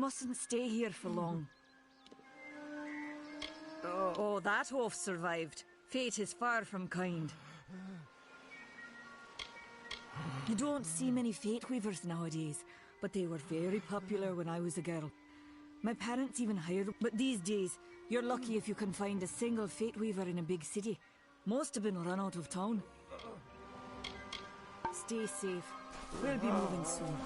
mustn't stay here for long. Oh, that oaf survived. Fate is far from kind. You don't see many fate weavers nowadays, but they were very popular when I was a girl. My parents even hired them. But these days, you're lucky if you can find a single fate weaver in a big city. Most have been run out of town. Stay safe. We'll be moving soon.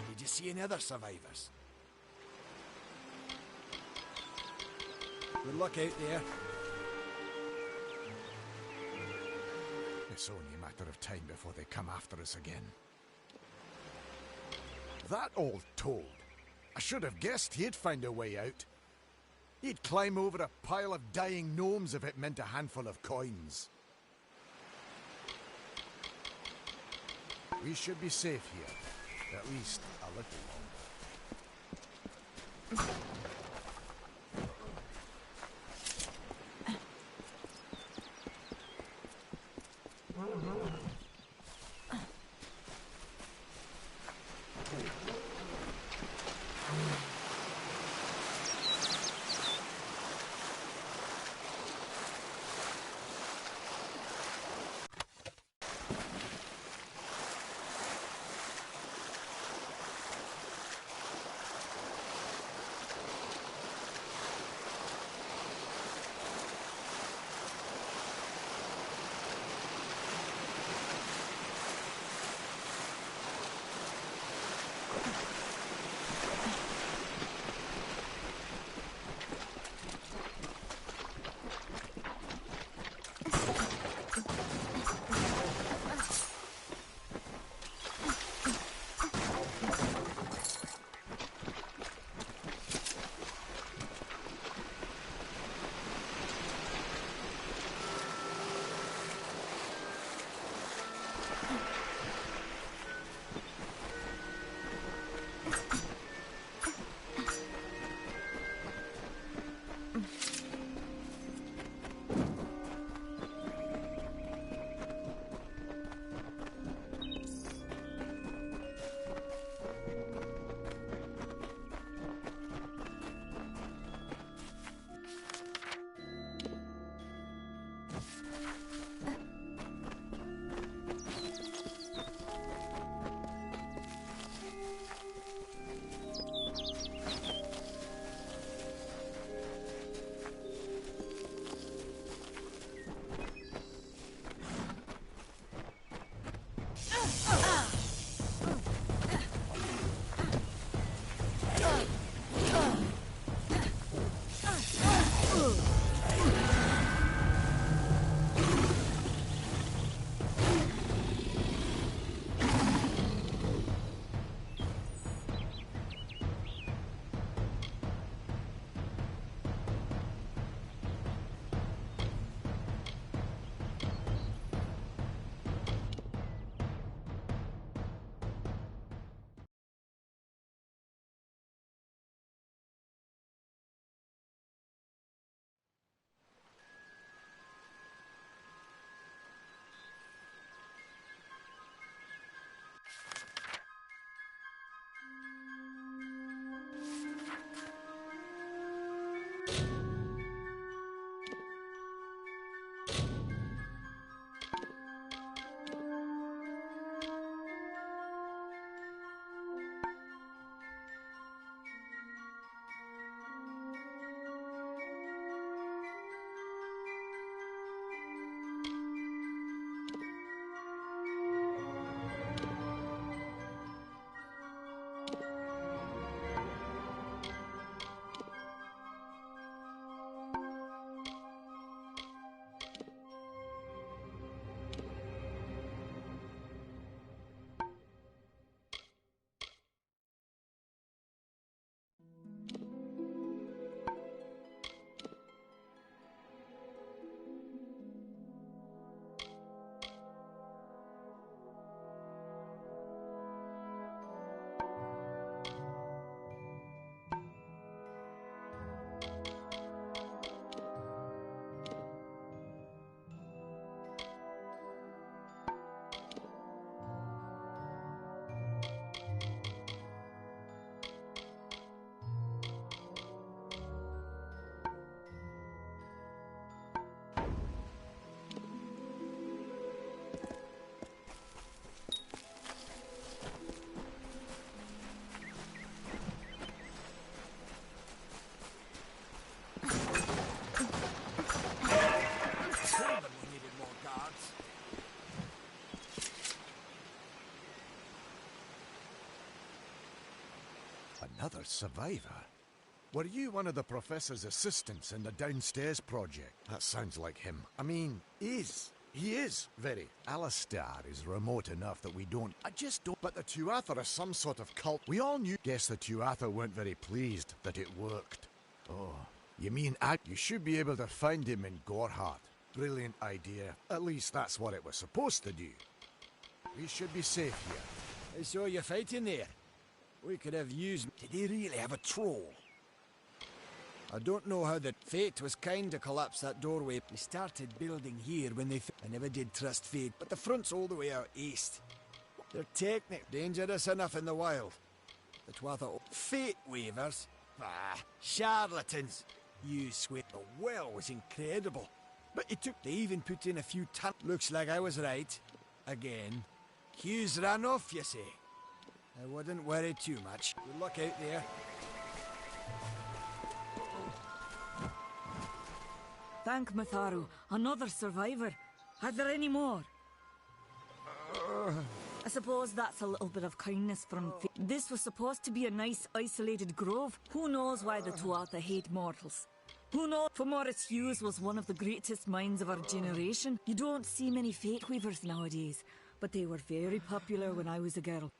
Did you see any other survivors? Good luck out there. It's only a matter of time before they come after us again. That old toad. I should have guessed he'd find a way out. He'd climb over a pile of dying gnomes if it meant a handful of coins. We should be safe here. At least a little longer. Another survivor? Were you one of the professor's assistants in the downstairs project? That sounds like him. I mean, he is very. Alistair is remote enough that we don't. I just don't. But the Tuatha are some sort of cult. We all knew. Guess the Tuatha weren't very pleased that it worked. Oh, you mean you should be able to find him in Gorhart. Brilliant idea. At least that's what it was supposed to do. We should be safe here. I saw you fighting there. We could have used... Did he really have a troll? I don't know how the Fate was kind to collapse that doorway. They started building here when they... I never did trust Fate, but the front's all the way out east. They're dangerous enough in the wild. The Tuatha... Fate Weavers? Ah, charlatans. You swear the well was incredible. But it took... They even put in a few ton... Looks like I was right. Again. Hughes ran off, you say? I wouldn't worry too much. Good luck out there. Thank Matharu. Another survivor. Are there any more? I suppose that's a little bit of kindness from Fate. This was supposed to be a nice, isolated grove. Who knows why the Tuatha hate mortals? Who knows? Morris Hughes was one of the greatest minds of our generation. You don't see many Fate Weavers nowadays, but they were very popular when I was a girl.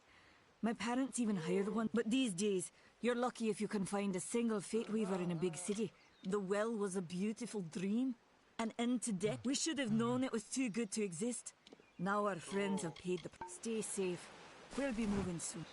My parents even hired one, but these days, you're lucky if you can find a single Fate Weaver in a big city. The well was a beautiful dream. An end to death. We should have known it was too good to exist. Now our friends have paid the price. Stay safe. We'll be moving soon.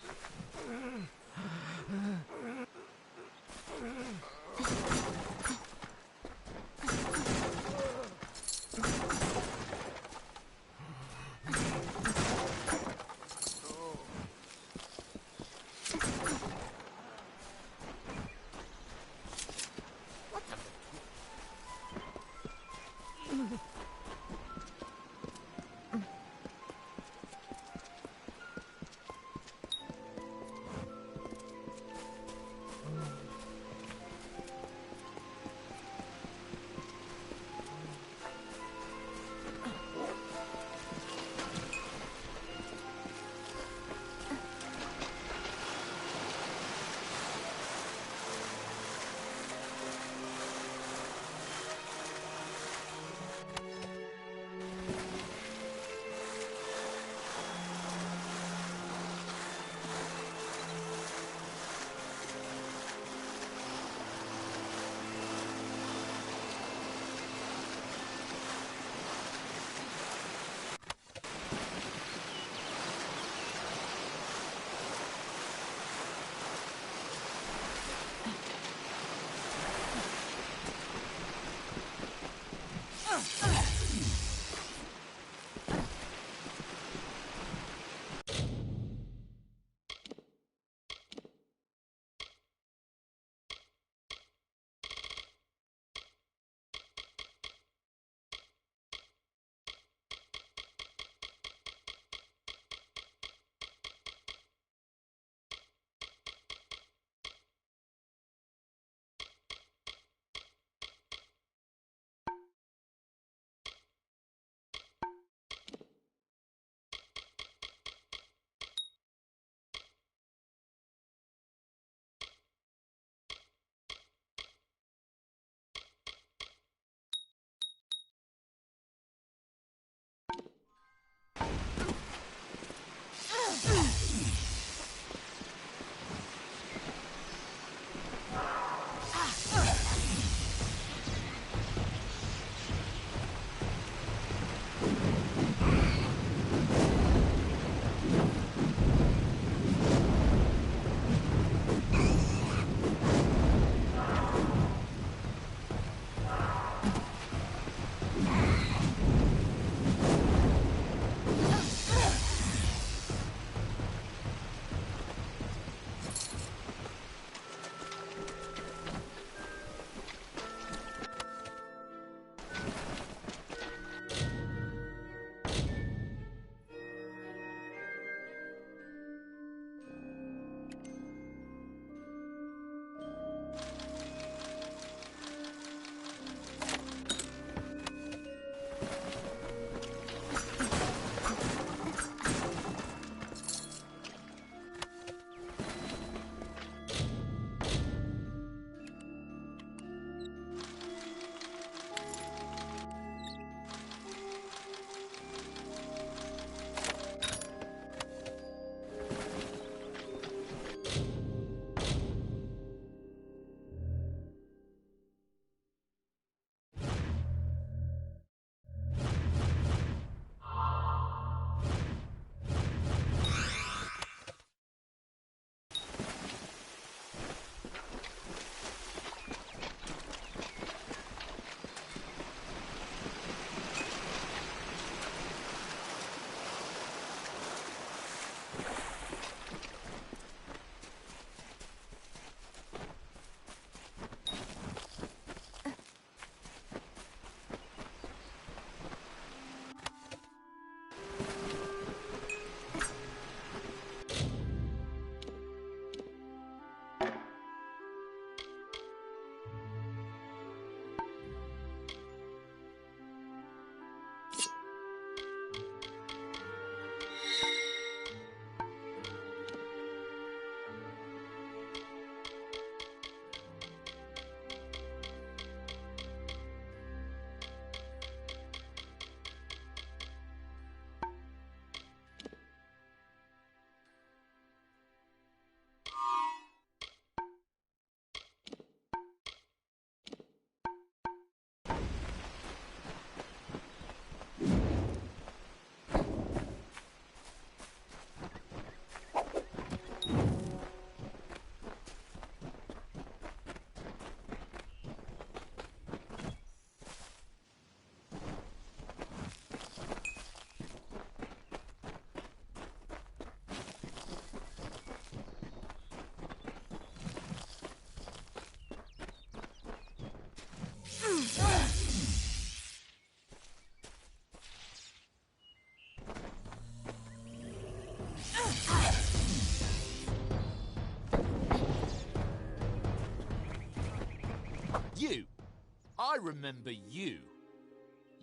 I remember you.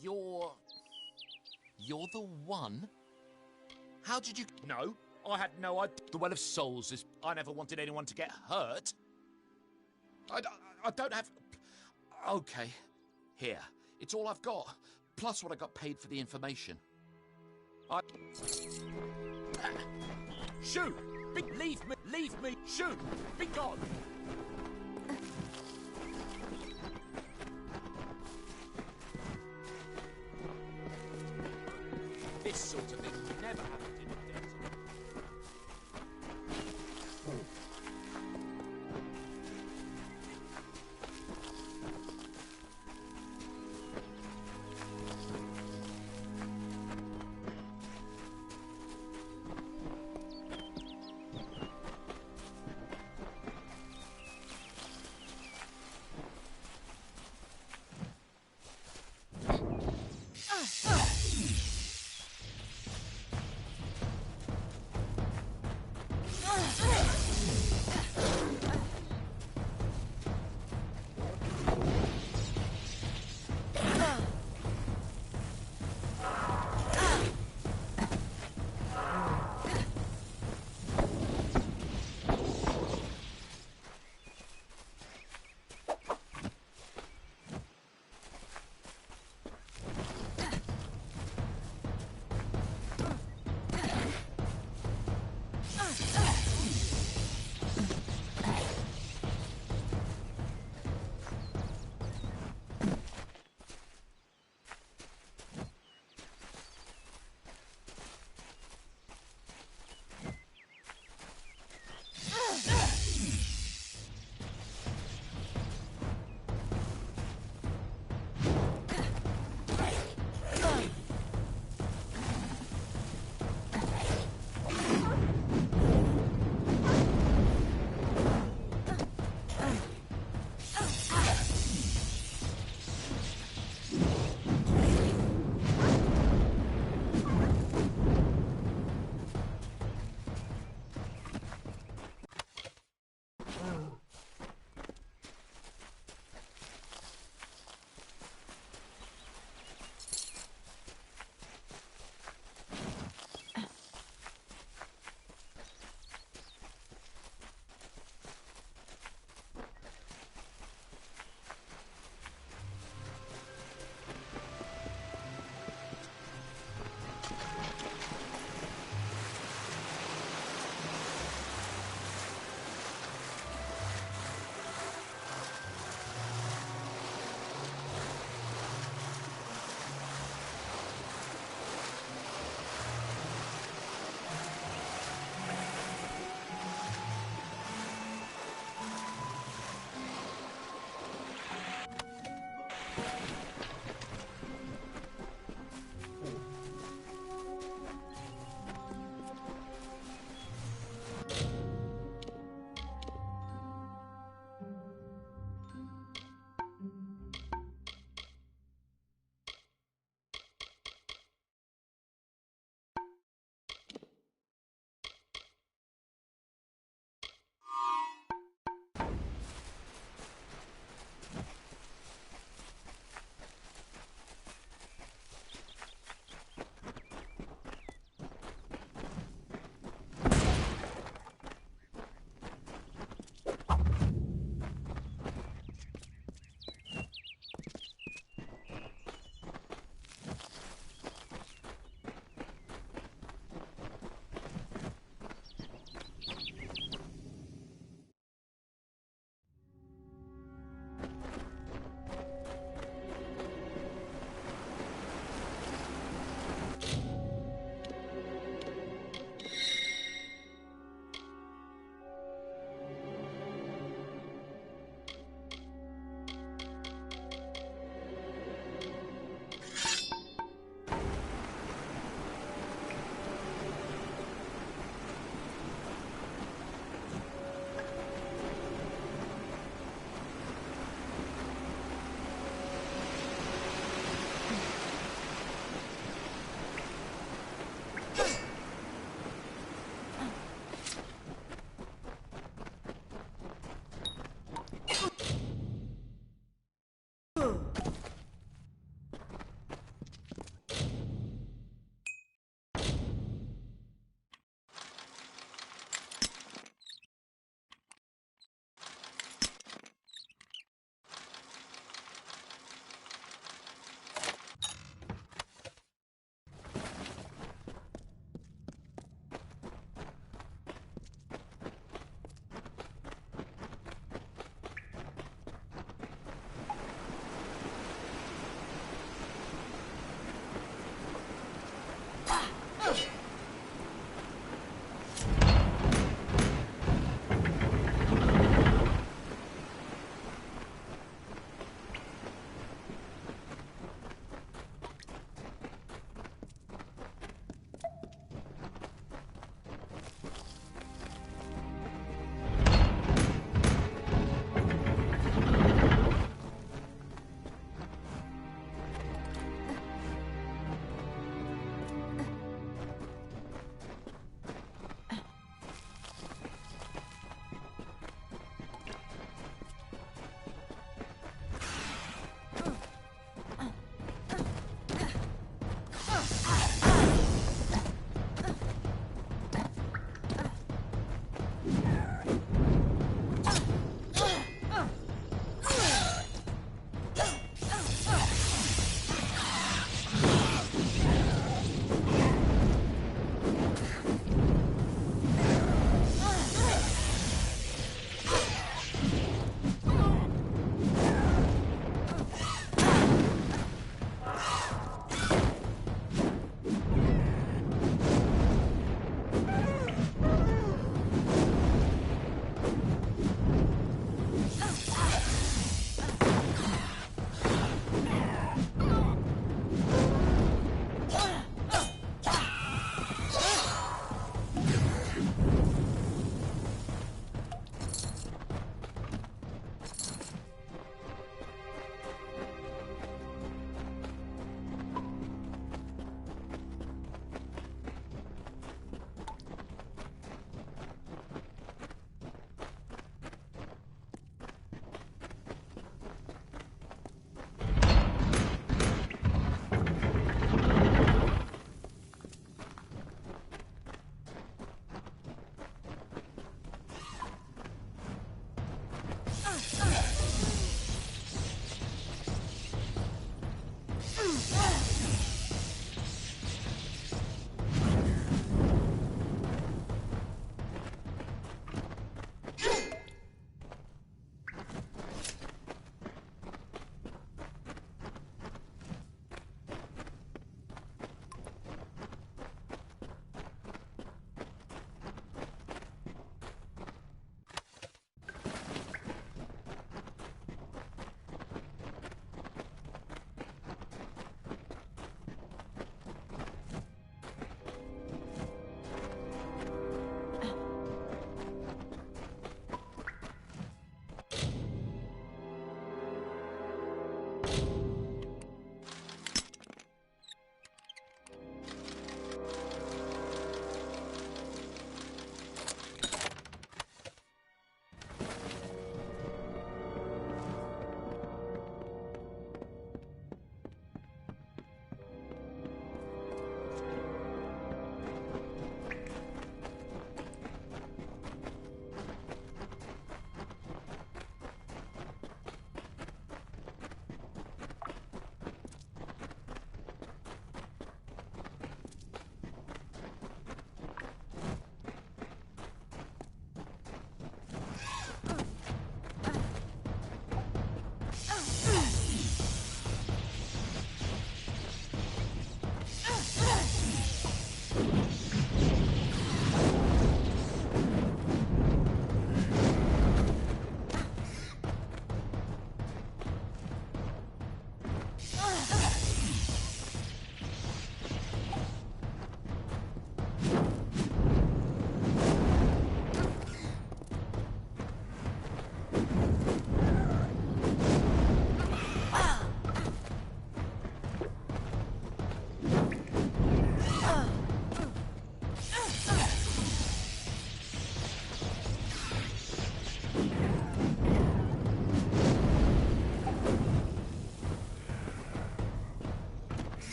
You're the one? How did you... No, I had no idea. The Well of Souls is... I never wanted anyone to get hurt. I don't have... Okay. Here. It's all I've got. Plus what I got paid for the information. Shoot! Leave me! Leave me! Shoot! Be gone! This sort of thing never happened in the desert.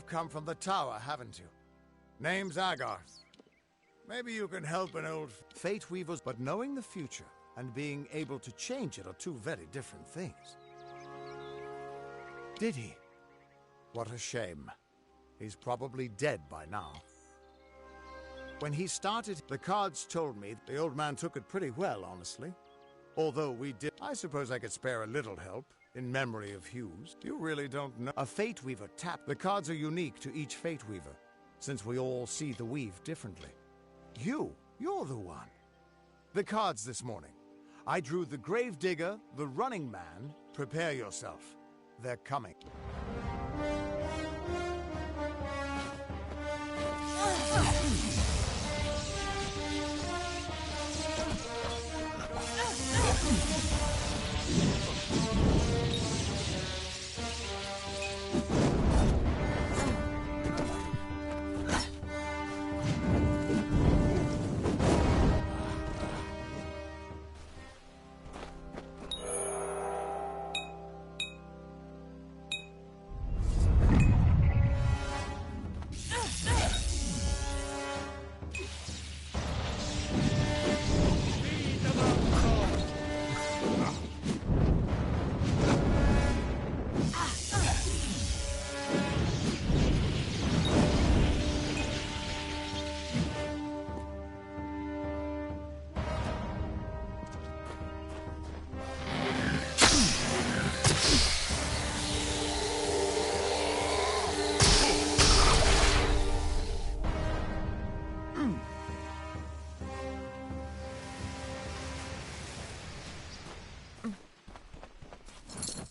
You've come from the tower, haven't you? Name's Agarth. Maybe you can help an old fate weaver's, but knowing the future and being able to change it are two very different things. Did he? What a shame. He's probably dead by now. When he started, the cards told me the old man took it pretty well, honestly. Although we did, I suppose I could spare a little help in memory of Hughes. You really don't know. A fate weaver tap. The cards are unique to each fate weaver, since we all see the weave differently. You're the one. The cards this morning. I drew the Gravedigger, the Running Man. Prepare yourself. They're coming.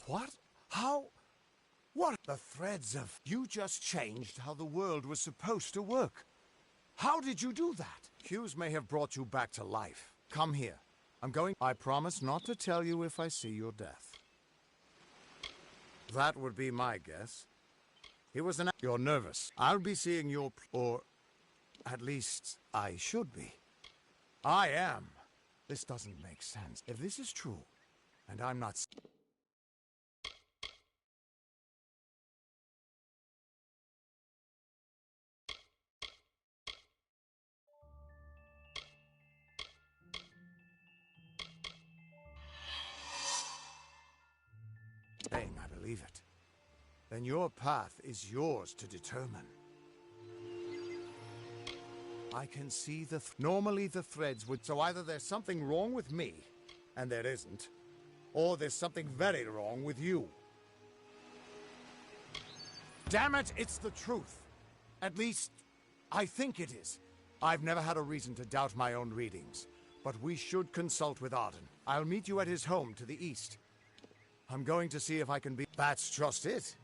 What? How? What? The threads of... You just changed how the world was supposed to work. How did you do that? Hughes may have brought you back to life. Come here. I promise not to tell you if I see your death. That would be my guess. He was an... You're nervous. I'll be seeing your... Or... At least, I should be. I am. This doesn't make sense. If this is true, and I'm not... saying I believe it, then your path is yours to determine. I can see normally the threads would... So either there's something wrong with me, and there isn't, or there's something very wrong with you. Damn it, it's the truth. At least, I think it is. I've never had a reason to doubt my own readings, but we should consult with Arden. I'll meet you at his home to the east. I'm going to see if I can be... That's just it.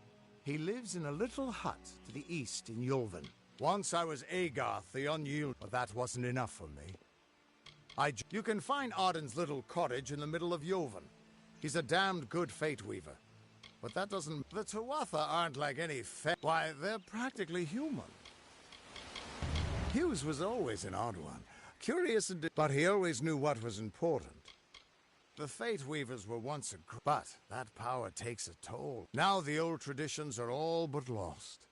He lives in a little hut to the east in Yulven. Once I was Agarth, the unyielding, but that wasn't enough for me. You can find Arden's little cottage in the middle of Yulven. He's a damned good fate weaver. But that doesn't... The Tuatha aren't like any Why, they're practically human. Hughes was always an odd one. Curious and... But he always knew what was important. The Fate Weavers were once a but that power takes a toll. Now the old traditions are all but lost.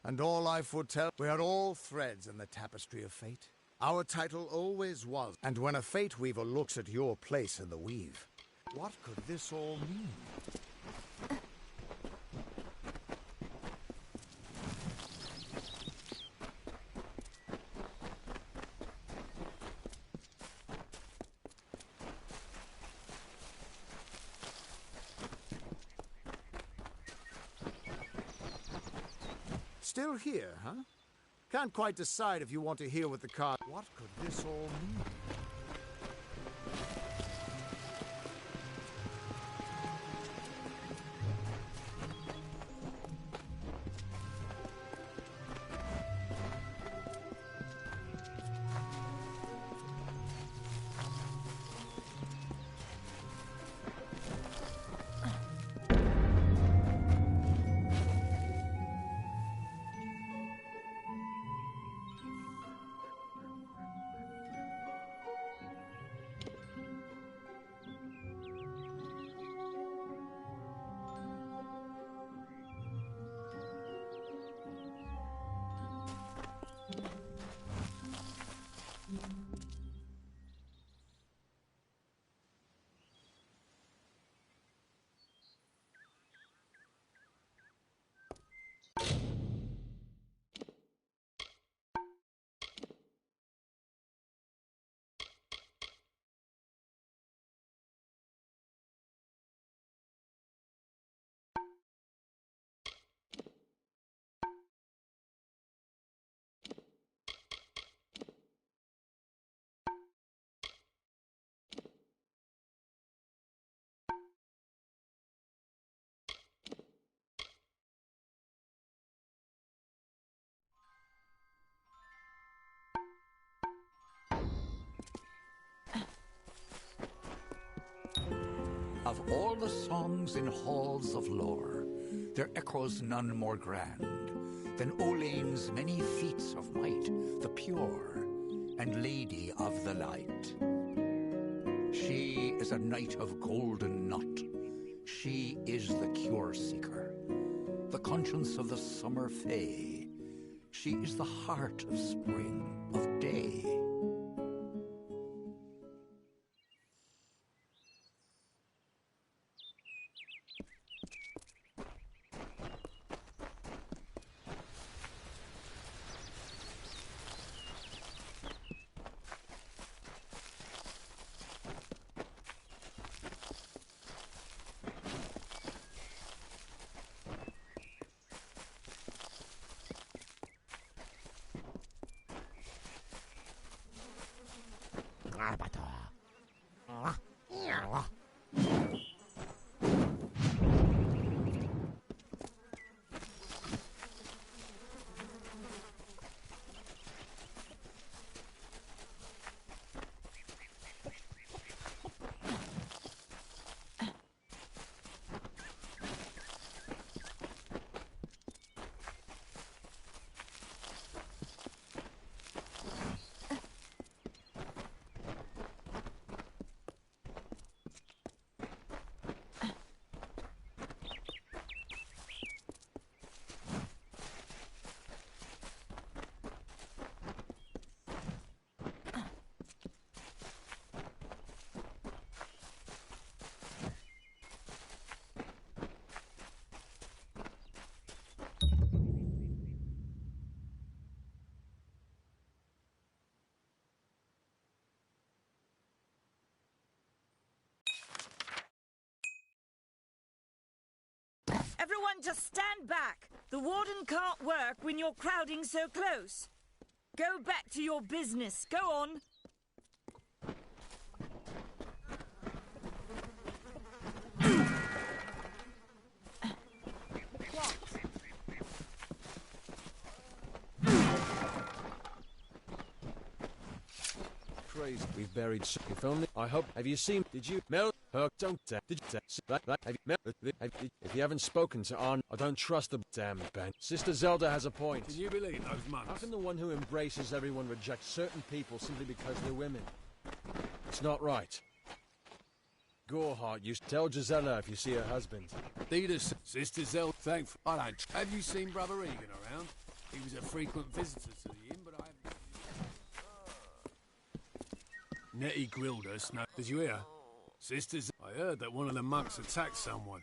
And all life would tell, we are all threads in the tapestry of fate. Our title always was. And when a Fate Weaver looks at your place in the weave, what could this all mean? Still here, huh? Can't quite decide if you want to hear what the card... What could this all mean? Of all the songs in halls of lore, there echoes none more grand than Olane's many feats of might, the pure and lady of the light. She is a knight of golden knot. She is the cure seeker, the conscience of the summer fae. She is the heart of spring, of day. Everyone just stand back. The warden can't work when you're crowding so close. Go back to your business. Go on. Crazy. We've buried. If only. I hope. Have you seen? Did you? Mel? Her. Don't. Did you? That. Have you? Mel? If you haven't spoken to Arn, I don't trust the damn band. Sister Zelda has a point. Can you believe those monks? How can the one who embraces everyone reject certain people simply because they're women? It's not right. Goreheart, you tell Gisela if you see her husband. Deedus, Sister Zelda, thankful. I don't. Have you seen Brother Egan around? He was a frequent visitor to the inn, but I haven't. Nettie grilled us. No, did you hear? Sisters, I heard that one of the monks attacked someone.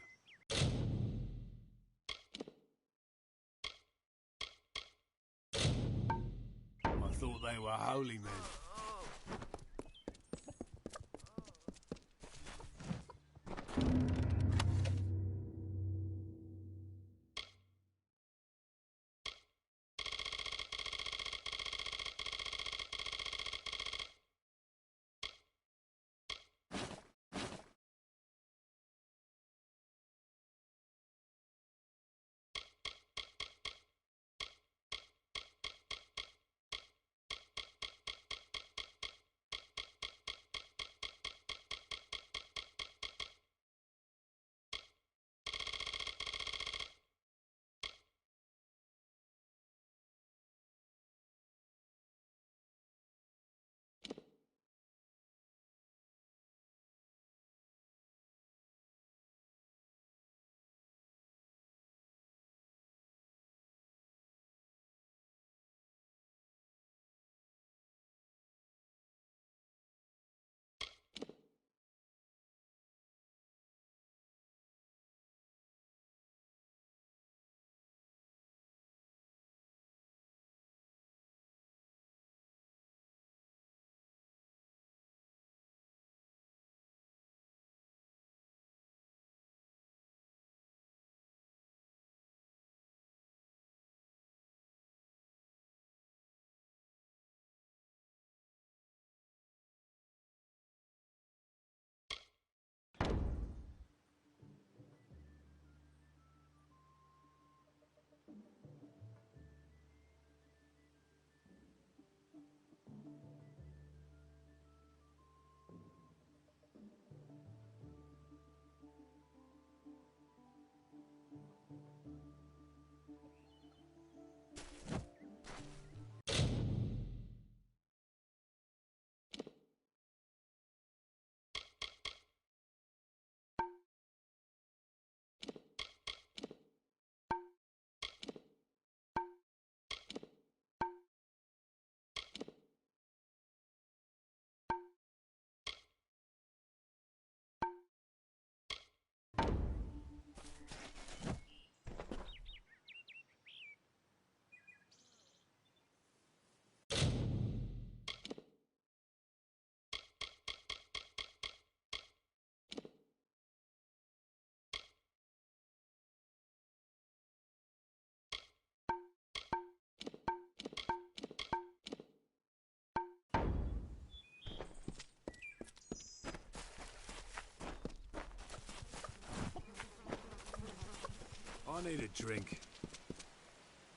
I thought they were holy men. need a drink.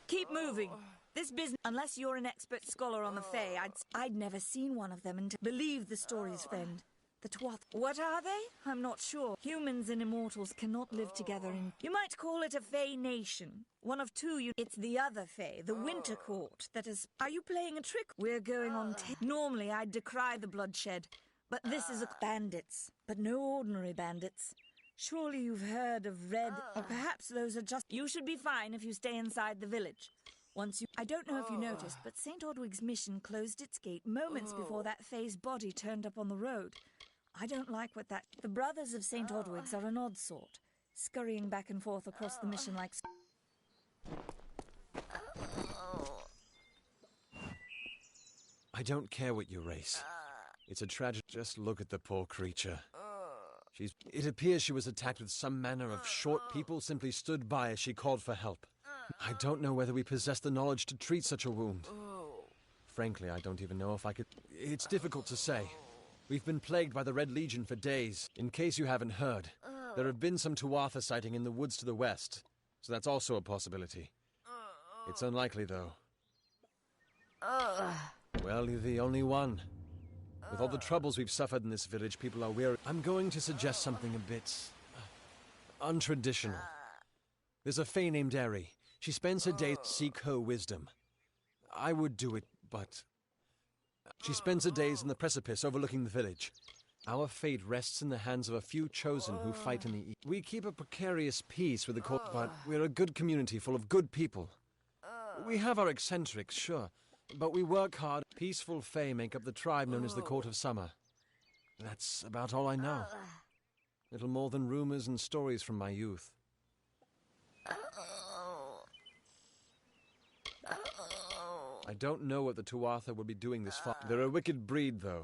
Keep moving. This business, unless you're an expert scholar on the Fae, I'd never seen one of them until believe the stories, friend. The Twath. What are they? I'm not sure. Humans and immortals cannot live together in... You might call it a Fae nation. One of two. It's the other Fae, the Winter Court, that is... Are you playing a trick? We're going on... Normally, I'd decry the bloodshed, but this is a... Bandits, but no ordinary bandits. Surely you've heard of Red... Or perhaps those are just... You should be fine if you stay inside the village. Once you... I don't know if you noticed, but St. Odwig's mission closed its gate moments before that Fae's body turned up on the road. I don't like what that... The brothers of St. Odwig's are an odd sort, scurrying back and forth across the mission like... I don't care what you race. It's a tragedy. Just look at the poor creature. It appears she was attacked with some manner of short people simply stood by as she called for help. I don't know whether we possess the knowledge to treat such a wound. Frankly, I don't even know if I could... It's difficult to say. We've been plagued by the Red Legion for days. In case you haven't heard, there have been some Tuatha sighting in the woods to the west, so that's also a possibility. It's unlikely, though. Well, you're the only one. With all the troubles we've suffered in this village, people are weary. I'm going to suggest something a bit... untraditional. There's a Fae named Eri. She spends her days seek her wisdom. I would do it, but... She spends her days in the precipice overlooking the village. Our fate rests in the hands of a few chosen who fight in the east. We keep a precarious peace with the court, but we're a good community full of good people. We have our eccentrics, sure, but we work hard. Peaceful Fae make up the tribe known as the Court of Summer. That's about all I know. Little more than rumors and stories from my youth. I don't know what the Tuatha will be doing this far. They're a wicked breed, though,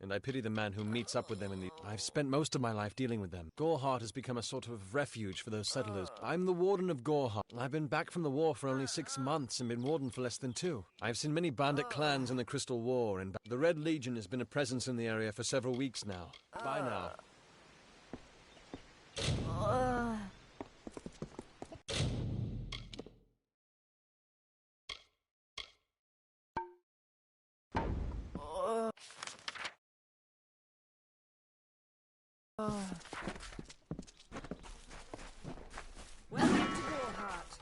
and I pity the man who meets up with them in the... I've spent most of my life dealing with them. Goreheart has become a sort of refuge for those settlers. I'm the warden of Goreheart. I've been back from the war for only 6 months and been warden for less than 2. I've seen many bandit clans in the Crystal War, and the Red Legion has been a presence in the area for several weeks now. Bye now. Welcome to Goreheart.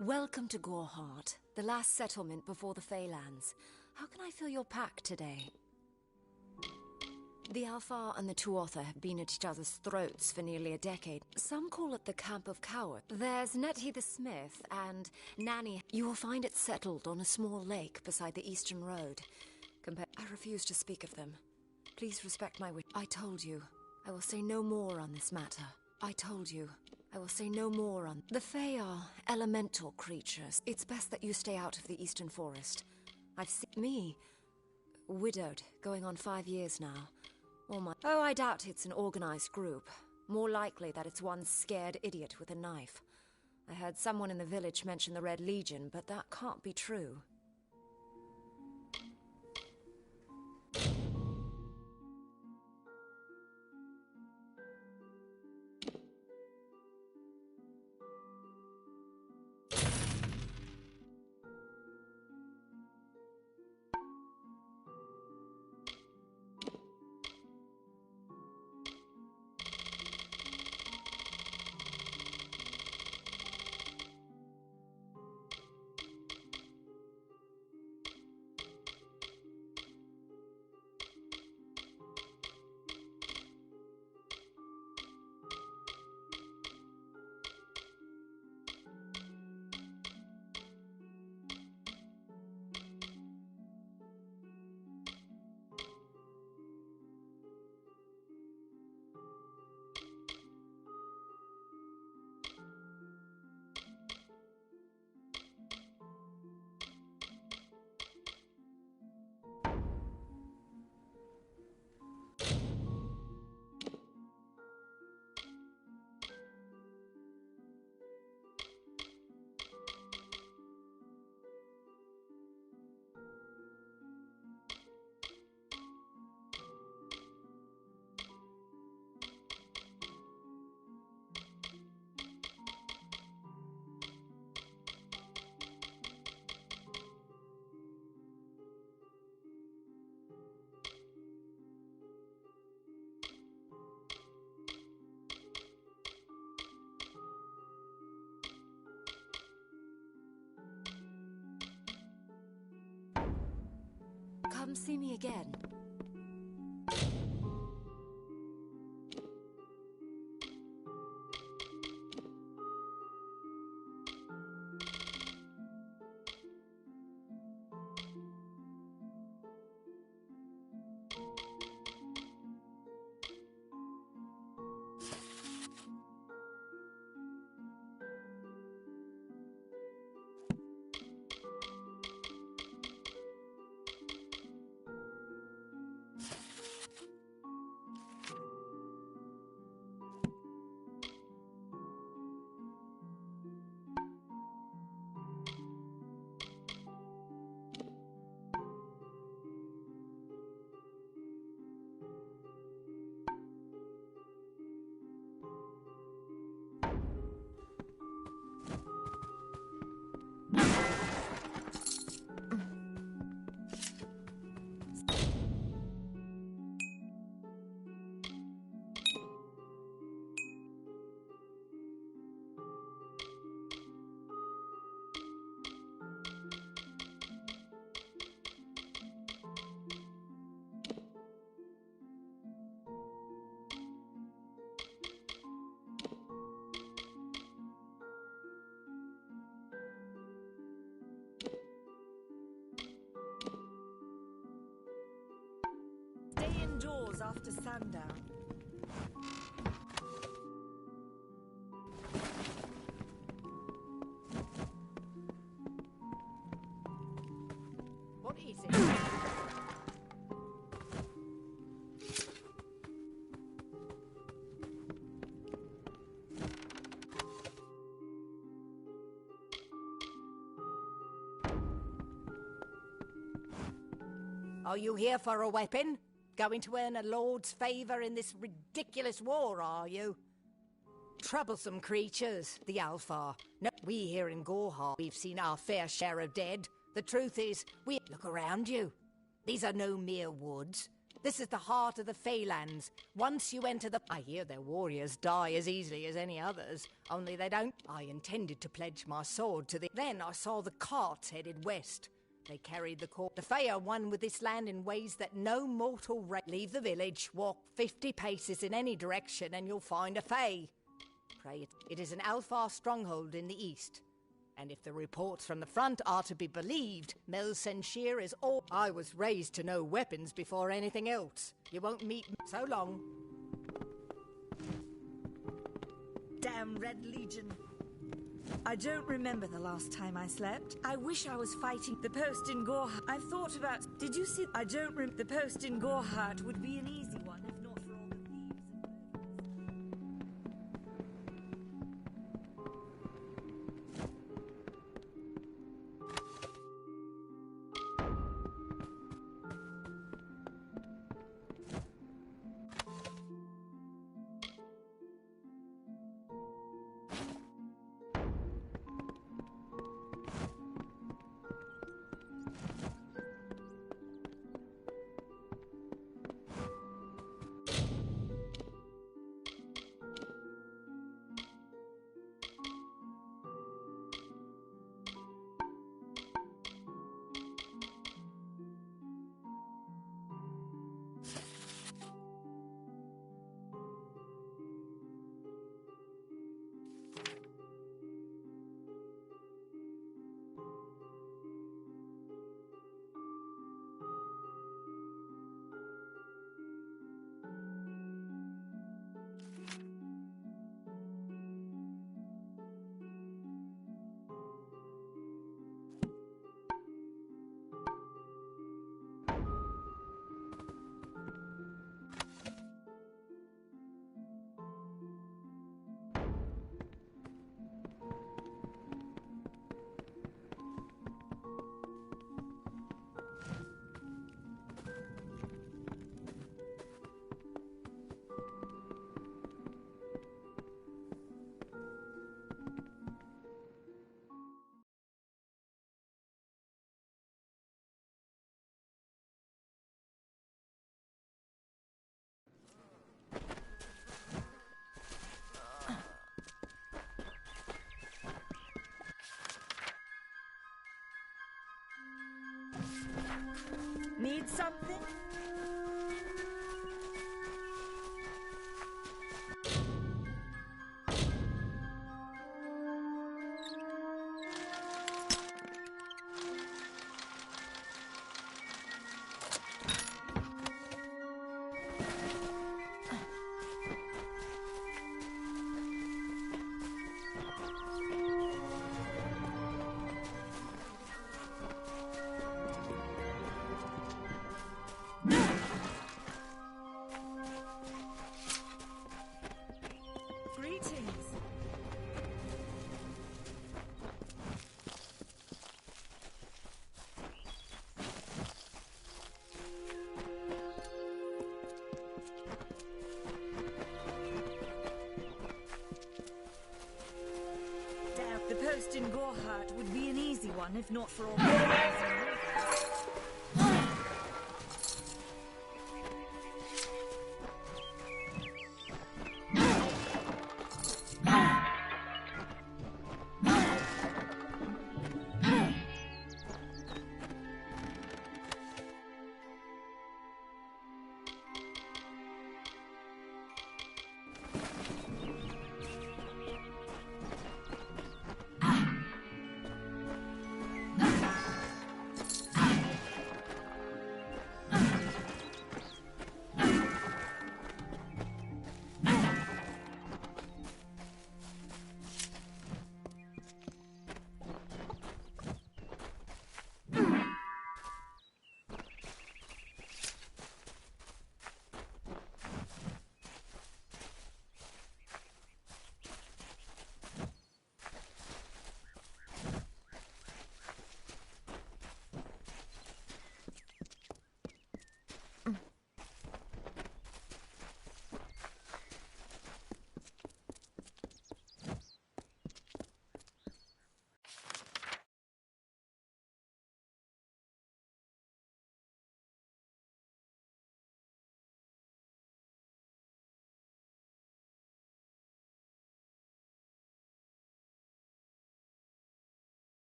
Welcome to Goreheart, the last settlement before the Feylands. How can I fill your pack today? The Alfar and the Tuatha have been at each other's throats for nearly a decade. Some call it the Camp of Cowards. There's Nettie the Smith and Nanny. You will find it settled on a small lake beside the Eastern Road. I refuse to speak of them. Please respect my wish. I told you. I will say no more on this matter. I told you. I will say no more on... The Fae are elemental creatures. It's best that you stay out of the Eastern Forest. I've seen... Me? Widowed, going on 5 years now. Oh, I doubt it's an organized group. More likely that it's one scared idiot with a knife. I heard someone in the village mention the Red Legion, but that can't be true. Come see me again. Stay indoors after sundown. What is it? Are you here for a weapon? Going to earn a lord's favour in this ridiculous war, are you? Troublesome creatures, the Alpha. No, we here in Gorhar, we've seen our fair share of dead. The truth is, we look around you. These are no mere woods. This is the heart of the Feylands. Once you enter the... I hear their warriors die as easily as any others, only they don't. I intended to pledge my sword to the... Then I saw the carts headed west. They carried the court. The Fey are one with this land in ways that no mortal leave the village, walk 50 paces in any direction, and you'll find a Fey. Pray it is an Alfar stronghold in the east. And if the reports from the front are to be believed, Melsenshir is all... I was raised to know weapons before anything else. You won't meet me. So long. Damn Red Legion. I don't remember the last time I slept. I wish I was fighting the post in Gorhart. I've thought about... Did you see... I don't remember... The post in Gorhart would be an easy one, if not for all the thieves something? Greetings. Damn, the post in Gorhart would be an easy one if not for all the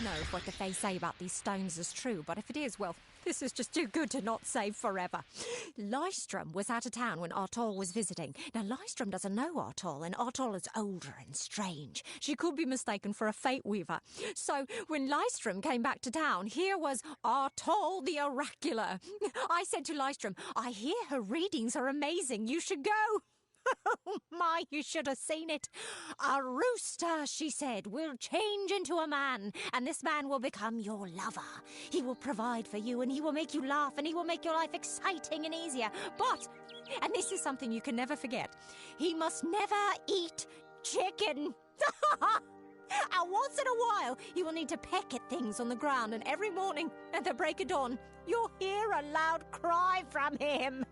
know if what the Fae say about these stones is true, but if it is, well, this is just too good to not save forever. Lystrom was out of town when Artol was visiting. Now, Lystrom doesn't know Artol, and Artol is older and strange. She could be mistaken for a Fate Weaver. So, when Lystrom came back to town, here was Artol the Oracular. I said to Lystrom, I hear her readings are amazing. You should go. Oh my, you should have seen it. A rooster, she said, will change into a man, and this man will become your lover. He will provide for you, and he will make you laugh, and he will make your life exciting and easier. But, and this is something you can never forget, he must never eat chicken. And once in a while, he will need to peck at things on the ground, and every morning at the break of dawn, you'll hear a loud cry from him.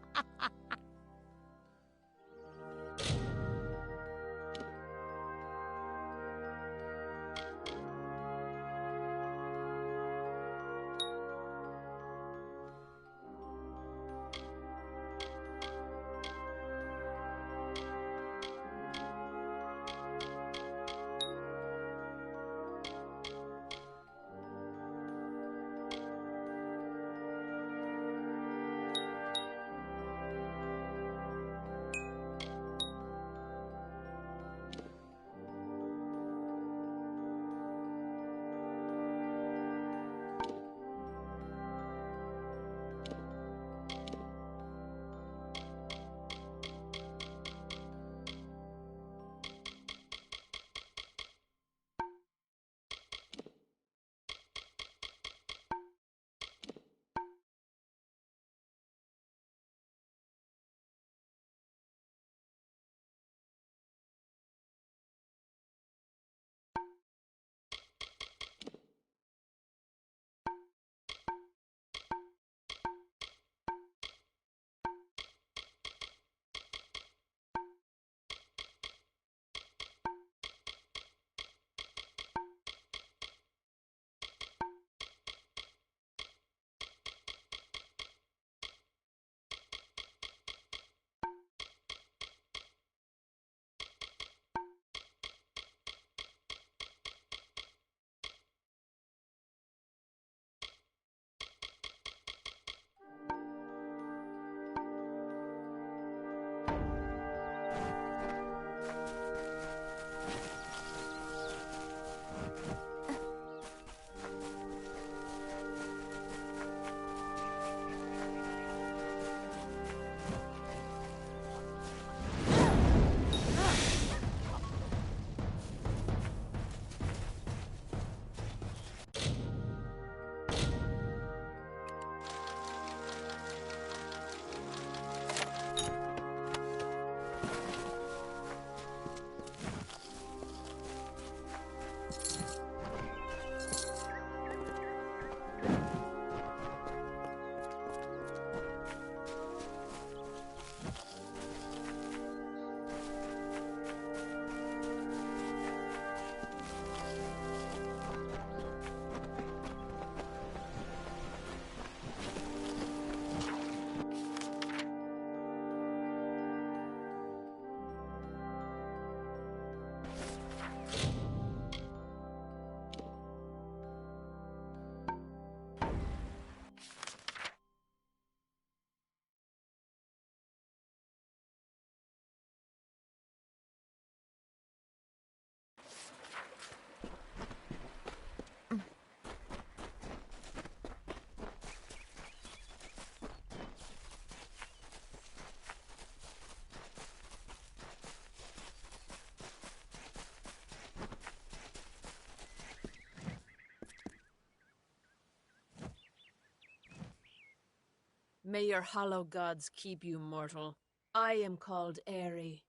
May your hollow gods keep you mortal. I am called Aerie.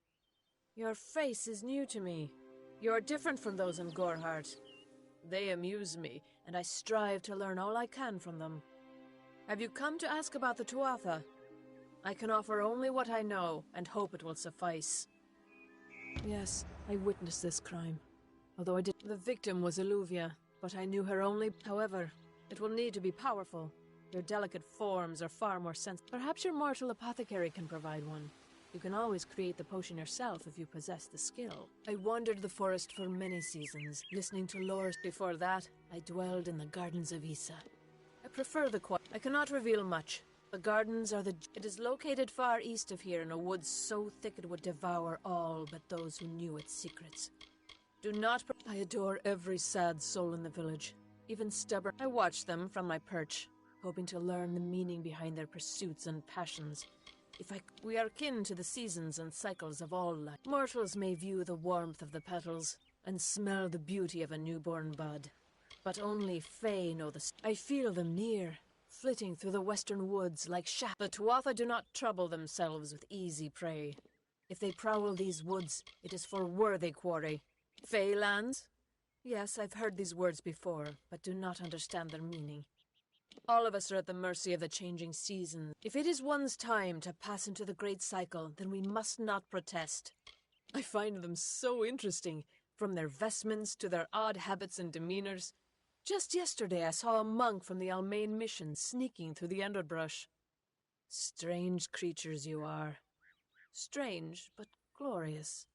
Your face is new to me. You're different from those in Gorhart. They amuse me, and I strive to learn all I can from them. Have you come to ask about the Tuatha? I can offer only what I know, and hope it will suffice. Yes, I witnessed this crime. Although the victim was Illuvia, but I knew her only. However, it will need to be powerful. Your delicate forms are far more sensitive. Perhaps your mortal apothecary can provide one. You can always create the potion yourself if you possess the skill. I wandered the forest for many seasons, listening to lore. Before that, I dwelled in the gardens of Issa. I prefer the quiet. I cannot reveal much. The gardens are It is located far east of here in a wood so thick it would devour all but those who knew its secrets. Do not... I adore every sad soul in the village. Even stubborn... I watch them from my perch, hoping to learn the meaning behind their pursuits and passions. We are kin to the seasons and cycles of all life. Mortals may view the warmth of the petals and smell the beauty of a newborn bud. But only Fae know I feel them near, flitting through the western woods like The Tuatha do not trouble themselves with easy prey. If they prowl these woods, it is for worthy quarry. Fae lands? Yes, I've heard these words before, but do not understand their meaning. All of us are at the mercy of the changing seasons. If it is one's time to pass into the great cycle, then we must not protest. I find them so interesting, from their vestments to their odd habits and demeanors. Just yesterday I saw a monk from the Almain mission sneaking through the underbrush. Strange creatures you are. Strange, but glorious.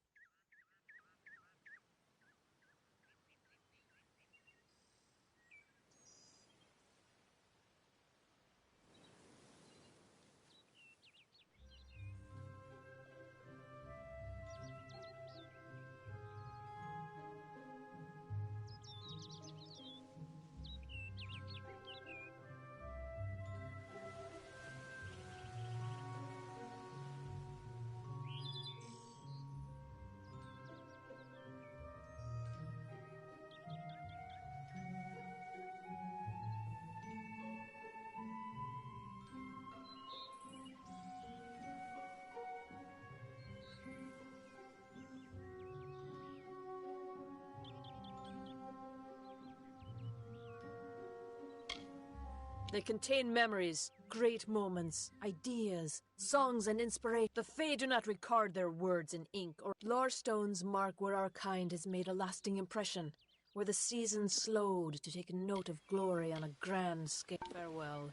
They contain memories, great moments, ideas, songs and inspiration. The Fae do not record their words in ink or lore stones mark where our kind has made a lasting impression, where the seasons slowed to take note of glory on a grand scale. Farewell.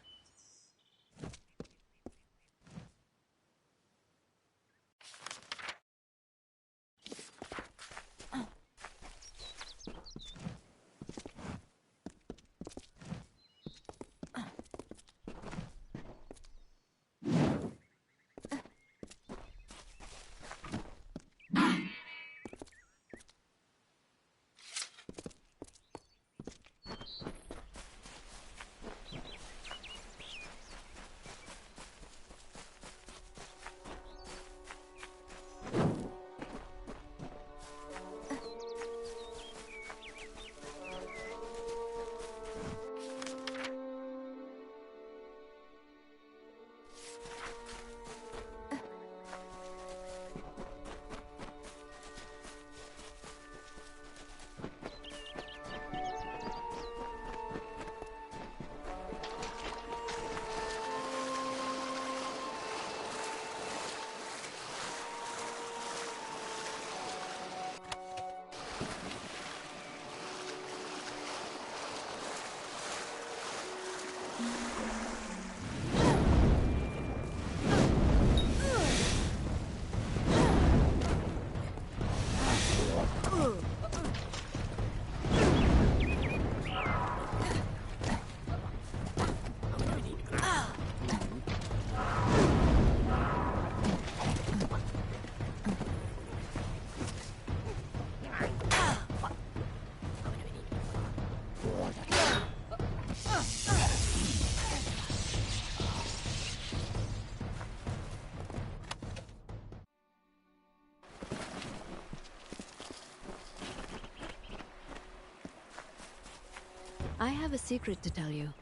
I have a secret to tell you.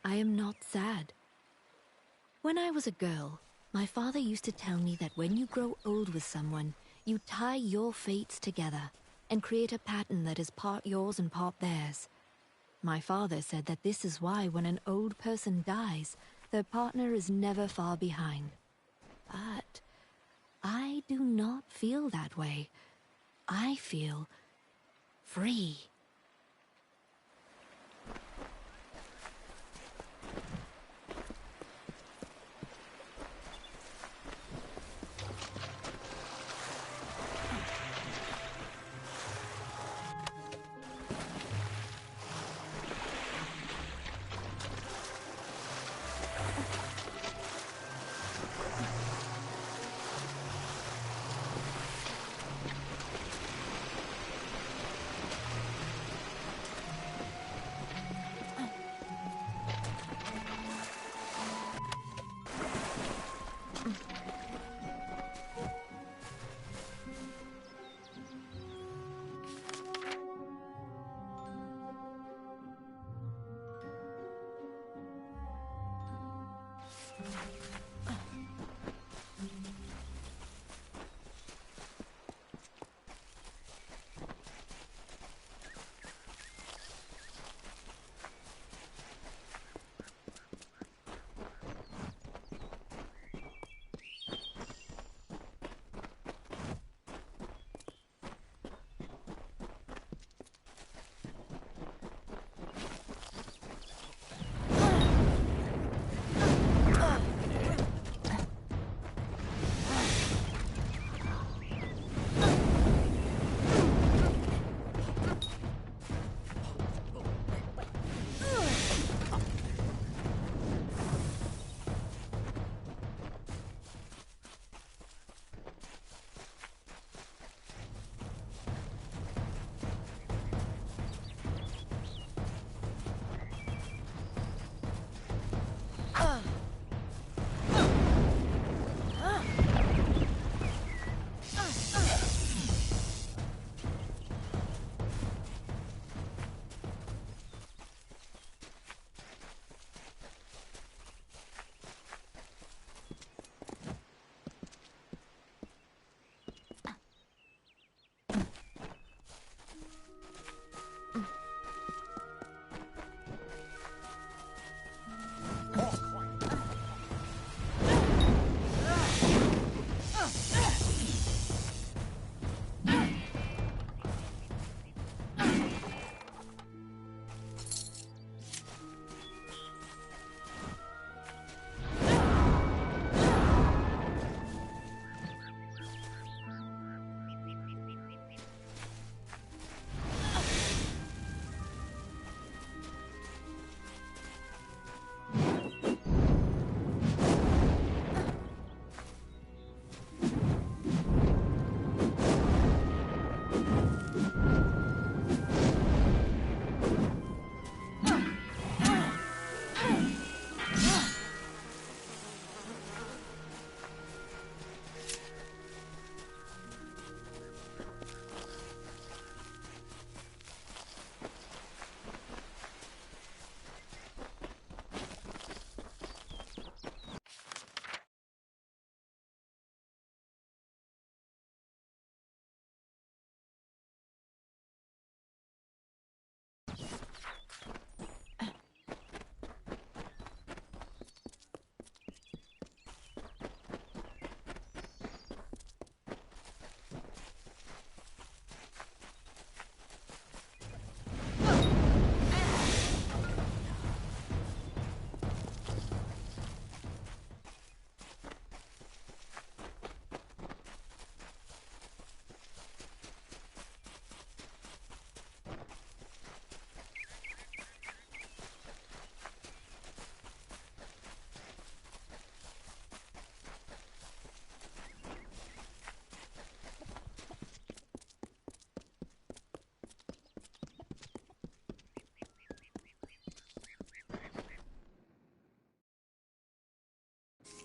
I am not sad. When I was a girl, my father used to tell me that when you grow old with someone, you tie your fates together and create a pattern that is part yours and part theirs. My father said that this is why when an old person dies, their partner is never far behind. But I do not feel that way. I feel free.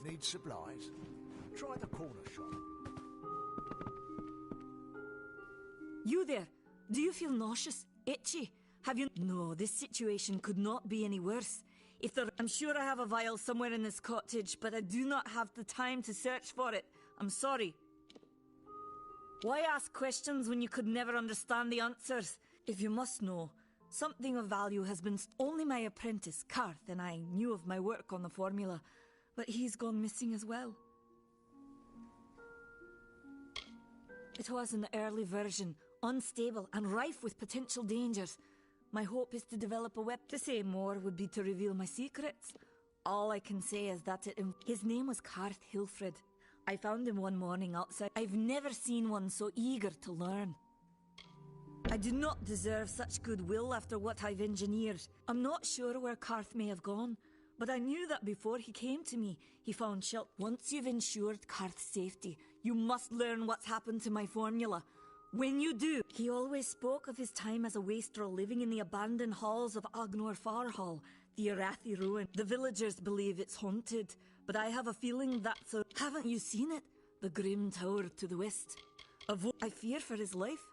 Need supplies? Try the corner shop. You there? Do you feel nauseous? Itchy? Have you... No, this situation could not be any worse. If there... I'm sure I have a vial somewhere in this cottage, but I do not have the time to search for it. I'm sorry. Why ask questions when you could never understand the answers? If you must know, something of value has been... Only my apprentice, Karth, and I knew of my work on the formula, but he's gone missing as well. It was an early version, unstable and rife with potential dangers. My hope is to develop a weapon. To say more would be to reveal my secrets. All I can say is that his name was Karth Hilfred. I found him one morning outside. I've never seen one so eager to learn. I do not deserve such goodwill after what I've engineered. I'm not sure where Karth may have gone, but I knew that before he came to me, he found shelter. Once you've ensured Karth's safety, you must learn what's happened to my formula. When you do, he always spoke of his time as a wastrel living in the abandoned halls of Agnor Farhall, the Arathi ruin. The villagers believe it's haunted, but I have a feeling that's a... Haven't you seen it? The grim tower to the west. I fear for his life.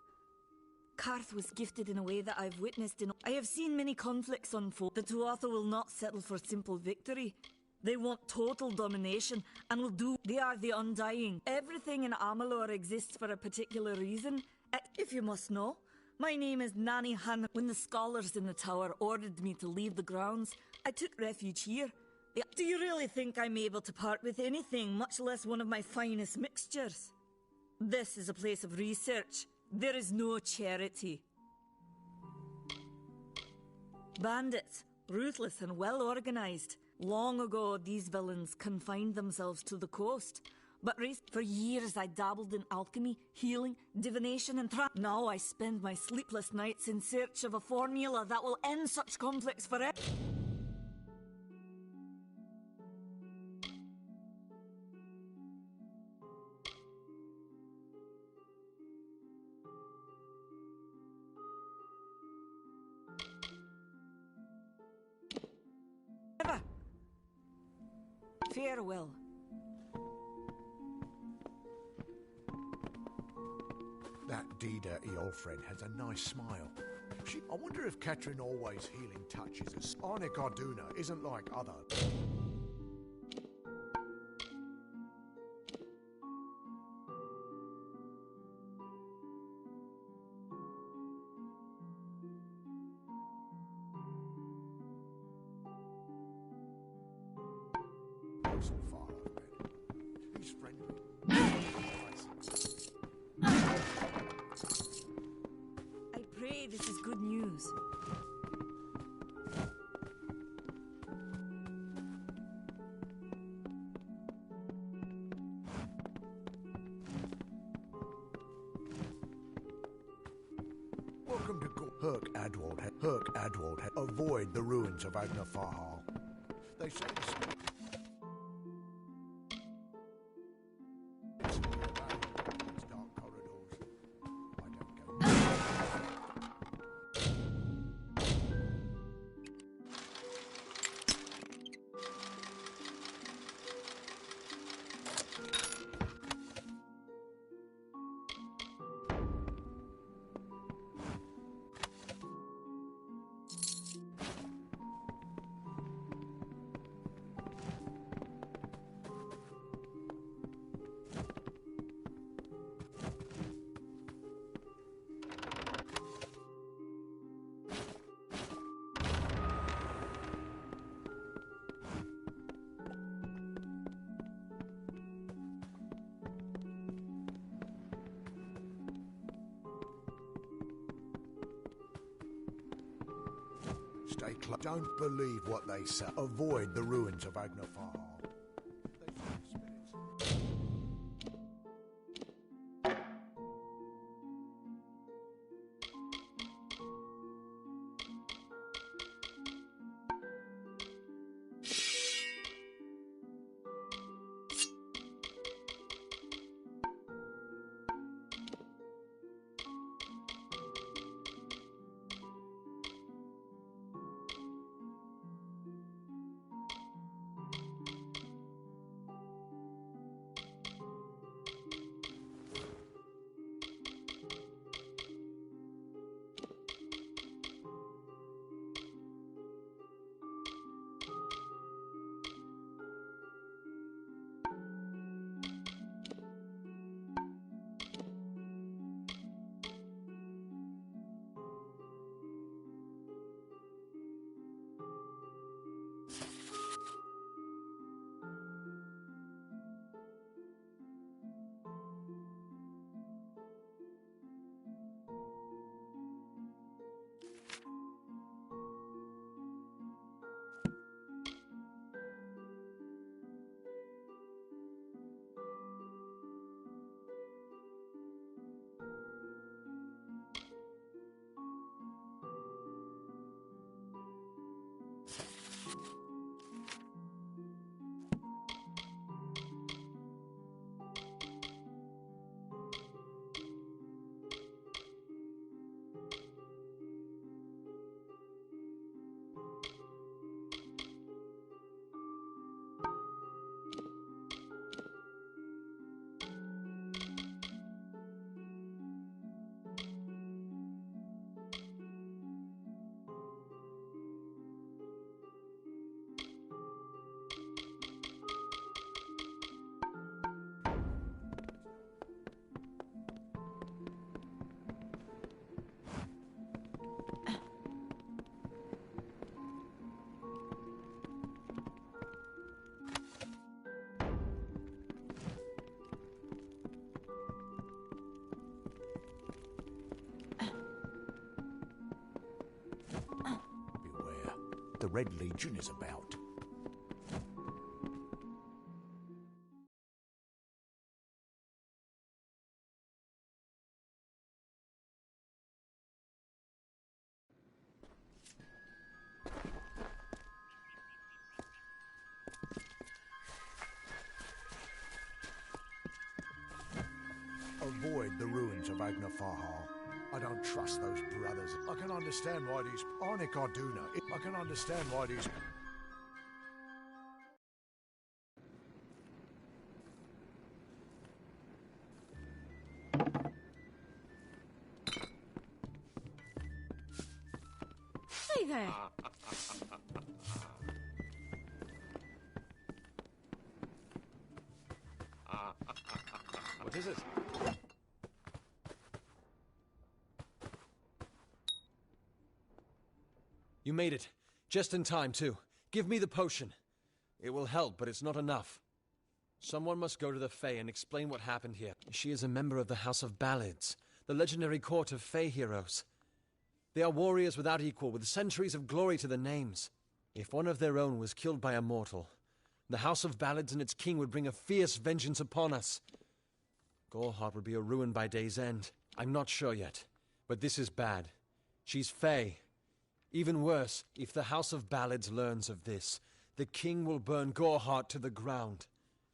Karth was gifted in a way that I've witnessed in... I have seen many conflicts unfold. The Tuatha will not settle for simple victory. They want total domination and will do... They are the Undying. Everything in Amalur exists for a particular reason. If you must know, my name is Nani Han. When the scholars in the tower ordered me to leave the grounds, I took refuge here. Do you really think I'm able to part with anything, much less one of my finest mixtures? This is a place of research. There is no charity. Bandits, ruthless and well organized. Long ago, these villains confined themselves to the coast. But for years, I dabbled in alchemy, healing, divination, and Now I spend my sleepless nights in search of a formula that will end such conflicts forever. Farewell. That Dida Eolfred has a nice smile. I wonder if Catherine always healing touches us. Arnik Arduna isn't like other... So far, I've read. He's friendly. I pray this is good news. Welcome to Herc Adwald. Avoid the ruins of Agnafahal. They say the spirit... Stay close. Don't believe what they say. Avoid the ruins of Agnafahal. Red Legion is about. Avoid the ruins of Agnafahal. I don't trust those brothers. I can understand why these... Arnik Arduna. I can understand why these... Hey there! What is it? You made it. Just in time, too. Give me the potion. It will help, but it's not enough. Someone must go to the Fae and explain what happened here. She is a member of the House of Ballads, the legendary court of Fae heroes. They are warriors without equal, with centuries of glory to their names. If one of their own was killed by a mortal, the House of Ballads and its king would bring a fierce vengeance upon us. Gorehart would be a ruin by day's end. I'm not sure yet, but this is bad. She's Fae. Even worse, if the House of Ballads learns of this, the king will burn Gorehart to the ground.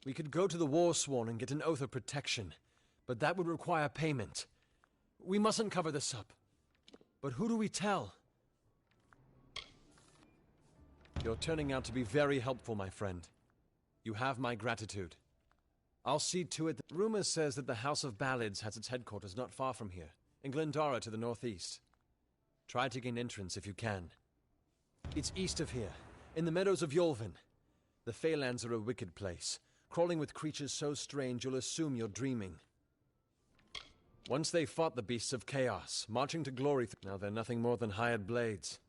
We could go to the Warsworn and get an oath of protection, but that would require payment. We mustn't cover this up. But who do we tell? You're turning out to be very helpful, my friend. You have my gratitude. I'll see to it that... Rumor says that the House of Ballads has its headquarters not far from here, in Glendara to the northeast. Try to gain entrance if you can. It's east of here, in the meadows of Yolvin. The Feylands are a wicked place, crawling with creatures so strange you'll assume you're dreaming. Once they fought the beasts of chaos, marching to glory. Now they're nothing more than hired blades.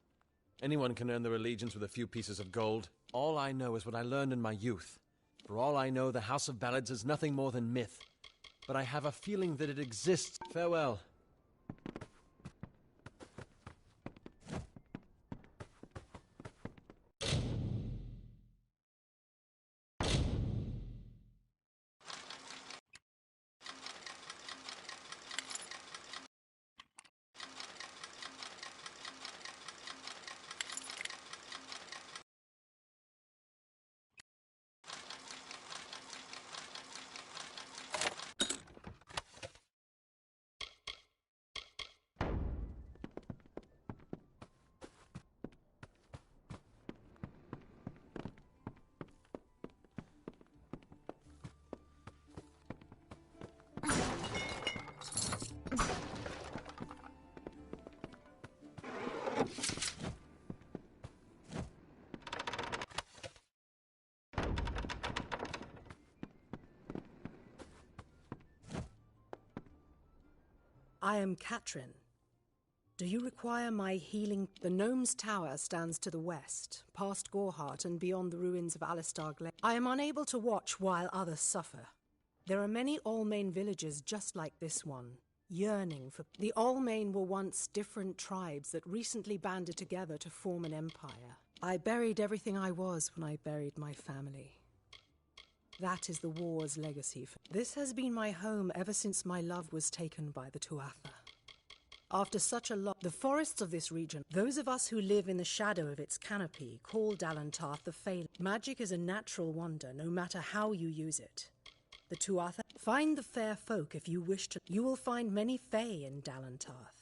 Anyone can earn their allegiance with a few pieces of gold. All I know is what I learned in my youth. For all I know, the House of Ballads is nothing more than myth. But I have a feeling that it exists. Farewell. I am Katrin. Do you require my healing? The Gnome's Tower stands to the west, past Gorehart and beyond the ruins of Alistar Glade. I am unable to watch while others suffer. There are many Allmain villages just like this one, yearning for... The Allmain were once different tribes that recently banded together to form an empire. I buried everything I was when I buried my family. That is the war's legacy. This has been my home ever since my love was taken by the Tuatha. After such a lot, the forests of this region, those of us who live in the shadow of its canopy, call Dalantarth the Fae. Magic is a natural wonder, no matter how you use it. The Tuatha, find the fair folk if you wish to. You will find many Fae in Dalantarth.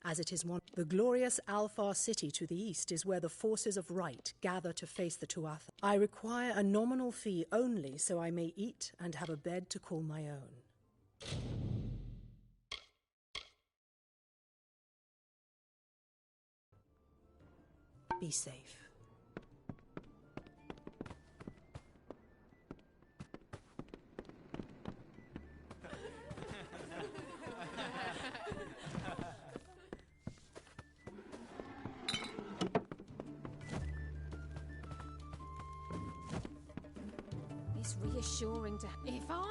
As it is one, the glorious Alfar city to the east is where the forces of right gather to face the Tuatha. I require a nominal fee only so I may eat and have a bed to call my own. Be safe. It's reassuring to... If I...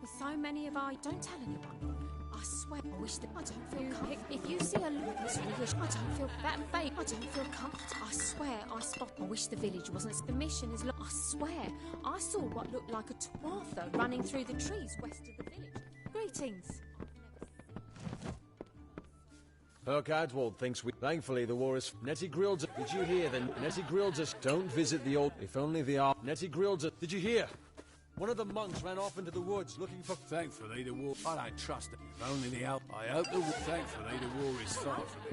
With so many of I... Don't tell anyone. I swear, I wish that I don't feel comfortable. If you see a look, Miss Rivers, I don't feel that fake. I don't feel comfortable. I swear, I spot. I wish the village wasn't. The mission is. I swear, I saw what looked like a Twarther running through the trees west of the village. Greetings. Herc Adwald thinks we... Thankfully, the war is... Nettie grilled us. Did you hear then? Nettie grilled us. Don't visit the old... If only the are... Nettie grilled us. Did you hear? One of the monks ran off into the woods looking for... Thankfully, the war... I don't trust it. If only the help... I hope the war... Thankfully, the war is far from here.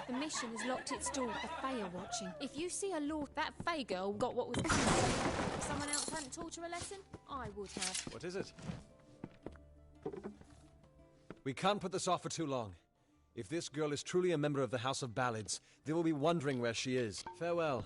The mission has locked its door. The Fae are watching. If you see a lord, that Fae girl got what was... If someone else hadn't taught her a lesson, I would have. What is it? We can't put this off for too long. If this girl is truly a member of the House of Ballads, they will be wondering where she is. Farewell.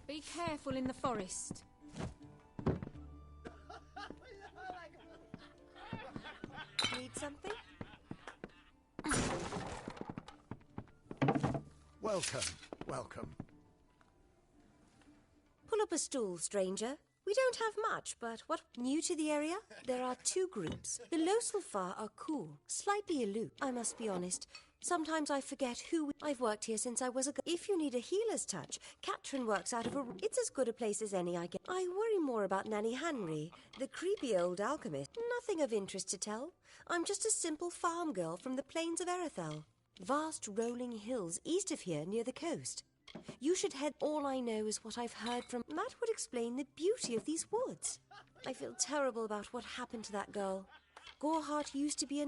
Be careful in the forest. Need something? Welcome, welcome. Pull up a stool, stranger. We don't have much, but what... New to the area? There are two groups. The Loselfar are cool, slightly aloof. I must be honest. Sometimes I forget who... I've worked here since I was a... If you need a healer's touch, Katrin works out of a... It's as good a place as any I get. I worry more about Nanny Henry, the creepy old alchemist. Nothing of interest to tell. I'm just a simple farm girl from the plains of Erethel. Vast rolling hills east of here near the coast. You should head... All I know is what I've heard from... That would explain the beauty of these woods. I feel terrible about what happened to that girl. Gorhart used to be a...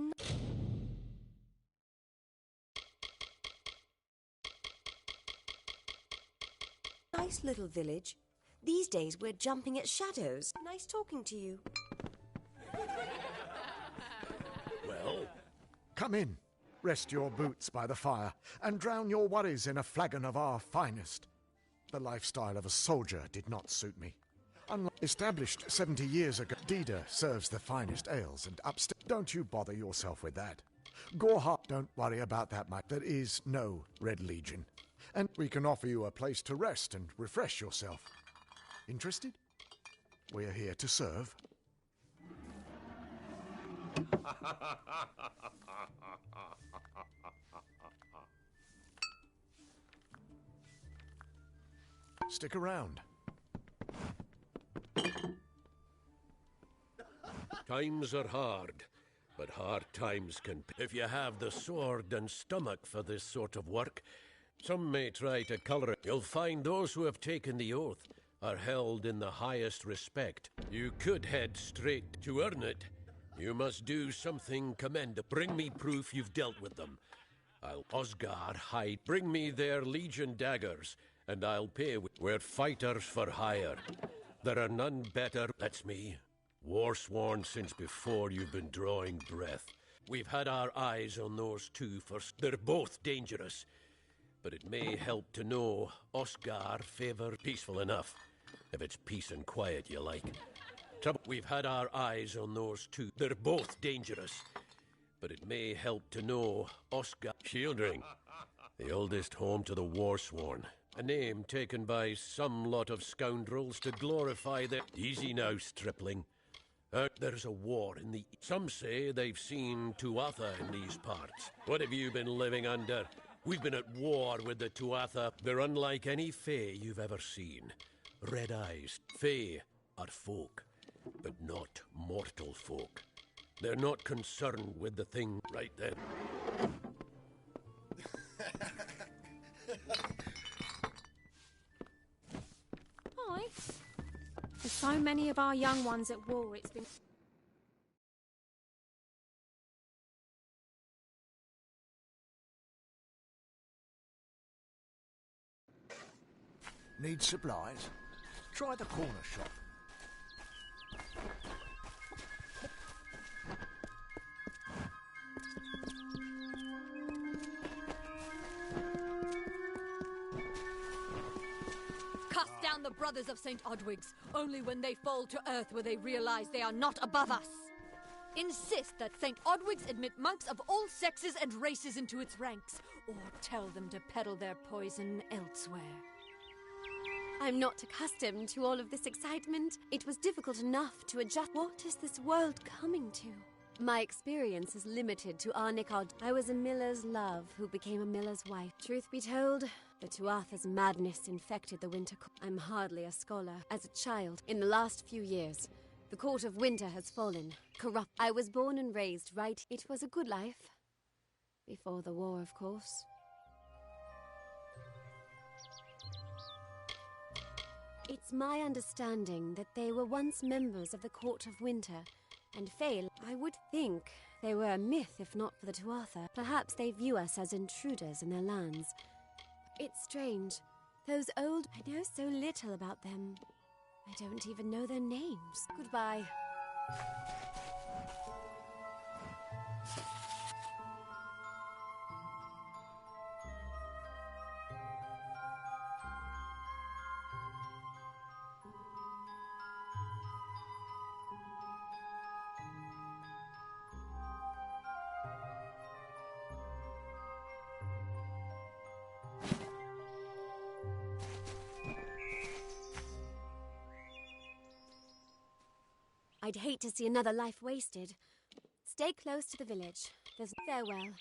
nice little village. These days we're jumping at shadows. Nice talking to you. Well, come in. Rest your boots by the fire and drown your worries in a flagon of our finest. The lifestyle of a soldier did not suit me. Established 70 years ago, Dida serves the finest ales and upstairs. Don't you bother yourself with that. Gorhart, don't worry about that much. There is no Red Legion. And we can offer you a place to rest and refresh yourself. Interested? We're here to serve. Stick around. Times are hard, but hard times can... If you have the sword and stomach for this sort of work, some may try to colour it. You'll find those who have taken the oath are held in the highest respect. You could head straight to earn it. You must do something commendable. Bring me proof you've dealt with them. I'll Osgar hide. Bring me their Legion daggers, and I'll pay. We're fighters for hire. There are none better. That's me. War-sworn since before you've been drawing breath. We've had our eyes on those two first. They're both dangerous. But it may help to know Oscar favor peaceful enough. If it's peace and quiet you like. We've had our eyes on those two. They're both dangerous. But it may help to know Oscar Shieldring, the oldest home to the Warsworn. A name taken by some lot of scoundrels to glorify their... Easy now, stripling. There's a war in the... Some say they've seen Tuatha in these parts. What have you been living under? We've been at war with the Tuatha. They're unlike any Fae you've ever seen. Red eyes. Fae are folk, but not mortal folk. They're not concerned with the thing right then. Hi. There's so many of our young ones at war, it's been... Need supplies? Try the corner shop. Cast down the brothers of St. Odwig's. Only when they fall to earth will they realize they are not above us. Insist that St. Odwig's admit monks of all sexes and races into its ranks, or tell them to peddle their poison elsewhere. I'm not accustomed to all of this excitement. It was difficult enough to adjust. What is this world coming to? My experience is limited to Arnikod. I was a miller's love who became a miller's wife. Truth be told, the Tuatha's madness infected the Winter Court. I'm hardly a scholar. As a child, in the last few years, the Court of Winter has fallen. Corrupt. I was born and raised right. It was a good life. Before the war, of course. It's my understanding that they were once members of the Court of Winter, and fail. I would think they were a myth if not for the Tuatha. Perhaps they view us as intruders in their lands. It's strange. Those old... I know so little about them. I don't even know their names. Goodbye. I'd hate to see another life wasted. Stay close to the village. There's farewell.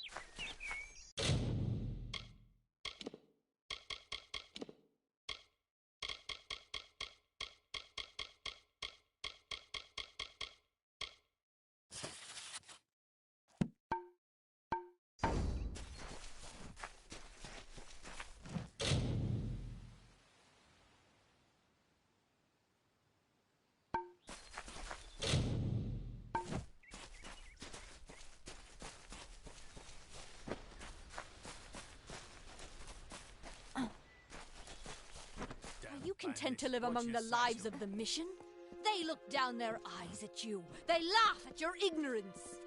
Content to live among the lives of the mission? They look down their eyes at you. They laugh at your ignorance.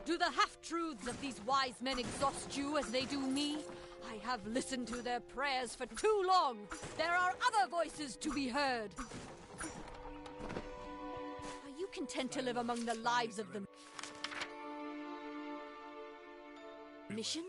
Do the half-truths of these wise men exhaust you as they do me? I have listened to their prayers for too long. There are other voices to be heard. Are you content to live among the lives of the mission?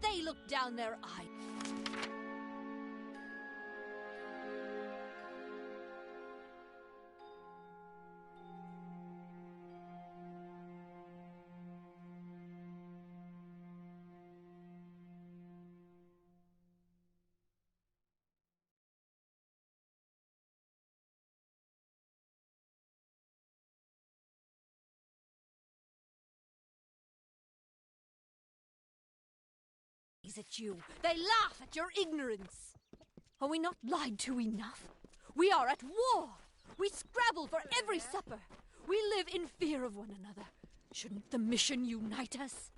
They look down their eyes. eyes at you. They laugh at your ignorance. Are we not lied to enough? We are at war. We scrabble for every supper. We live in fear of one another. Shouldn't the mission unite us?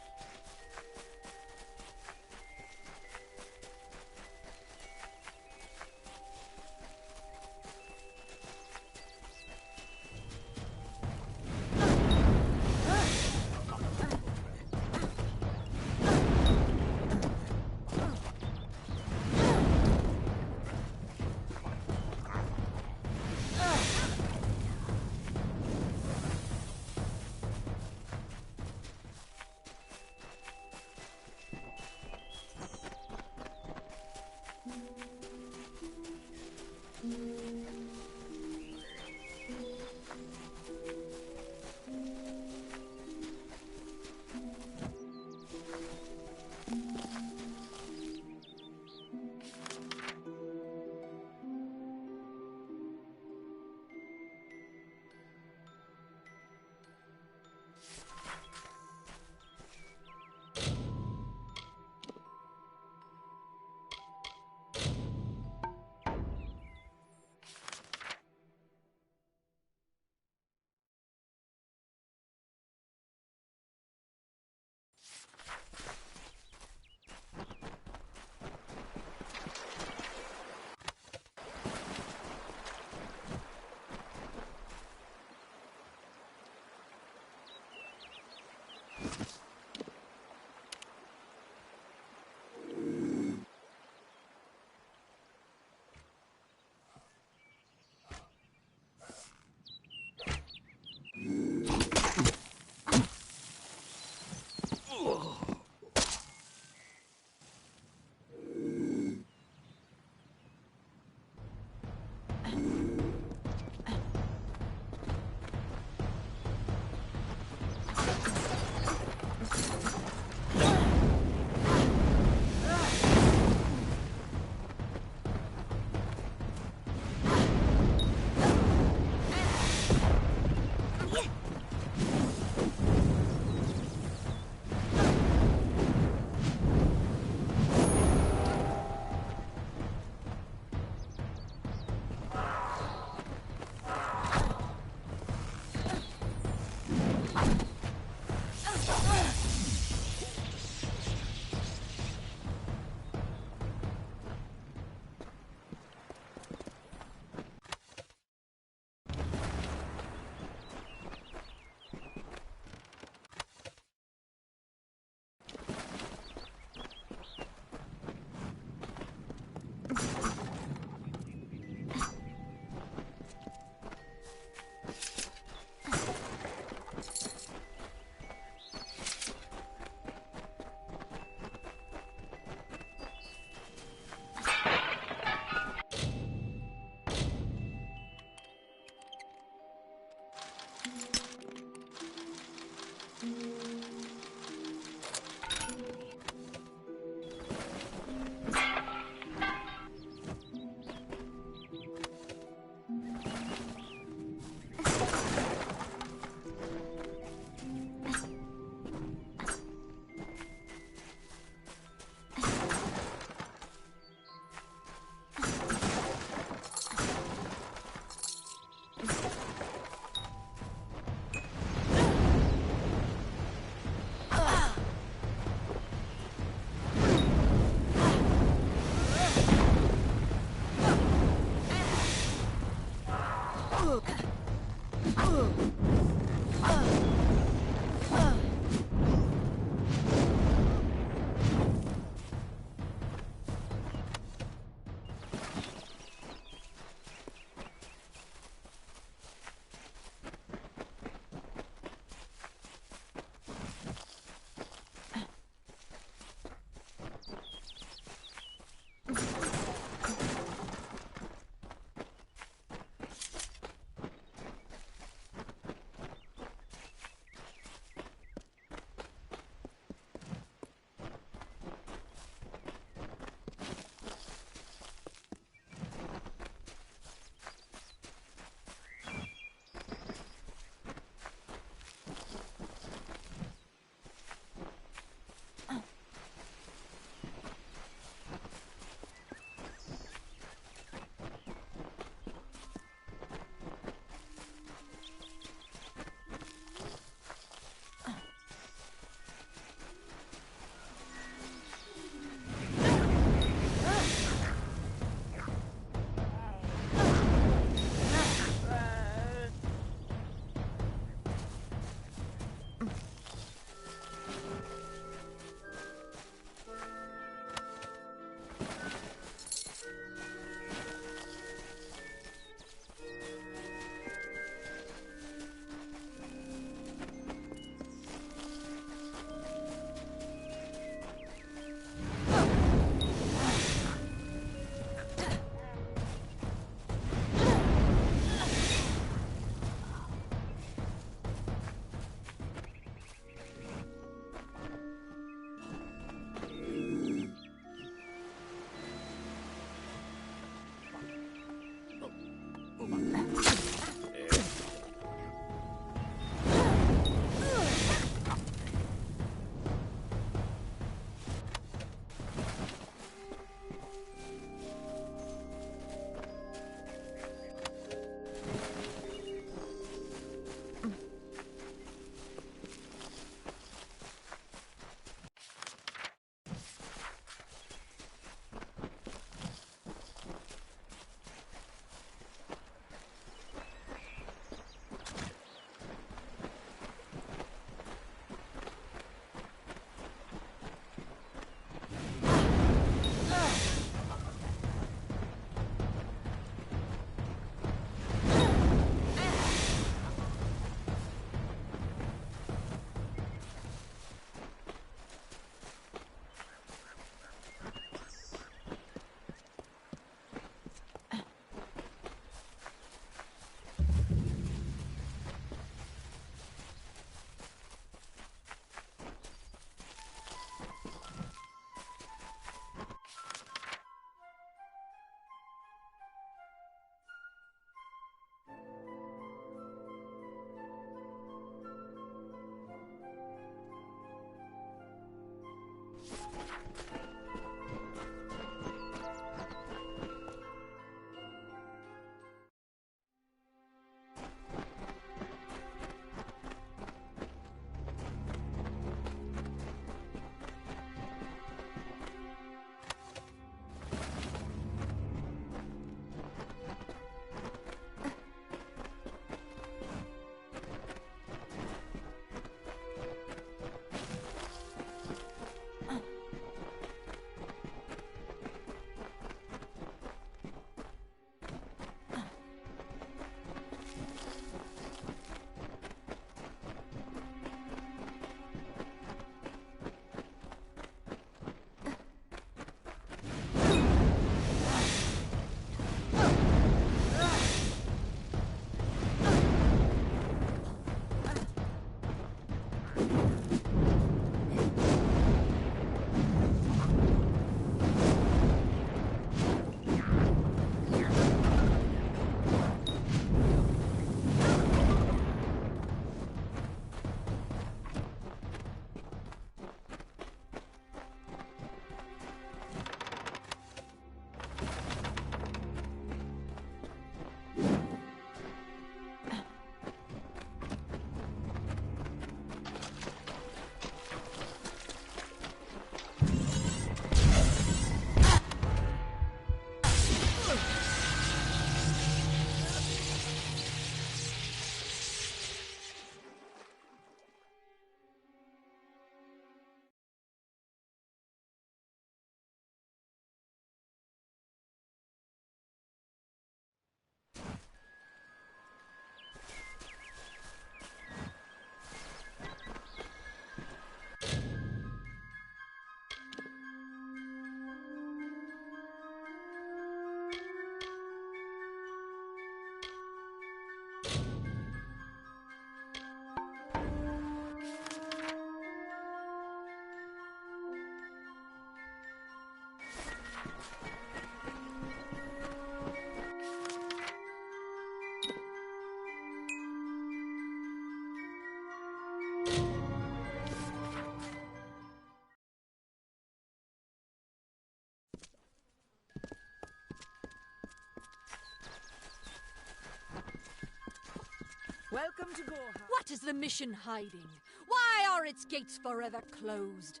Welcome to Gorha. What is the mission hiding? Why are its gates forever closed?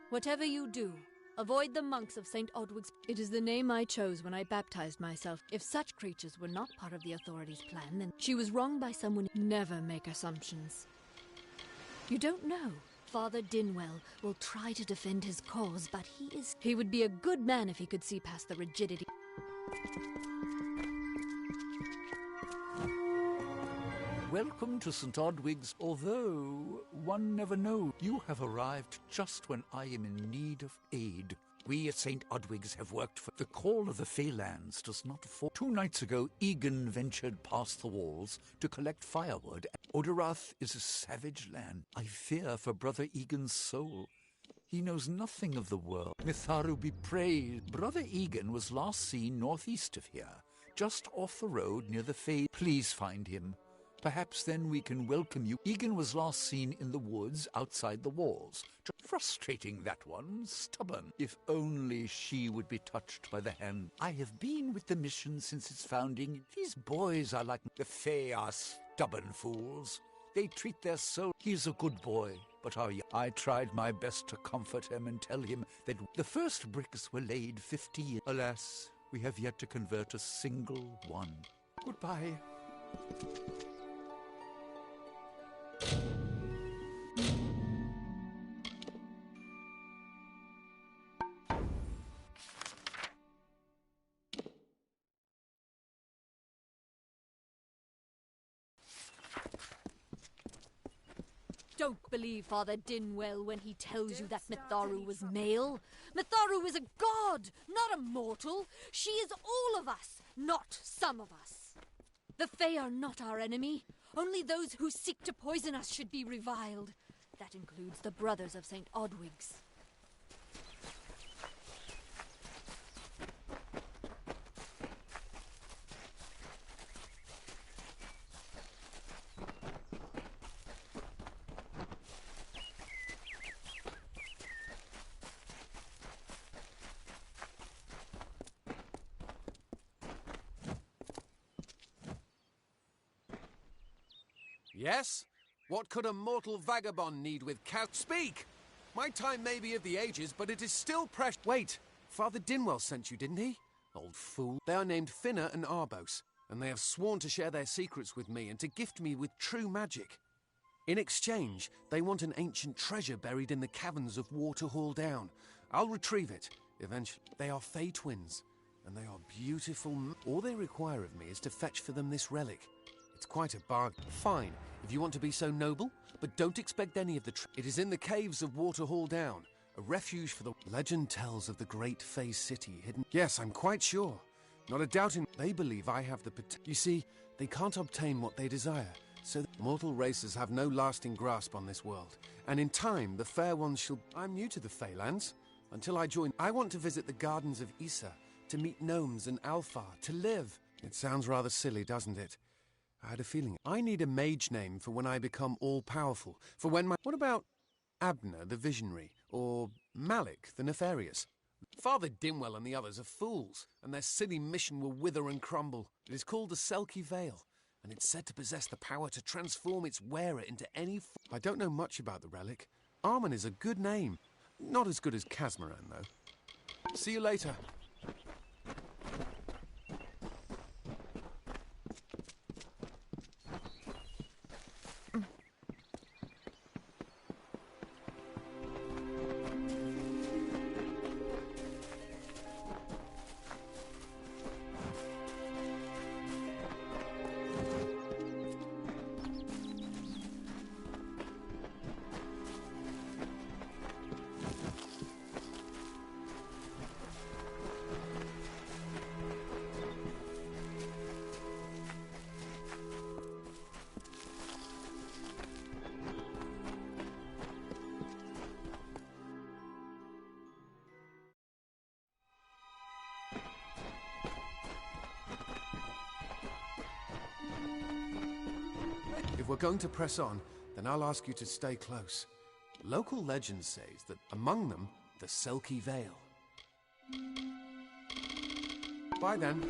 Whatever you do, avoid the monks of St. Odwig's. It is the name I chose when I baptized myself. If such creatures were not part of the authorities' plan, then she was wronged by someone. Never make assumptions. You don't know. Father Dinwell will try to defend his cause, but he would be a good man if he could see past the rigidity. Welcome to St. Odwig's, although one never knows. You have arrived just when I am in need of aid. We at St. Odwig's have worked for the call of the Feylands does not fall. 2 nights ago, Egan ventured past the walls to collect firewood. Odorath is a savage land. I fear for Brother Egan's soul. He knows nothing of the world. Mitharu be praised. Brother Egan was last seen northeast of here, just off the road near the Fey. Please find him. Perhaps then we can welcome you. Egan was last seen in the woods outside the walls. Frustrating, that one. Stubborn. If only she would be touched by the hand. I have been with the mission since its founding. These boys are like the Fae are stubborn fools. They treat their soul. He's a good boy, but I tried my best to comfort him and tell him that the first bricks were laid 50 years. Alas, we have yet to convert a single one. Goodbye. Don't believe Father Dinwell when he tells you that Mitharu was male. Mitharu is a god, not a mortal. She is all of us, not some of us. The Fae are not our enemy. Only those who seek to poison us should be reviled. That includes the brothers of St. Odwig's. Yes? What could a mortal vagabond need with cat? Speak! My time may be of the ages, but it is still precious. Wait, Father Dinwell sent you, didn't he? Old fool. They are named Finna and Arbos, and they have sworn to share their secrets with me and to gift me with true magic. In exchange, they want an ancient treasure buried in the caverns of Waterhall Down. I'll retrieve it, eventually. They are Fey twins, and they are beautiful. All they require of me is to fetch for them this relic. It's quite a bargain. Fine, if you want to be so noble, but don't expect any of the It is in the caves of Waterhall Down, a refuge for the... Legend tells of the great Fey city hidden... Yes, I'm quite sure. Not a doubt in... They believe I have the You see, they can't obtain what they desire, so... Mortal races have no lasting grasp on this world, and in time, the fair ones shall... I'm new to the Feylands. Until I join... I want to visit the gardens of Issa, to meet gnomes and Alfar, to live. It sounds rather silly, doesn't it? I had a feeling. I need a mage name for when I become all-powerful. For when my... What about Abner the Visionary? Or Malik the Nefarious? Father Dinwell and the others are fools, and their silly mission will wither and crumble. It is called the Selkie Veil, and it's said to possess the power to transform its wearer into any... I don't know much about the relic. Armin is a good name. Not as good as Casmaran, though. See you later. If we're going to press on, then I'll ask you to stay close. Local legend says that among them, the Selkie Veil. Bye then.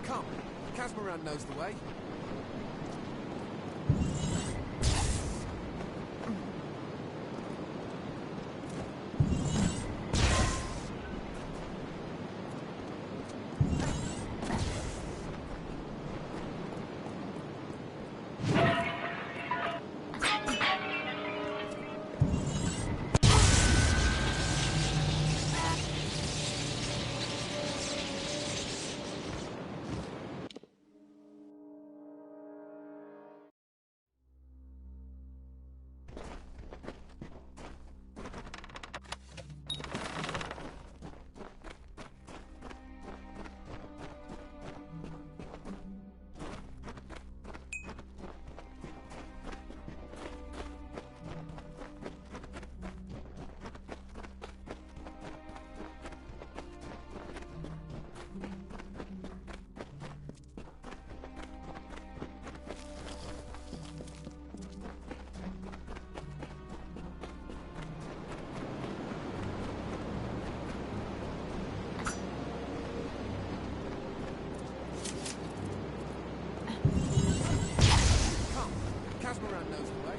Come, Casmaran knows the way. Casmaran knows the way.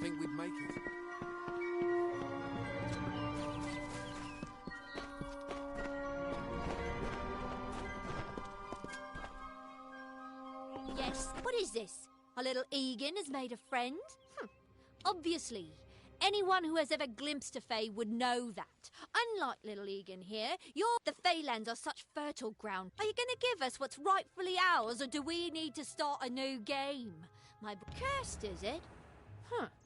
Think we'd make it. Yes, what is this? A little Egan has made a friend? Obviously. Anyone who has ever glimpsed a Fae would know that. Unlike little Egan here, the Feylands are such fertile ground. Are you going to give us what's rightfully ours, or do we need to start a new game? My cursed, is it?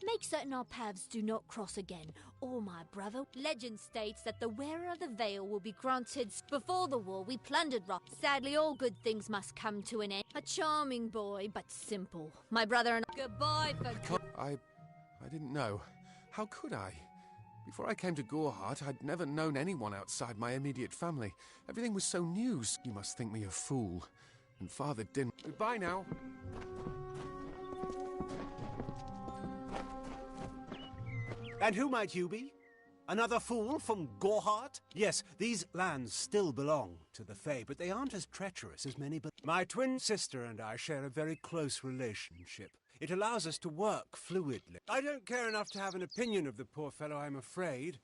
Make certain our paths do not cross again, or my brother. Legend states that the wearer of the veil will be granted. Before the war, we plundered rock. Sadly, all good things must come to an end. A charming boy, but simple. My brother and goodbye for. I I didn't know. How could I? Before I came to Gorehart, I'd never known anyone outside my immediate family. Everything was so new. You must think me a fool. And Father didn't. Goodbye now. And who might you be? Another fool from Gorehart? Yes, these lands still belong to the Fae, but they aren't as treacherous as many. But my twin sister and I share a very close relationship. It allows us to work fluidly. I don't care enough to have an opinion of the poor fellow, I'm afraid.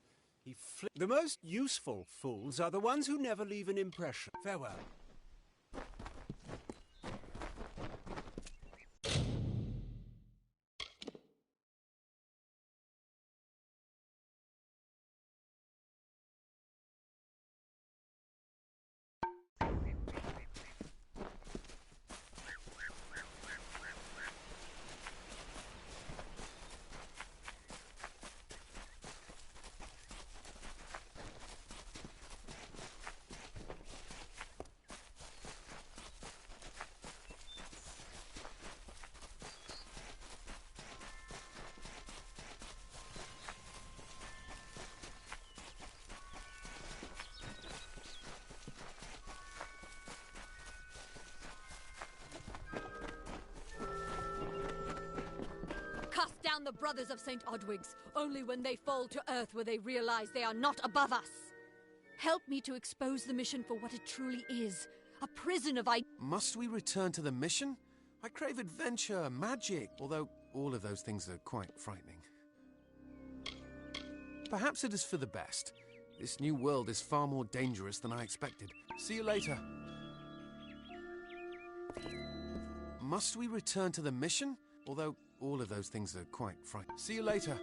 The most useful fools are the ones who never leave an impression. Farewell. Cast down the brothers of St. Odwig's. Only when they fall to earth will they realize they are not above us. Help me to expose the mission for what it truly is. A prison of Must we return to the mission? I crave adventure, magic, although all of those things are quite frightening. Perhaps it is for the best. This new world is far more dangerous than I expected. See you later. Must we return to the mission? Although all of those things are quite frightening. See you later.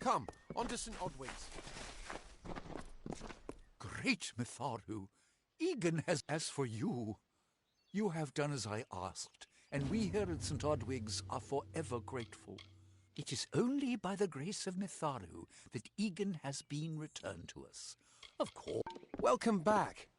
Come, on to St. Odwig's. Great Mitharu, Egan has... As for you, you have done as I asked, and we here at St. Odwig's are forever grateful. It is only by the grace of Mitharu that Egan has been returned to us. Of course. Welcome back.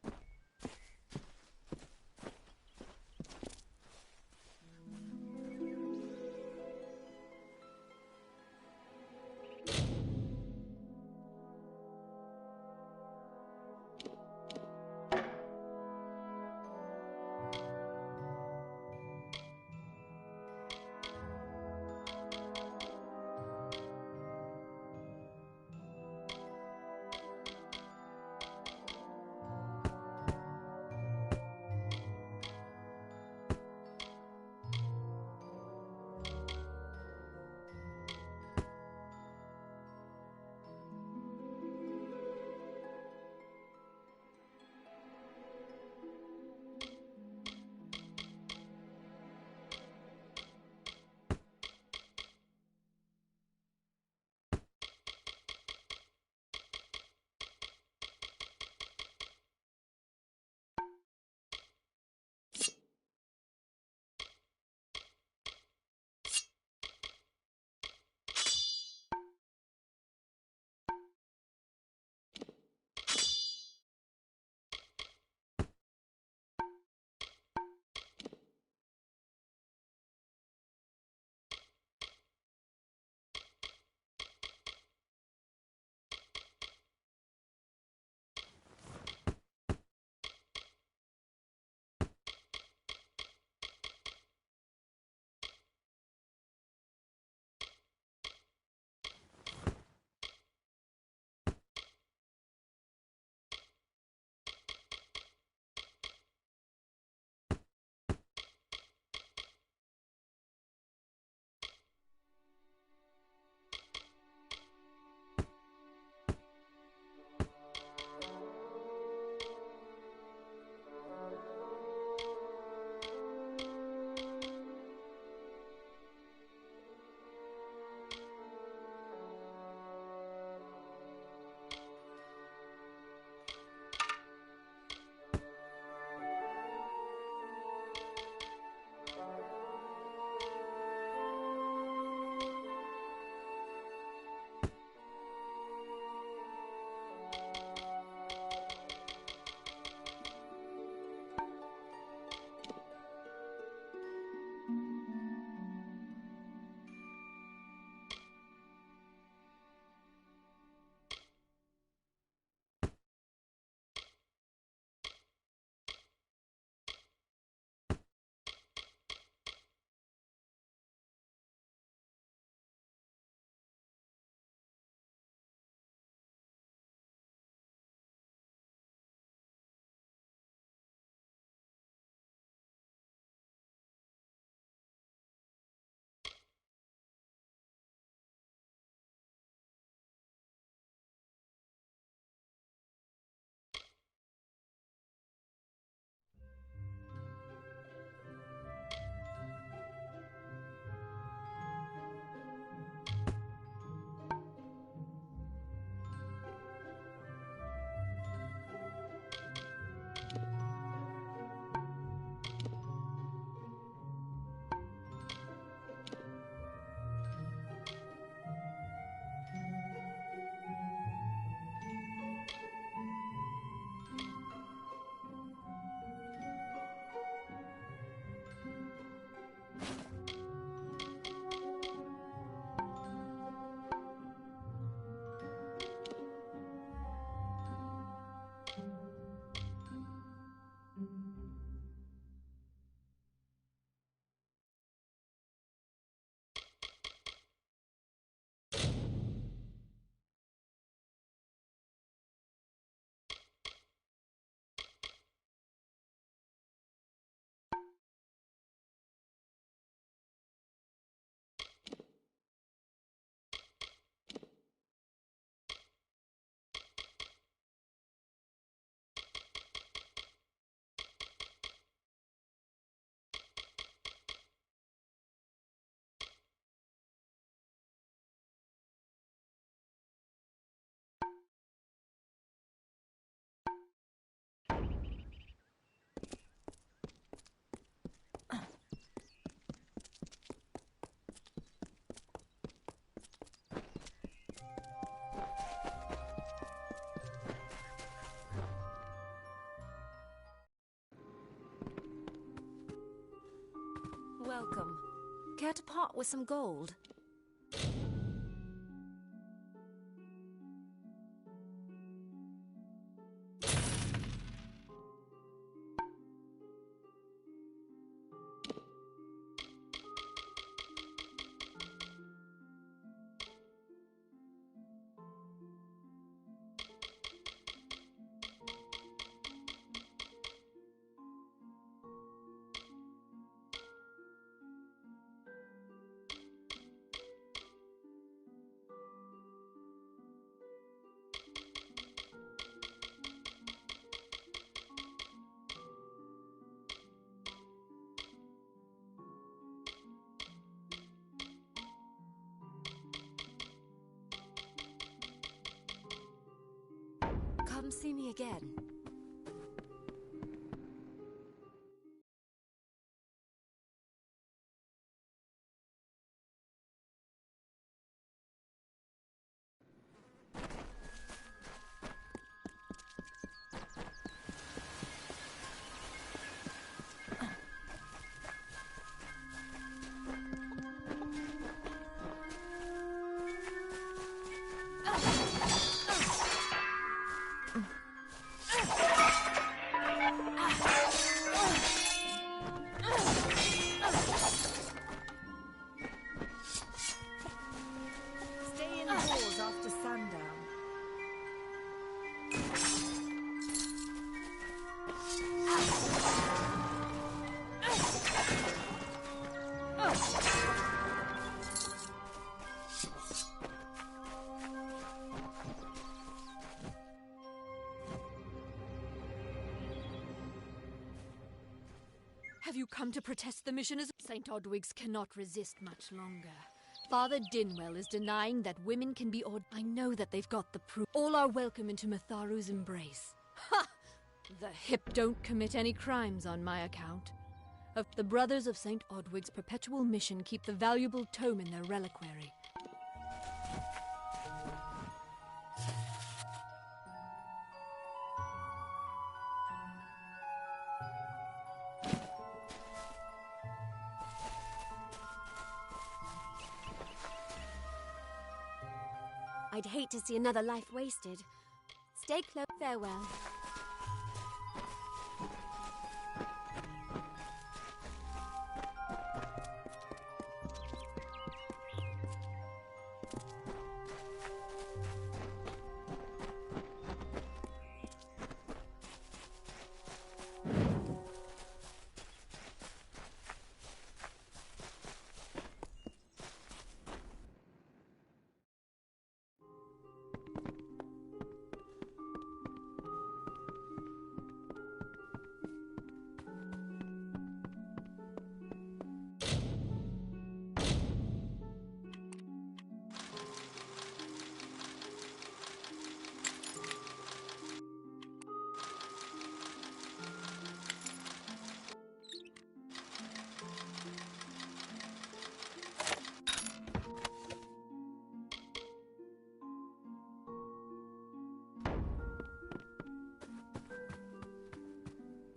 Care to part with some gold? Come see me again. Stay indoors after sundown. Have you come to protest the mission as St. Odwig's cannot resist much longer? Father Dinwell is denying that women can be I know that they've got the proof. All are welcome into Matharu's embrace. Ha! The hip don't commit any crimes on my account. Of the Brothers of St. Odwig's perpetual mission keep the valuable tome in their reliquary. I'd hate to see another life wasted. Stay close. Farewell.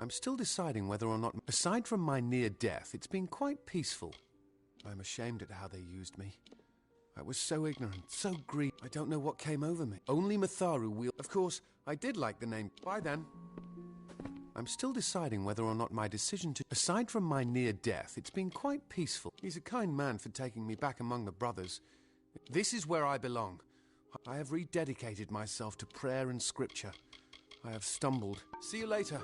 I'm still deciding whether or not... Aside from my near death, it's been quite peaceful. I'm ashamed at how they used me. I was so ignorant, so greedy. I don't know what came over me. Only Matharu will... Of course, I did like the name. Bye then. I'm still deciding whether or not my decision to... Aside from my near death, it's been quite peaceful. He's a kind man for taking me back among the brothers. This is where I belong. I have rededicated myself to prayer and scripture. I have stumbled. See you later.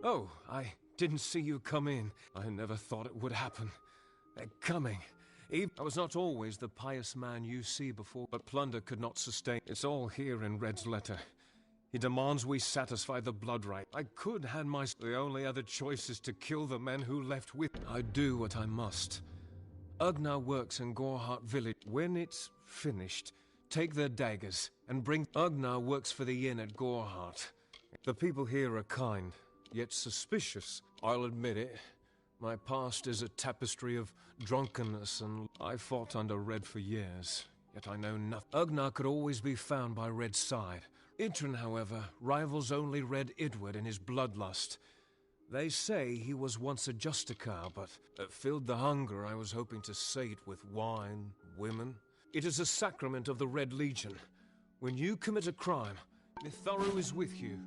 Oh, I didn't see you come in. I never thought it would happen. They're coming. I was not always the pious man you see before, but plunder could not sustain. It's all here in Red's letter. He demands we satisfy the blood right. I could hand my... The only other choice is to kill the men who left with... I do what I must. Ugnar works in Gorhart village. When it's finished, take their daggers and bring... Ugnar works for the inn at Gorhart. The people here are kind, yet suspicious. I'll admit it. My past is a tapestry of drunkenness, and I fought under Red for years, yet I know nothing. Ugnar could always be found by Red's side. Idrun, however, rivals only Red Idward in his bloodlust. They say he was once a Justicar, but filled the hunger I was hoping to sate with wine, women. It is a sacrament of the Red Legion. When you commit a crime, Mitharu is with you.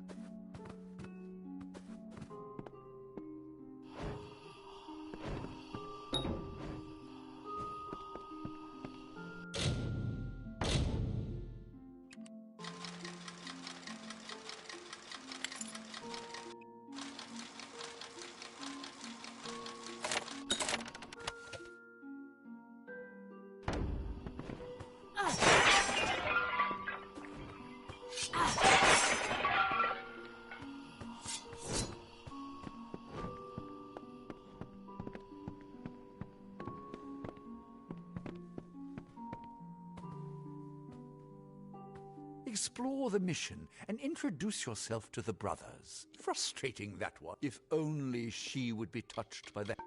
Explore the mission and introduce yourself to the brothers. Frustrating, that one. If only she would be touched by that.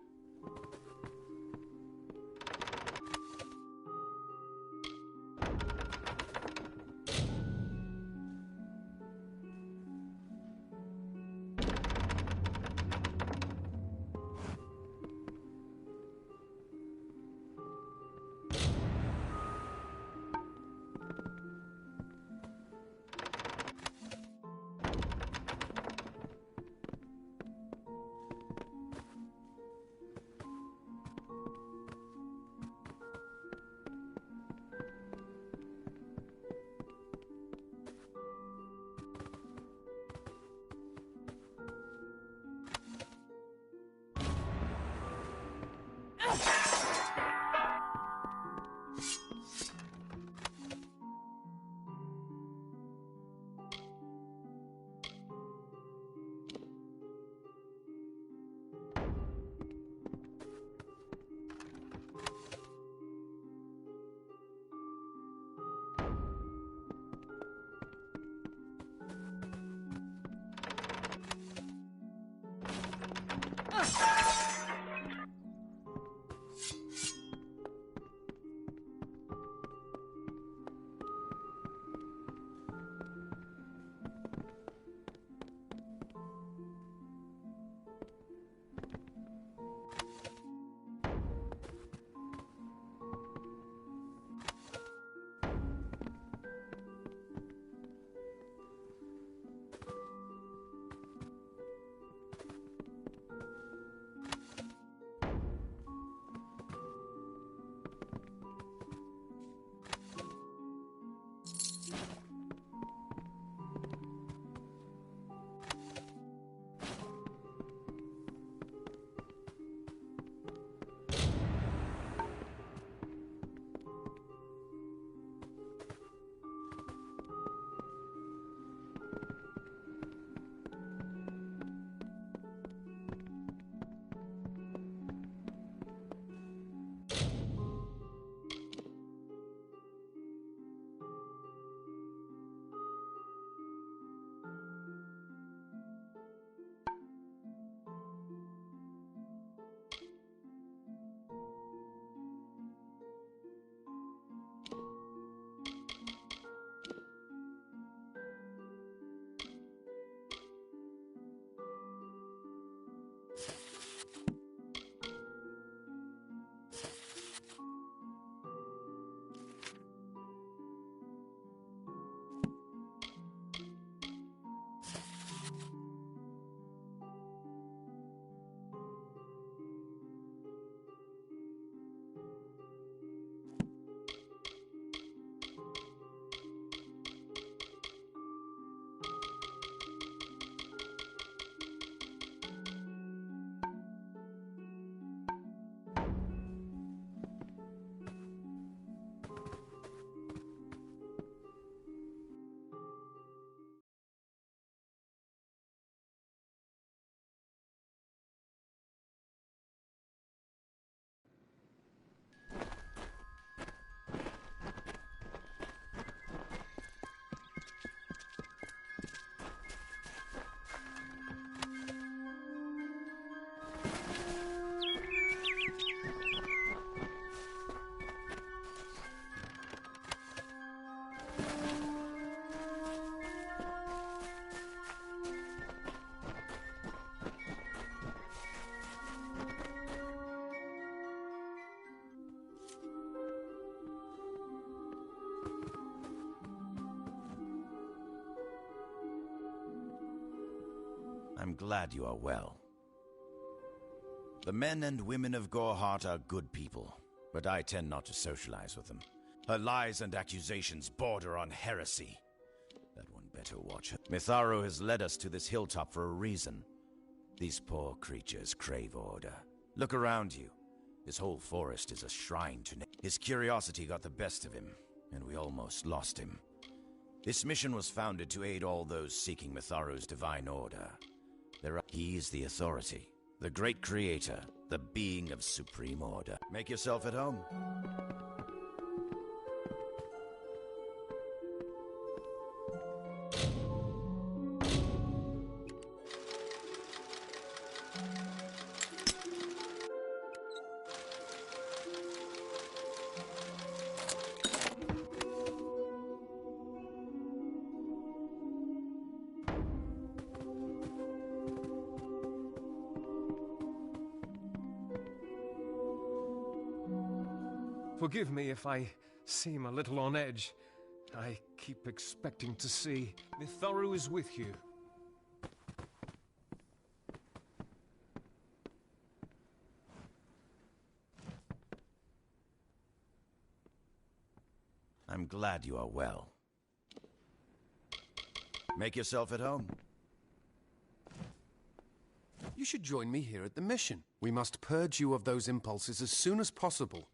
I'm glad you are well. The men and women of Gorhart are good people, but I tend not to socialize with them. Her lies and accusations border on heresy. That one better watch her. Mitharu has led us to this hilltop for a reason. These poor creatures crave order. Look around you. This whole forest is a shrine to his curiosity got the best of him, and we almost lost him. This mission was founded to aid all those seeking Mitharu's divine order. He is the authority, the great creator, the being of supreme order. Make yourself at home. Forgive me if I seem a little on edge. I keep expecting to see Mitharu is with you. I'm glad you are well. Make yourself at home. You should join me here at the mission. We must purge you of those impulses as soon as possible.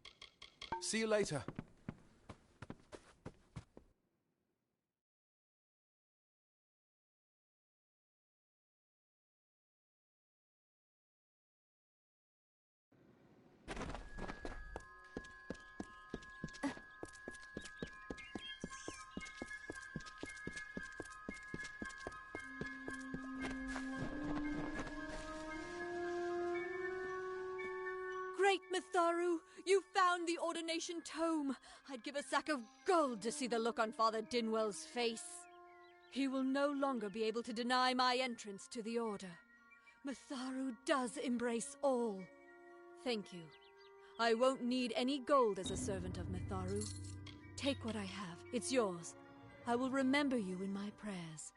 See you later. Great Mitharu, you found the ordination tome. I'd give a sack of gold to see the look on Father Dinwell's face. He will no longer be able to deny my entrance to the order. Mitharu does embrace all. Thank you. I won't need any gold as a servant of Mitharu. Take what I have. It's yours. I will remember you in my prayers.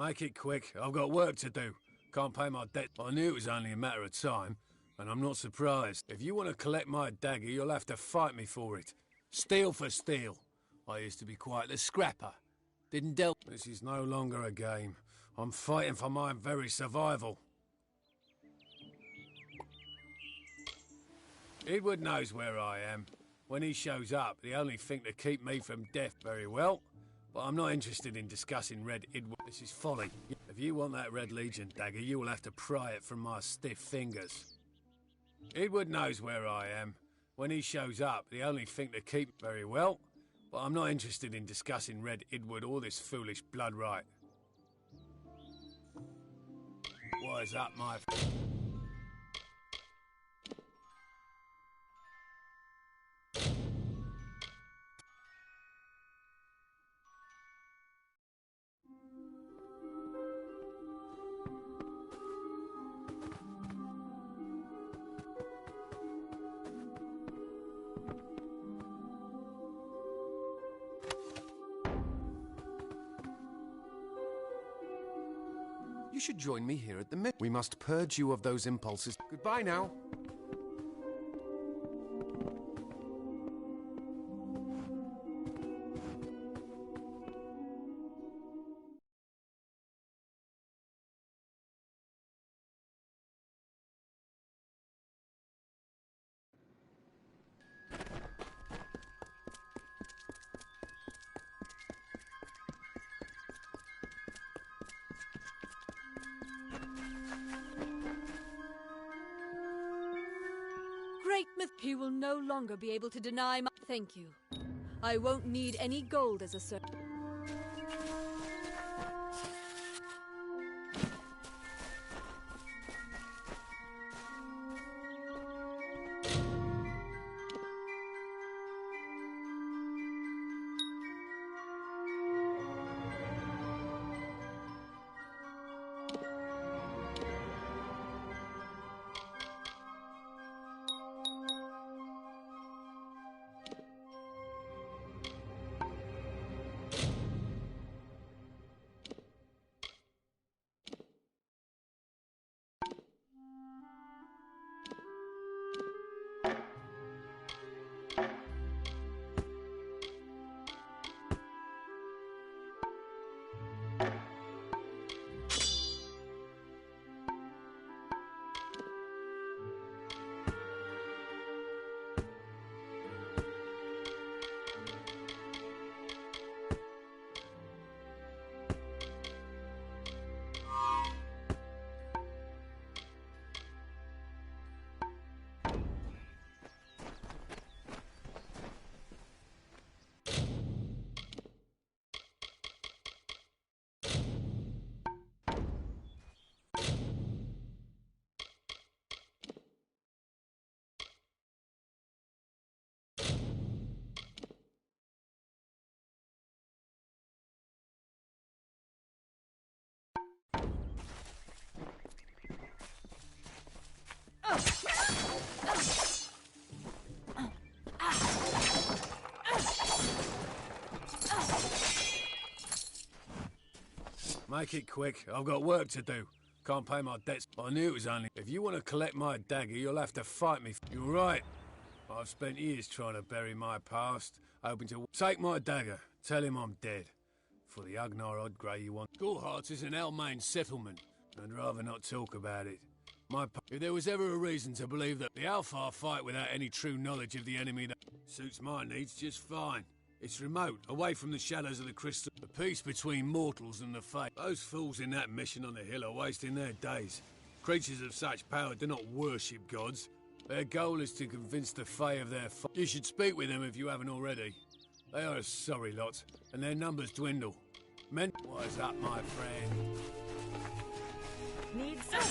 Make it quick. I've got work to do. Can't pay my debt. I knew it was only a matter of time, and I'm not surprised. If you want to collect my dagger, you'll have to fight me for it. Steel for steel. I used to be quite the scrapper. Didn't deal. This is no longer a game. I'm fighting for my very survival. Edward knows where I am. When he shows up, the only thing to keep me from death, very well. But I'm not interested in discussing Red Edward. This is folly. If you want that Red Legion dagger, you will have to pry it from my stiff fingers. Edward knows where I am. When he shows up, the only thing to keep, very well. But I'm not interested in discussing Red Edward or this foolish blood right. Wise up, my... You should join me here at the mill. We must purge you of those impulses. Goodbye now. Great myth. He will no longer be able to deny my... Thank you. I won't need any gold as a ser... Make it quick. I've got work to do. Can't pay my debts. I knew it was only... If you want to collect my dagger, you'll have to fight me. You're right. I've spent years trying to bury my past, hoping to... Take my dagger. Tell him I'm dead. For the Ugnar Odgrey you want... Gorhart is an Elmain settlement. I'd rather not talk about it. If there was ever a reason to believe that the Alfar fight without any true knowledge of the enemy, that suits my needs just fine. It's remote, away from the shadows of the crystal. The peace between mortals and the Fae. Those fools in that mission on the hill are wasting their days. Creatures of such power do not worship gods. Their goal is to convince the Fae of their You should speak with them if you haven't already. They are a sorry lot, and their numbers dwindle. Men... Wise up, my friend. Need some...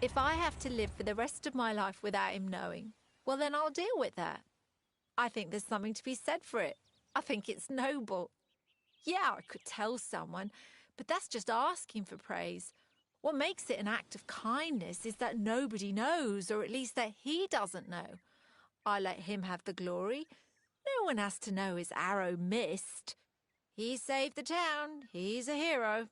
If I have to live for the rest of my life without him knowing, well, then I'll deal with that. I think there's something to be said for it. I think it's noble. Yeah, I could tell someone, but that's just asking for praise. What makes it an act of kindness is that nobody knows, or at least that he doesn't know. I let him have the glory. No one has to know his arrow missed. He saved the town. He's a hero.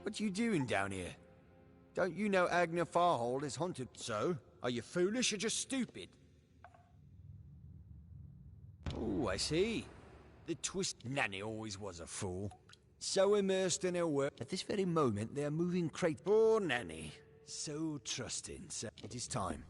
What you doing down here? Don't you know Agner Farhold is haunted? So? Are you foolish or just stupid? Oh, I see. The twist... Nanny always was a fool. So immersed in her work, at this very moment they are moving crate... Poor Nanny. So trusting, so... It is time.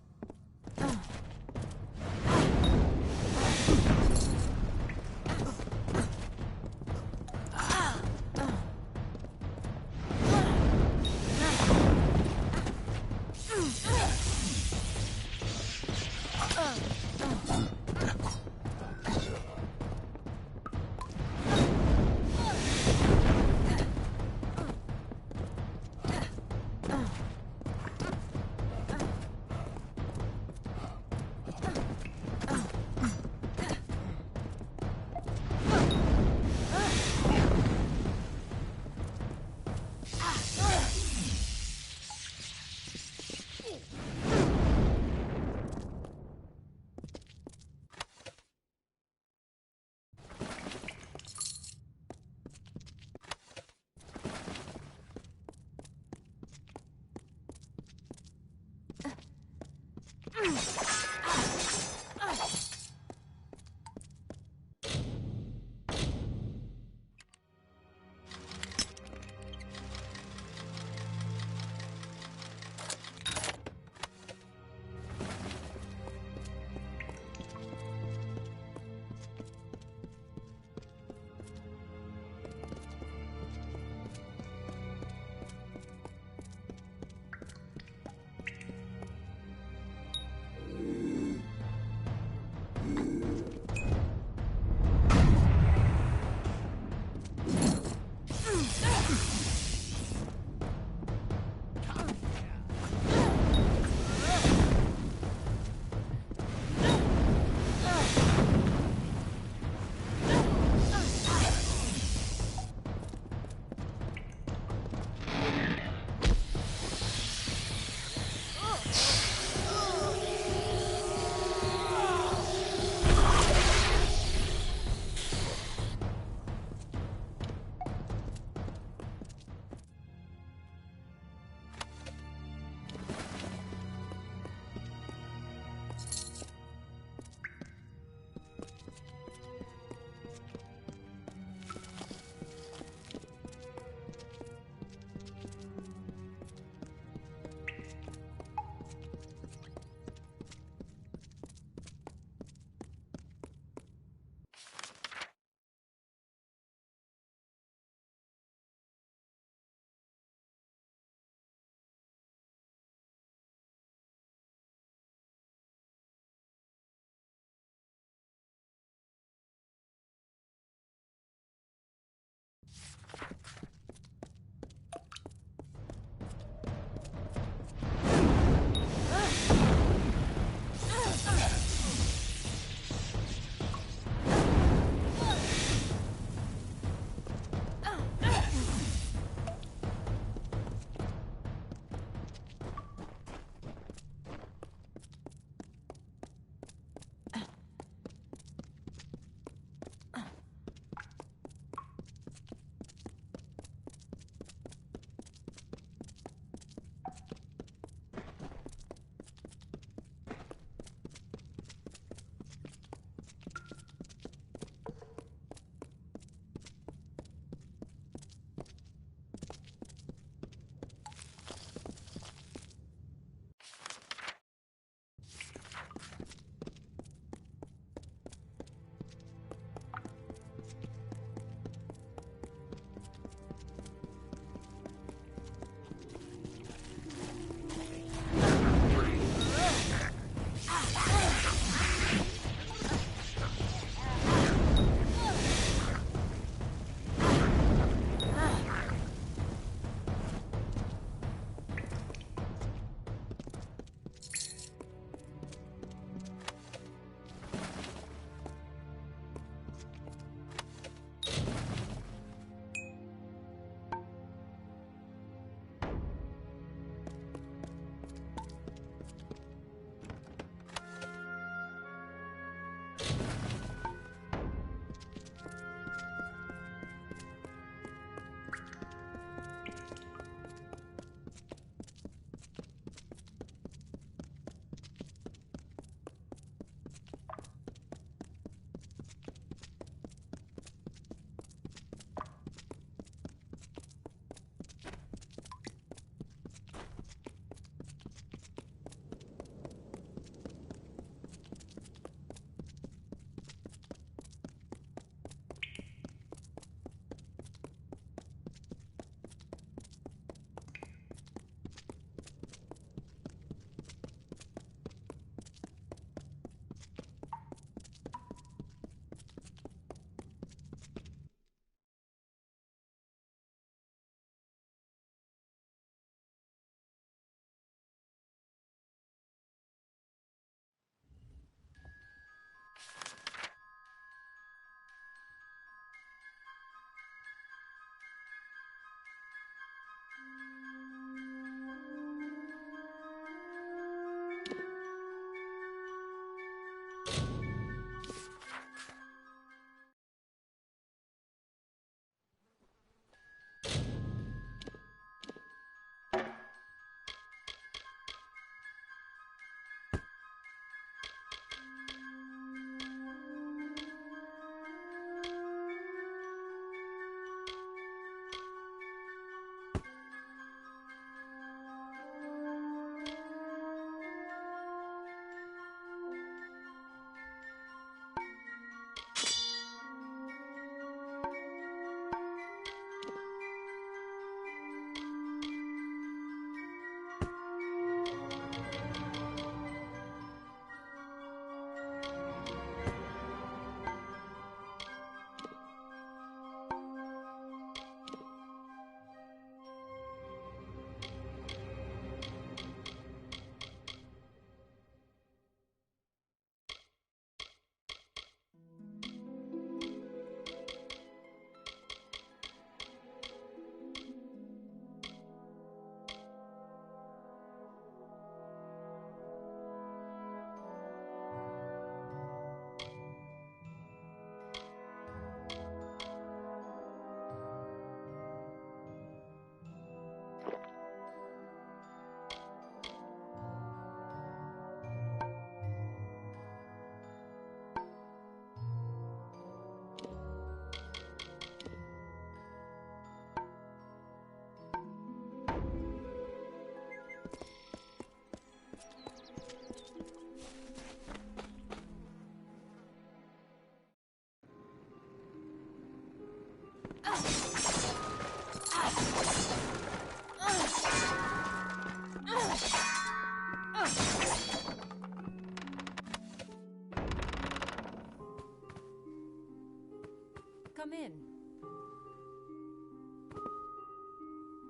come in?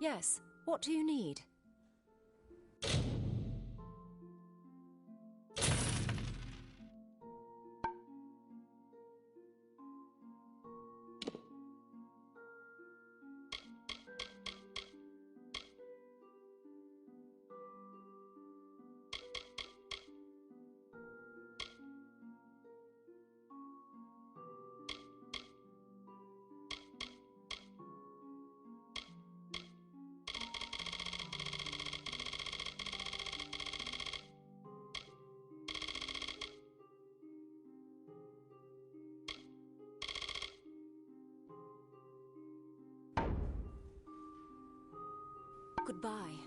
Yes, what do you need? Goodbye.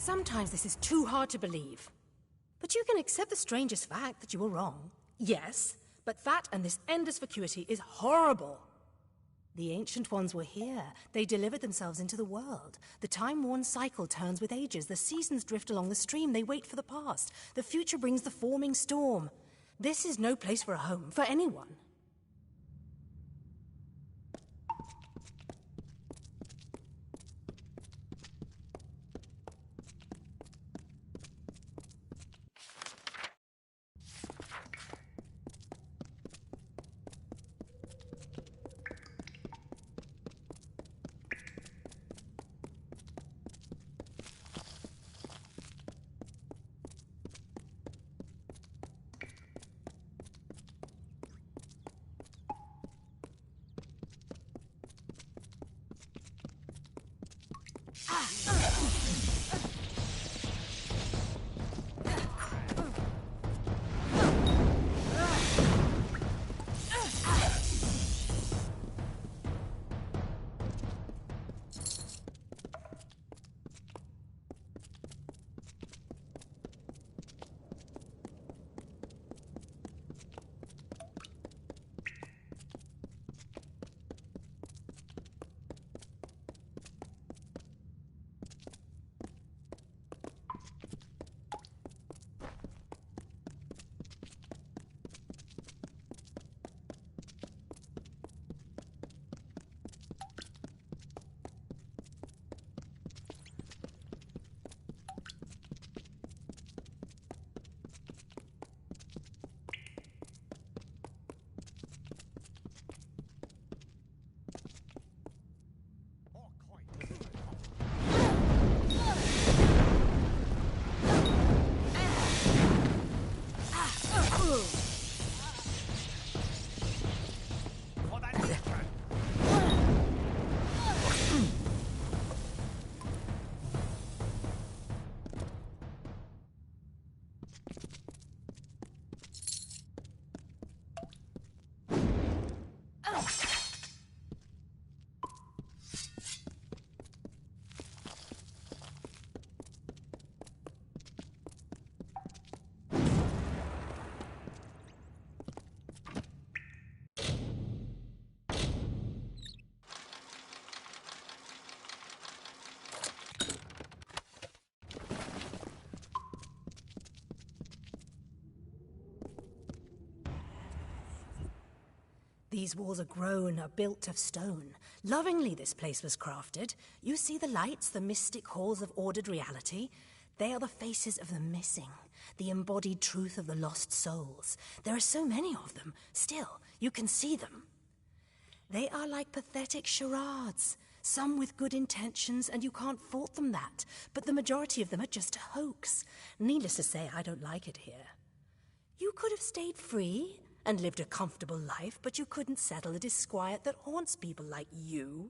Sometimes this is too hard to believe. But you can accept the strangest fact that you were wrong. Yes, but that and this endless vacuity is horrible. The Ancient Ones were here. They delivered themselves into the world. The time-worn cycle turns with ages. The seasons drift along the stream. They wait for the past. The future brings the forming storm. This is no place for a home, for anyone. These walls are grown, are built of stone. Lovingly this place was crafted. You see the lights, the mystic halls of ordered reality? They are the faces of the missing, the embodied truth of the lost souls. There are so many of them. Still, you can see them. They are like pathetic charades, some with good intentions, and you can't fault them that. But the majority of them are just a hoax. Needless to say, I don't like it here. You could have stayed free and lived a comfortable life, but you couldn't settle the disquiet that haunts people like you.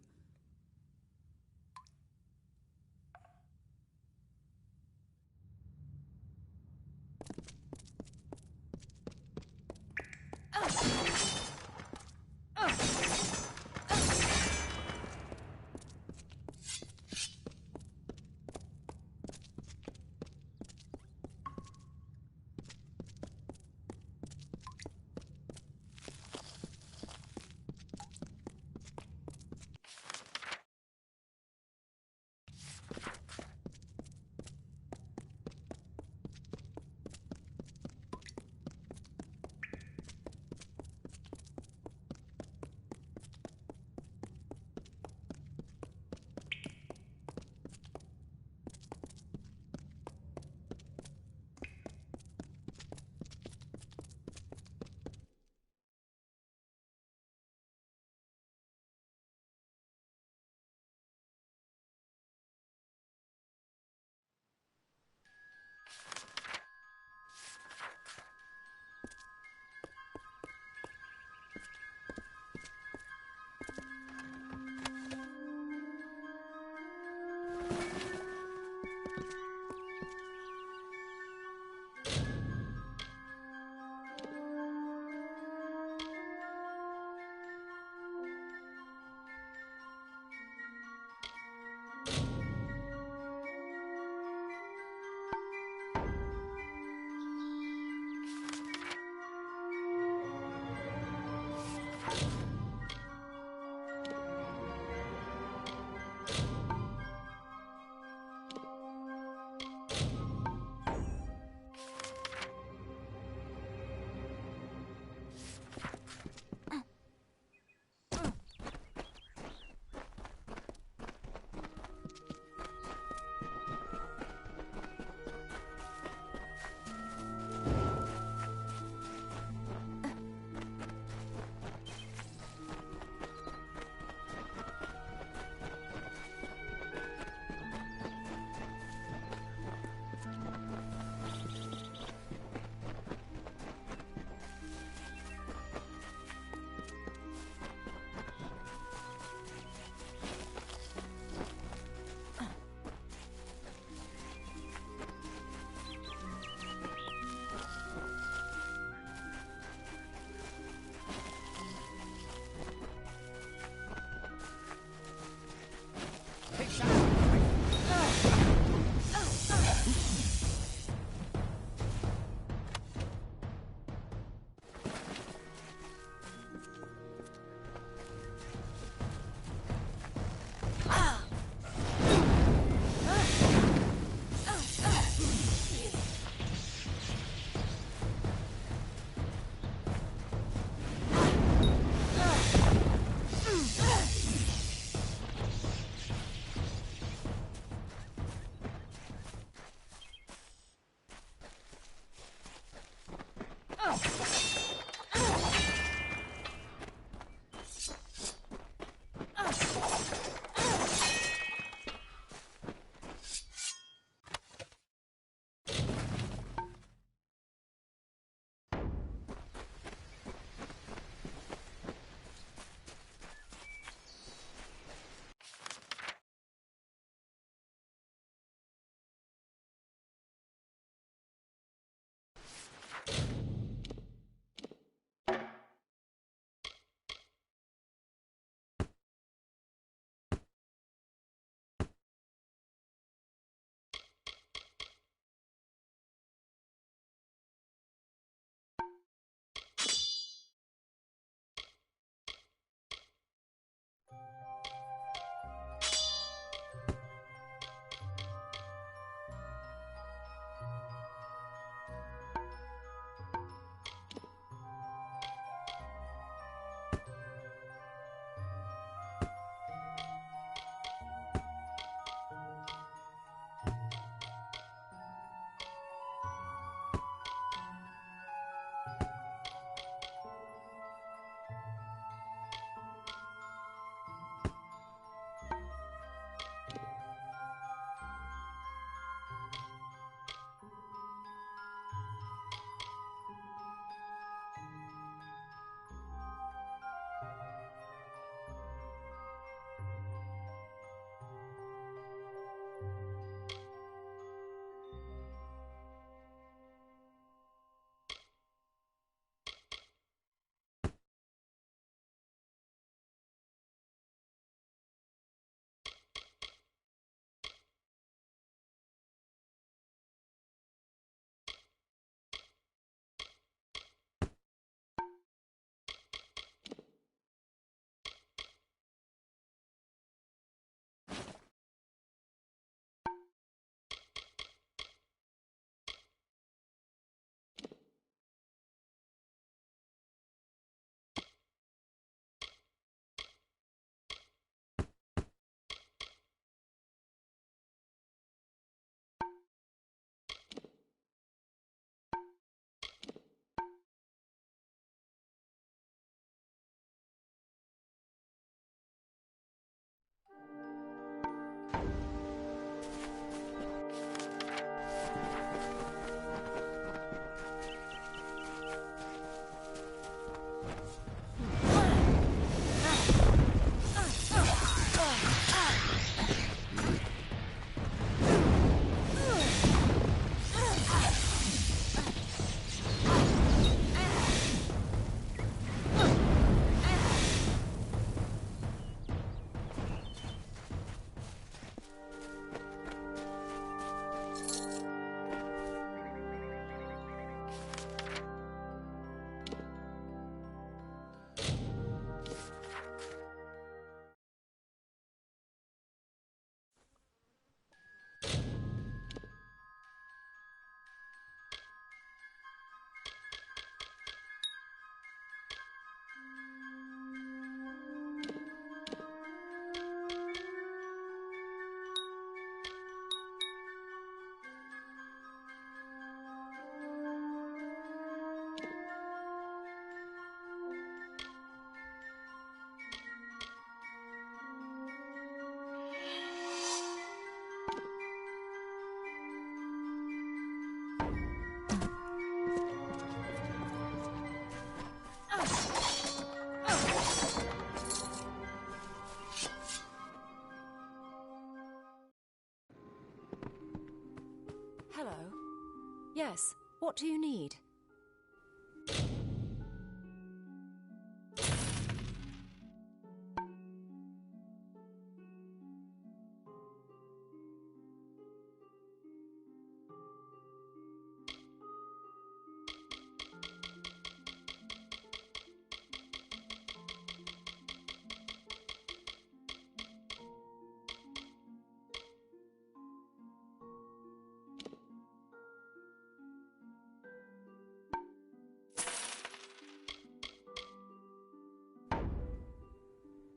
Yes. What do you need?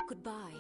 Goodbye.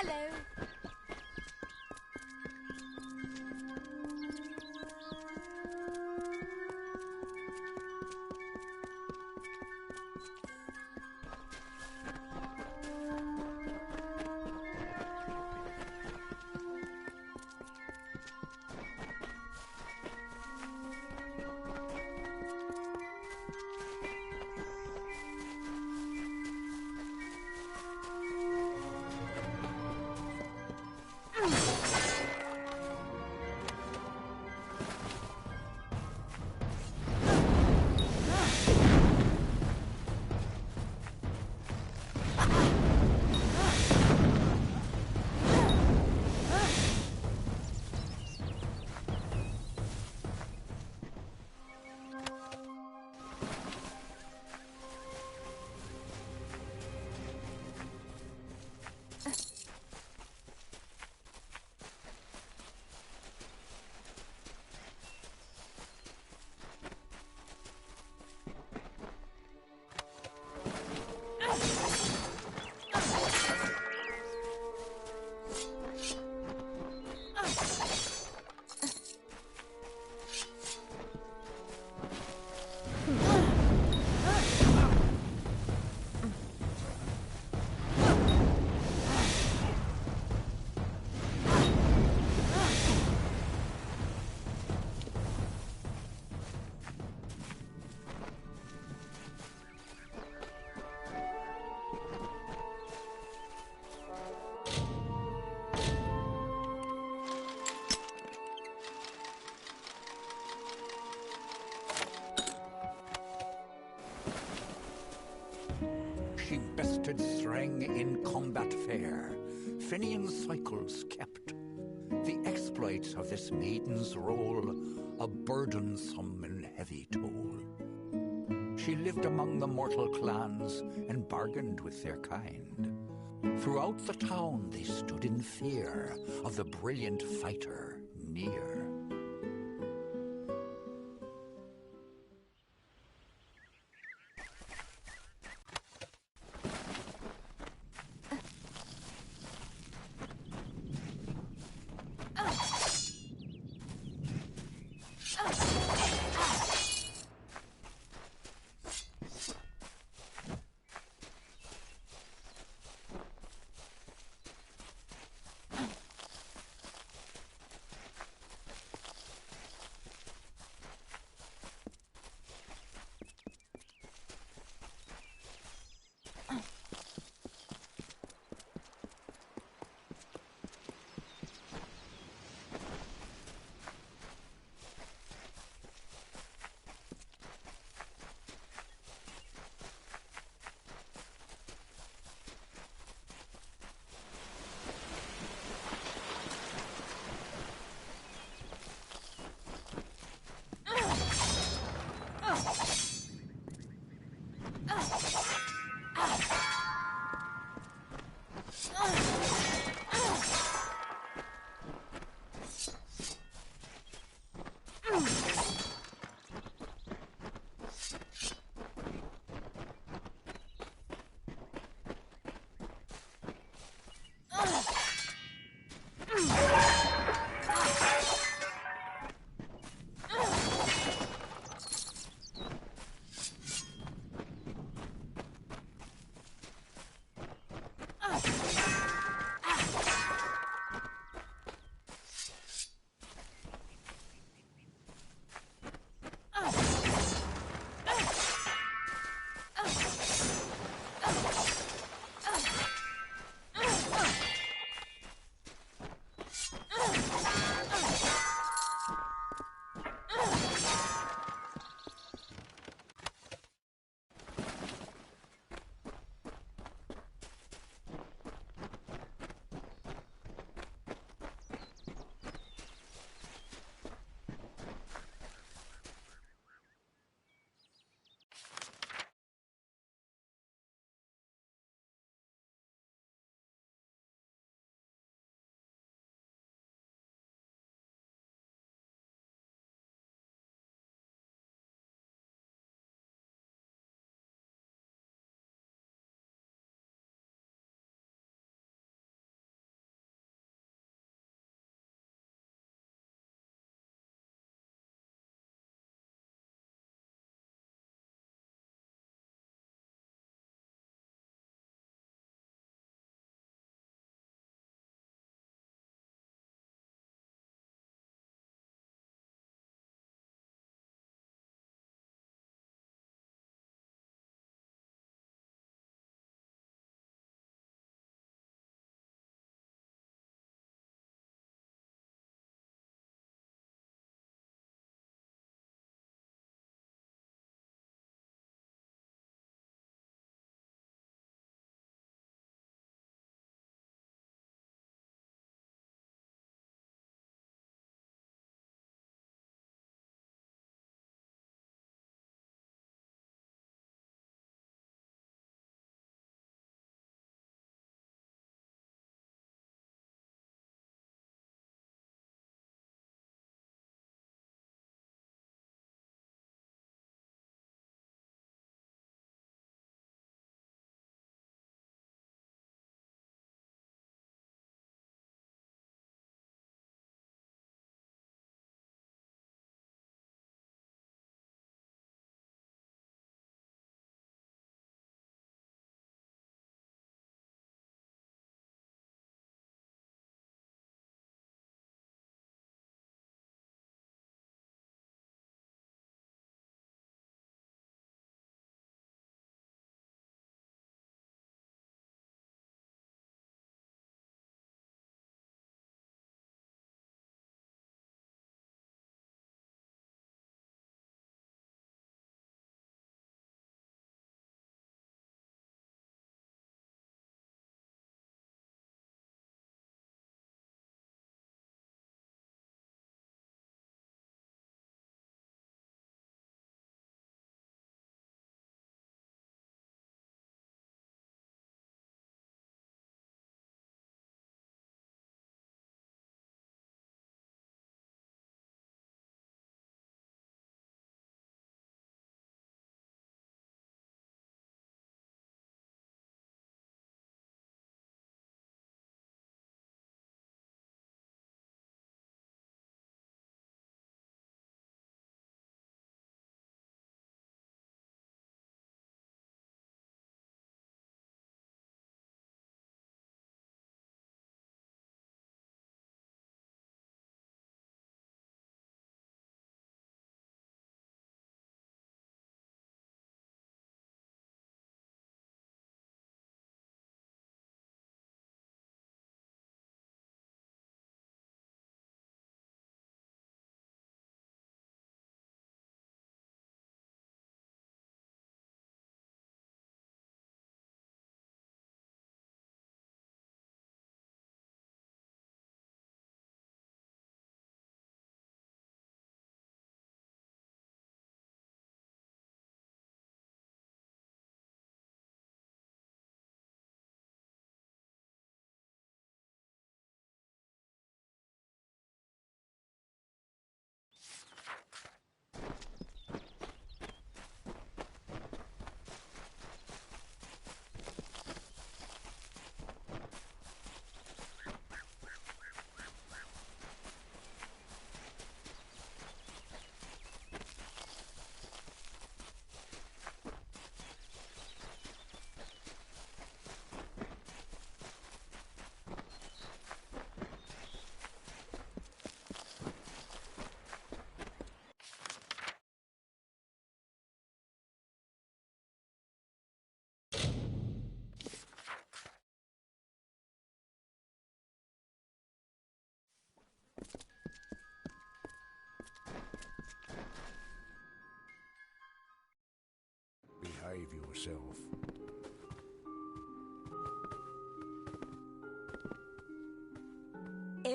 Hello. She bested Threng in combat fair, Finian cycles kept. The exploits of this maiden's role, a burdensome and heavy toll. She lived among the mortal clans and bargained with their kind. Throughout the town they stood in fear of the brilliant fighter near.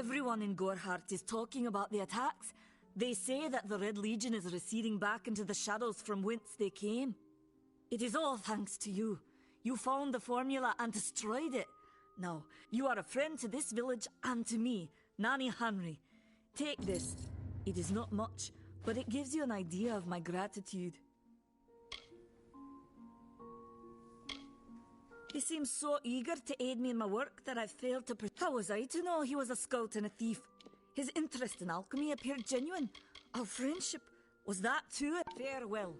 Everyone in Gorhart is talking about the attacks. They say that the Red Legion is receding back into the shadows from whence they came. It is all thanks to you. You found the formula and destroyed it. Now, you are a friend to this village and to me, Nanny Henry. Take this. It is not much, but it gives you an idea of my gratitude. He seems so eager to aid me in my work that I failed to How was I to know he was a scout and a thief? His interest in alchemy appeared genuine. Our friendship, was that too? Farewell.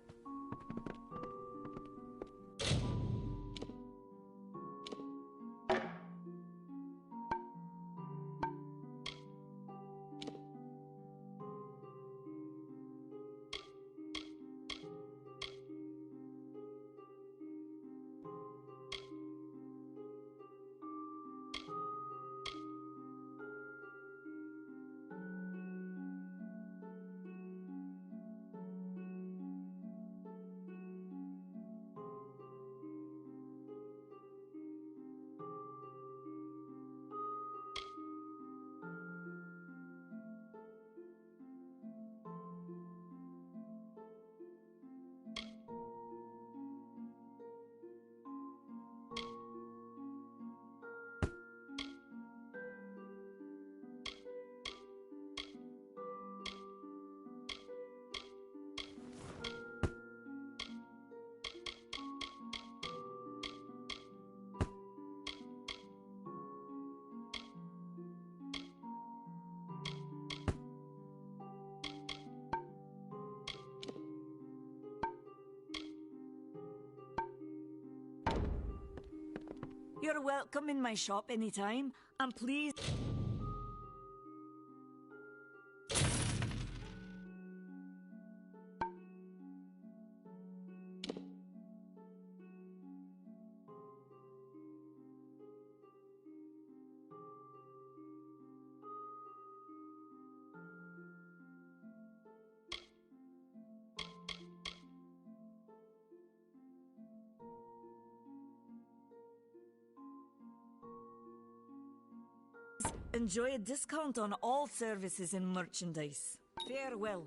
You're welcome in my shop anytime, and please... Enjoy a discount on all services and merchandise. Farewell.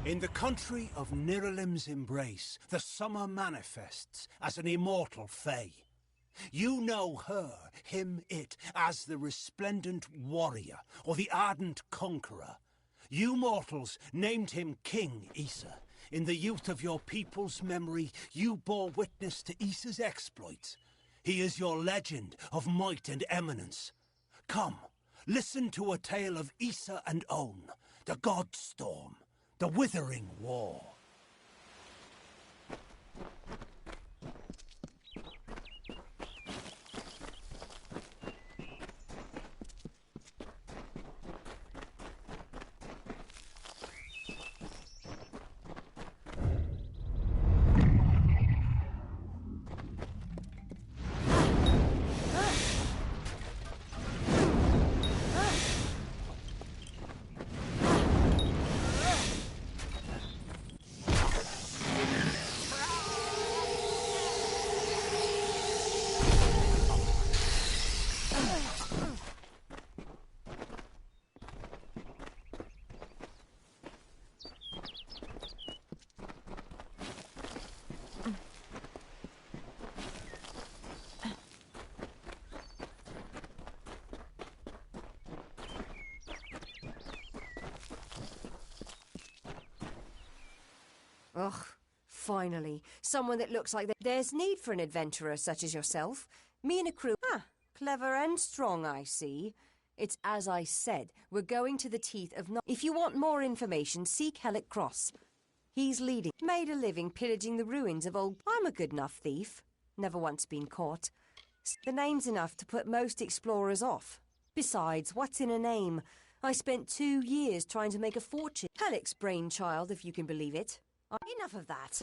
In the country of Niralim's embrace, the summer manifests as an immortal fae. You know her, him, it, as the resplendent warrior, or the ardent conqueror. You mortals named him King Issa. In the youth of your people's memory, you bore witness to Issa's exploits. He is your legend of might and eminence. Come, listen to a tale of Issa and On, the God Storm, the Withering War. Ugh, finally. Someone that looks like there's need for an adventurer such as yourself. Me and a crew. Ah, clever and strong, I see. It's as I said, we're going to the teeth of... If you want more information, seek Hellick Cross. He's leading. Made a living pillaging the ruins of old... I'm a good enough thief. Never once been caught. The name's enough to put most explorers off. Besides, what's in a name? I spent 2 years trying to make a fortune. Hellick's brainchild, if you can believe it. Enough of that.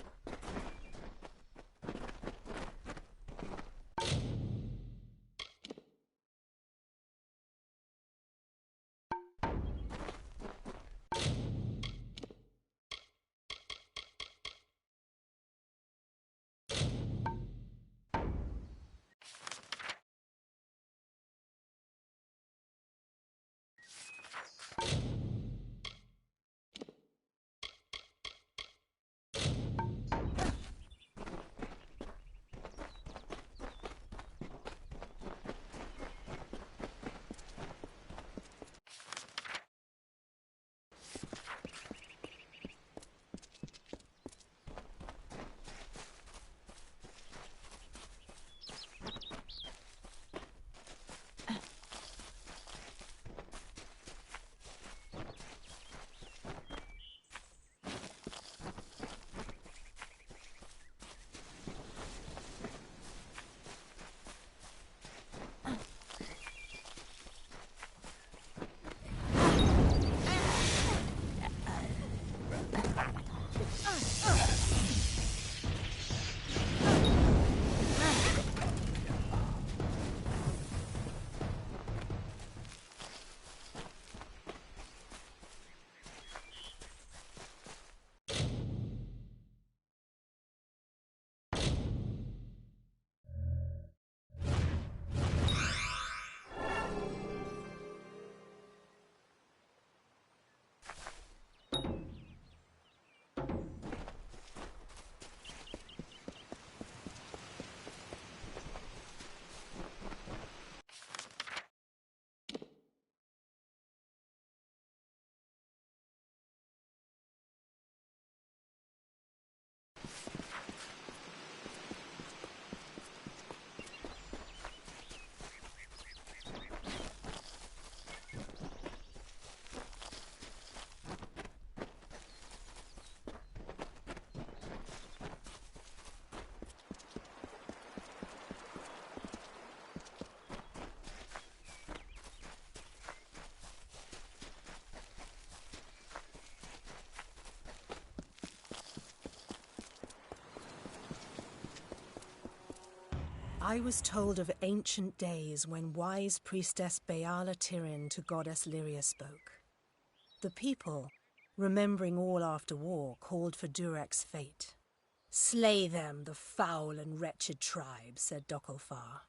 I was told of ancient days when wise priestess Beala Tirin to goddess Lyria spoke. The people, remembering all after war, called for Durek's fate. "Slay them, the foul and wretched tribe," said Dokalfar.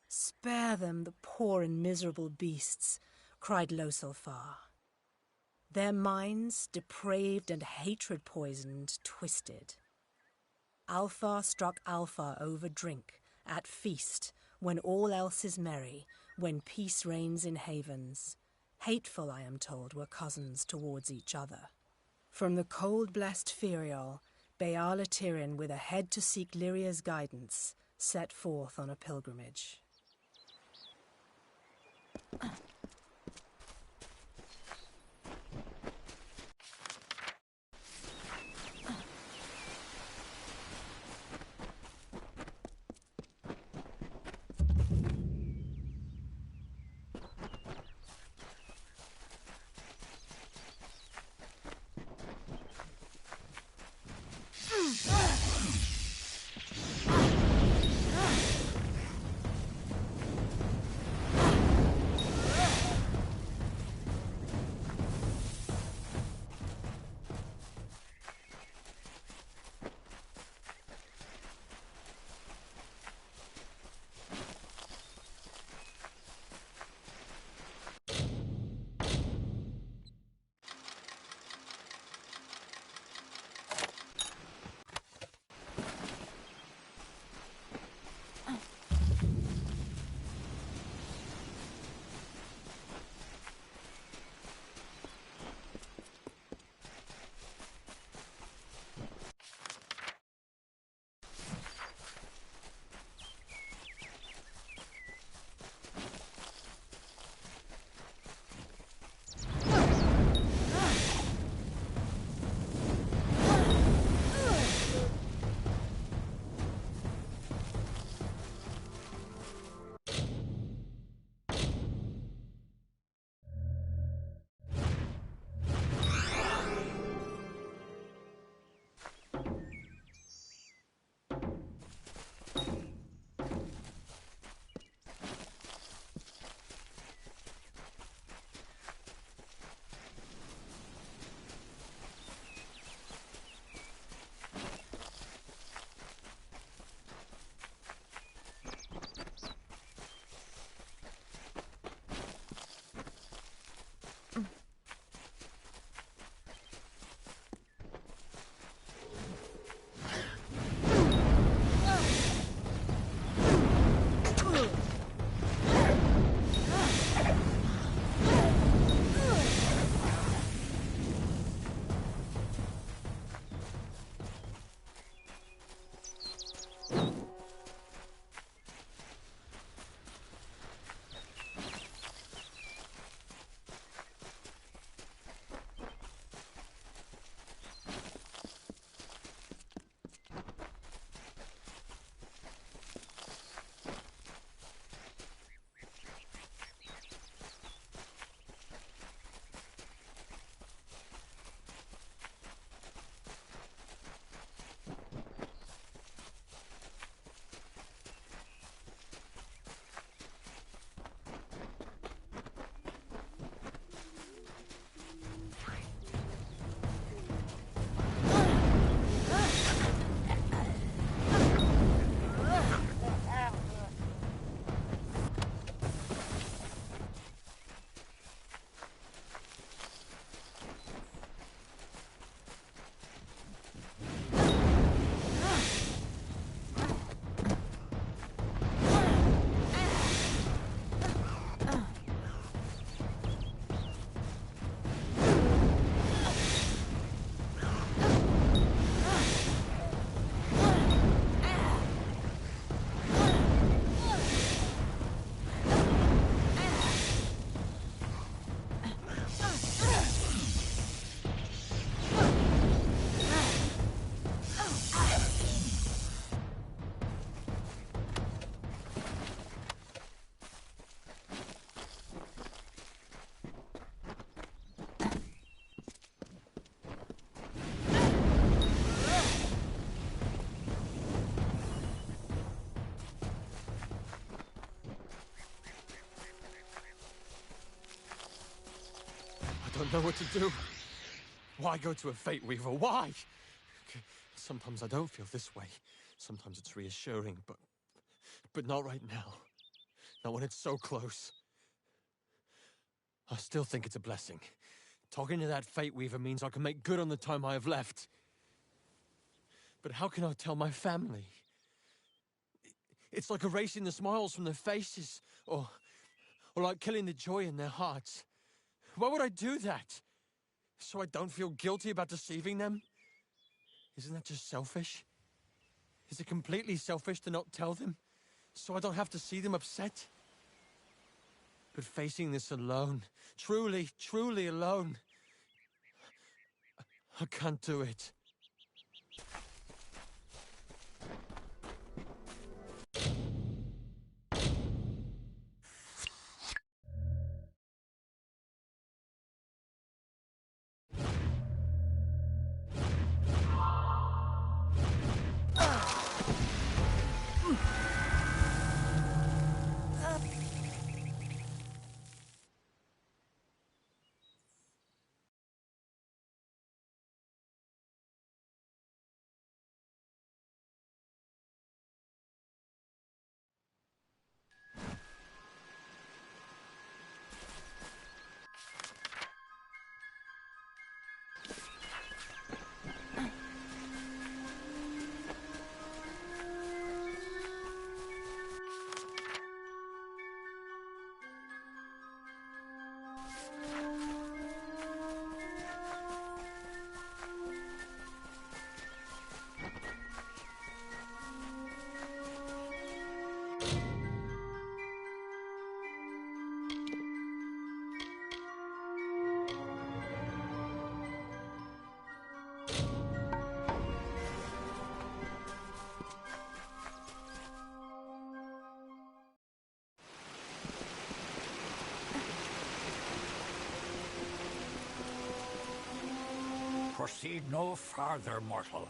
"Spare them, the poor and miserable beasts," cried Losalfar. Their minds, depraved and hatred-poisoned, twisted. Alpha struck Alpha over drink, at feast, when all else is merry, when peace reigns in havens. Hateful, I am told, were cousins towards each other. From the cold-blessed Ferial, Baala Tirin, with a head to seek Lyria's guidance, set forth on a pilgrimage. Don't know what to do. Why go to a Fate Weaver? Why? Sometimes I don't feel this way. Sometimes it's reassuring, but not right now. Not when it's so close. I still think it's a blessing. Talking to that Fate Weaver means I can make good on the time I have left. But how can I tell my family? It's like erasing the smiles from their faces, or like killing the joy in their hearts. Why would I do that? So I don't feel guilty about deceiving them? Isn't that just selfish? Is it completely selfish to not tell them, so I don't have to see them upset? But facing this alone, truly, truly alone, I can't do it. Proceed no farther, mortal.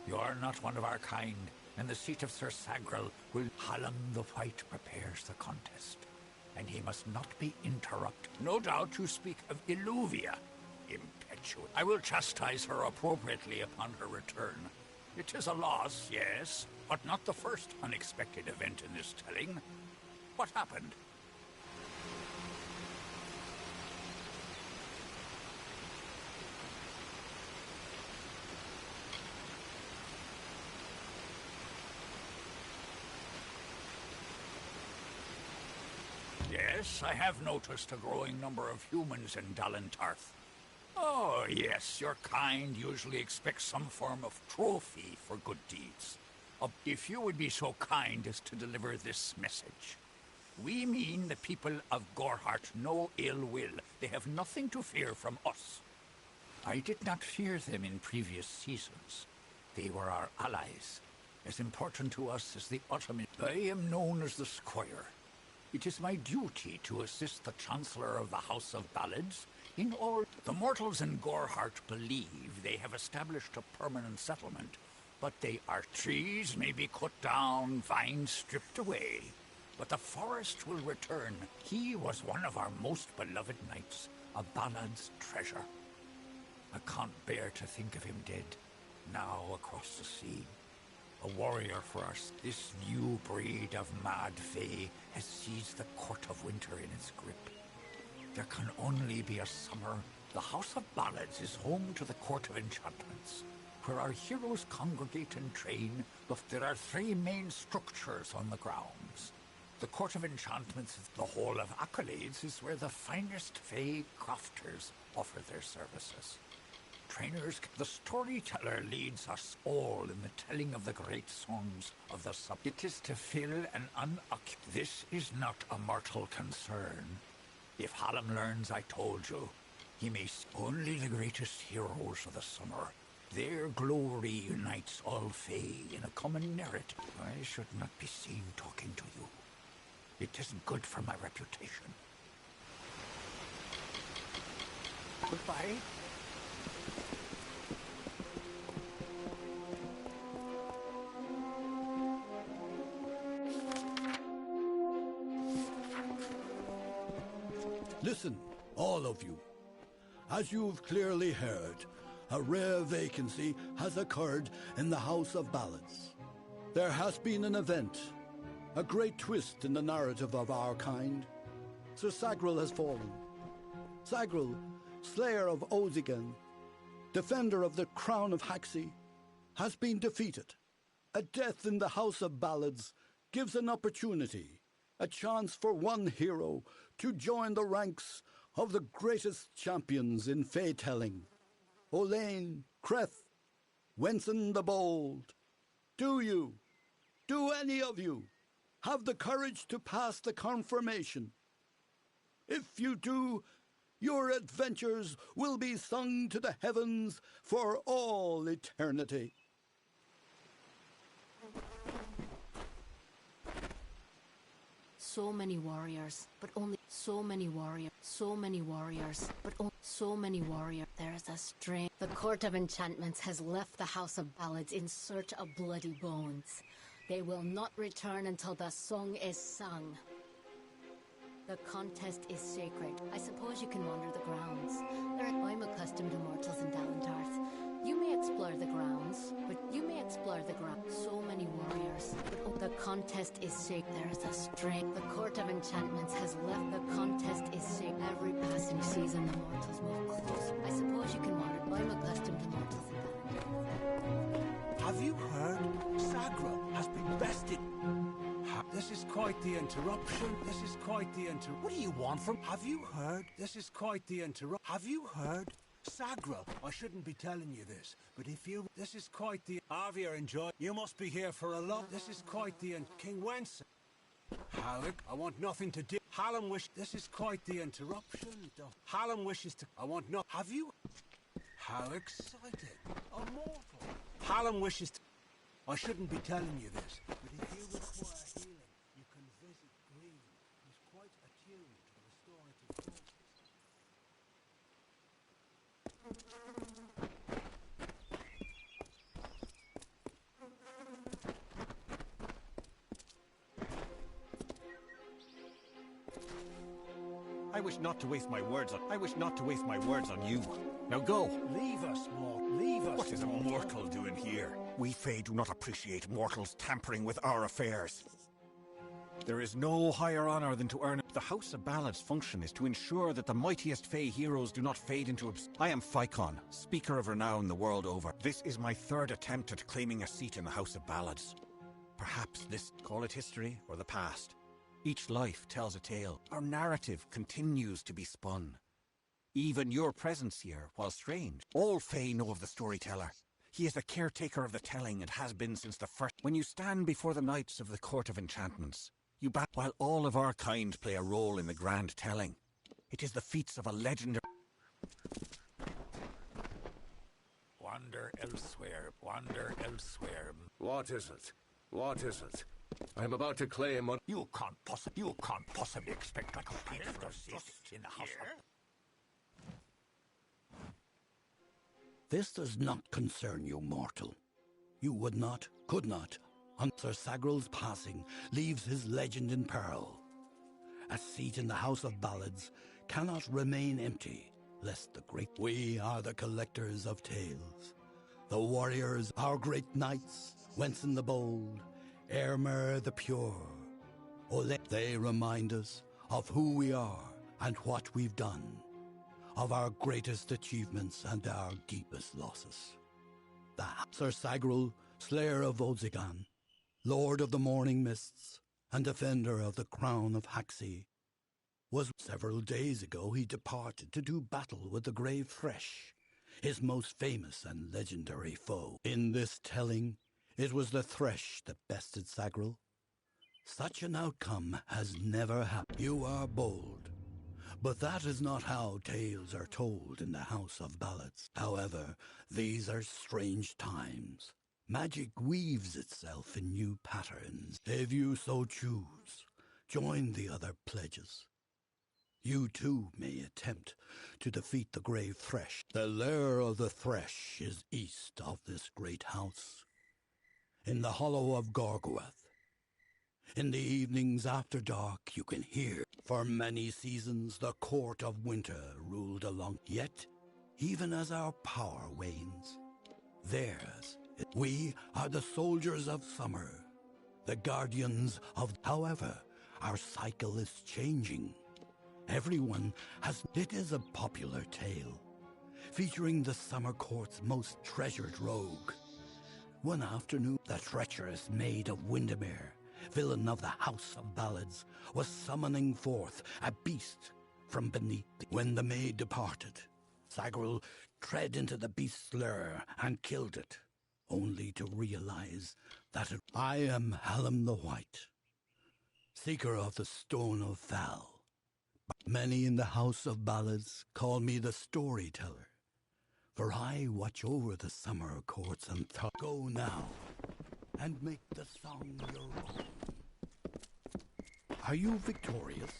You are not one of our kind, and the seat of Sir Sagril will... Hallam the White prepares the contest, and he must not be interrupted. No doubt you speak of Illuvia. Impetuous. I will chastise her appropriately upon her return. It is a loss, yes, but not the first unexpected event in this telling. What happened? Yes, I have noticed a growing number of humans in Dalentarth. Oh, yes, your kind usually expects some form of trophy for good deeds. If you would be so kind as to deliver this message. We mean the people of Gorhart no ill will. They have nothing to fear from us. I did not fear them in previous seasons. They were our allies, as important to us as the Ottoman. I am known as the Squire. It is my duty to assist the Chancellor of the House of Ballads in all... The mortals in Gorhart believe they have established a permanent settlement, but trees may be cut down, vines stripped away, but the forest will return. He was one of our most beloved knights, a Ballad's treasure. I can't bear to think of him dead, now across the sea. A warrior for us, this new breed of mad fae has seized the Court of Winter in its grip. There can only be a summer. The House of Ballads is home to the Court of Enchantments, where our heroes congregate and train, but there are 3 main structures on the grounds. The Court of Enchantments, the Hall of Accolades, is where the finest fae crafters offer their services. Trainers, the storyteller leads us all in the telling of the great songs of the sub. It is to fill an unoccupied. This is not a mortal concern. If Hallam learns I told you, he may see only the greatest heroes of the summer. Their glory unites all fae in a common narrative. I should not be seen talking to you. It isn't good for my reputation. Goodbye. Listen, all of you. As you've clearly heard, a rare vacancy has occurred in the House of Ballads. There has been an event, a great twist in the narrative of our kind. Sir Sagril has fallen. Sagril slayer of Ozigan, defender of the crown of Haxi, has been defeated. A death in the House of Ballads gives an opportunity, a chance for one hero to join the ranks of the greatest champions in fey-telling. Olain, Creth, Wenson the Bold. Do any of you, have the courage to pass the confirmation? If you do, your adventures will be sung to the heavens for all eternity. So many warriors, but only so many warriors. So many warriors, but only so many warriors. There is a strain. The Court of Enchantments has left the House of Ballads in search of bloody bones. They will not return until the song is sung. The contest is sacred. I suppose you can wander the grounds. I'm accustomed to mortals in Dalentarth. You may explore the grounds, but so many warriors. But the contest is sacred. There is a strength. The Court of Enchantments has left. The contest is sacred. Every passing season, the mortals move close. I suppose you can wander. I'm accustomed to mortals in Dalentarth. Have you heard? Sagra has been bested. This is quite the interruption. What do you want from? Have you heard? This is quite the interruption. Have you heard? Sagra, I shouldn't be telling you this, but if you... This is quite the... Arvia, enjoy. You must be here for a lot. This is quite the... King Wenson. Halleck, I want nothing to do. Hallam wish... This is quite the interruption. Hallam wishes to... I want no... Have you... How excited. A mortal. Hallam wishes to... I shouldn't be telling you this, but if you require healing, you can visit Green. He's quite attuned to restorative forces. I wish not to waste my words on you. Now go. Leave us, Mort. Leave us. What is a mortal doing here? We Fae do not appreciate mortals tampering with our affairs. There is no higher honor than to earn it. The House of Ballads' function is to ensure that the mightiest Fae heroes do not fade into I am Phycon, speaker of renown the world over. This is my third attempt at claiming a seat in the House of Ballads. Perhaps this, call it history or the past. Each life tells a tale. Our narrative continues to be spun. Even your presence here, while strange, all Fae know of the storyteller. He is the caretaker of the telling and has been since the first. When you stand before the knights of the Court of Enchantments, you bat while all of our kind play a role in the grand telling. It is the feats of a legendary... Wander elsewhere, wander elsewhere. What is it? What is it? I'm about to claim on... You can't possibly expect a complete assist in the house of... This does not concern you, mortal. You would not, could not. Sir Sagral's passing leaves his legend in peril. A seat in the House of Ballads cannot remain empty, lest the great... We are the collectors of tales. The warriors, our great knights, Wenson the Bold, Airmer the Pure. They remind us of who we are and what we've done, of our greatest achievements and our deepest losses. The Sir Sagral, Slayer of Ozigan, Lord of the Morning Mists, and Defender of the Crown of Haxi, was several days ago he departed to do battle with the Grave Thresh, his most famous and legendary foe. In this telling, it was the Thresh that bested Sagral. Such an outcome has never happened. You are bold, but that is not how tales are told in the House of Ballads. However, these are strange times. Magic weaves itself in new patterns. If you so choose, join the other pledges. You too may attempt to defeat the Grave Thresh. The lair of the Thresh is east of this great house, in the hollow of Gorgoeth. In the evenings after dark you can hear. For many seasons the court of winter ruled along. Yet, even as our power wanes, theirs. We are the soldiers of summer, the guardians of... However, our cycle is changing. Everyone has... It is a popular tale, featuring the summer court's most treasured rogue. One afternoon, the treacherous maid of Windermere, villain of the House of Ballads, was summoning forth a beast from beneath. When the maid departed, Sagril tread into the beast's lair and killed it, only to realize that I am Hallam the White, seeker of the Stone of Val. Many in the House of Ballads call me the storyteller, for I watch over the summer courts and go now and make the song your own. Are you victorious?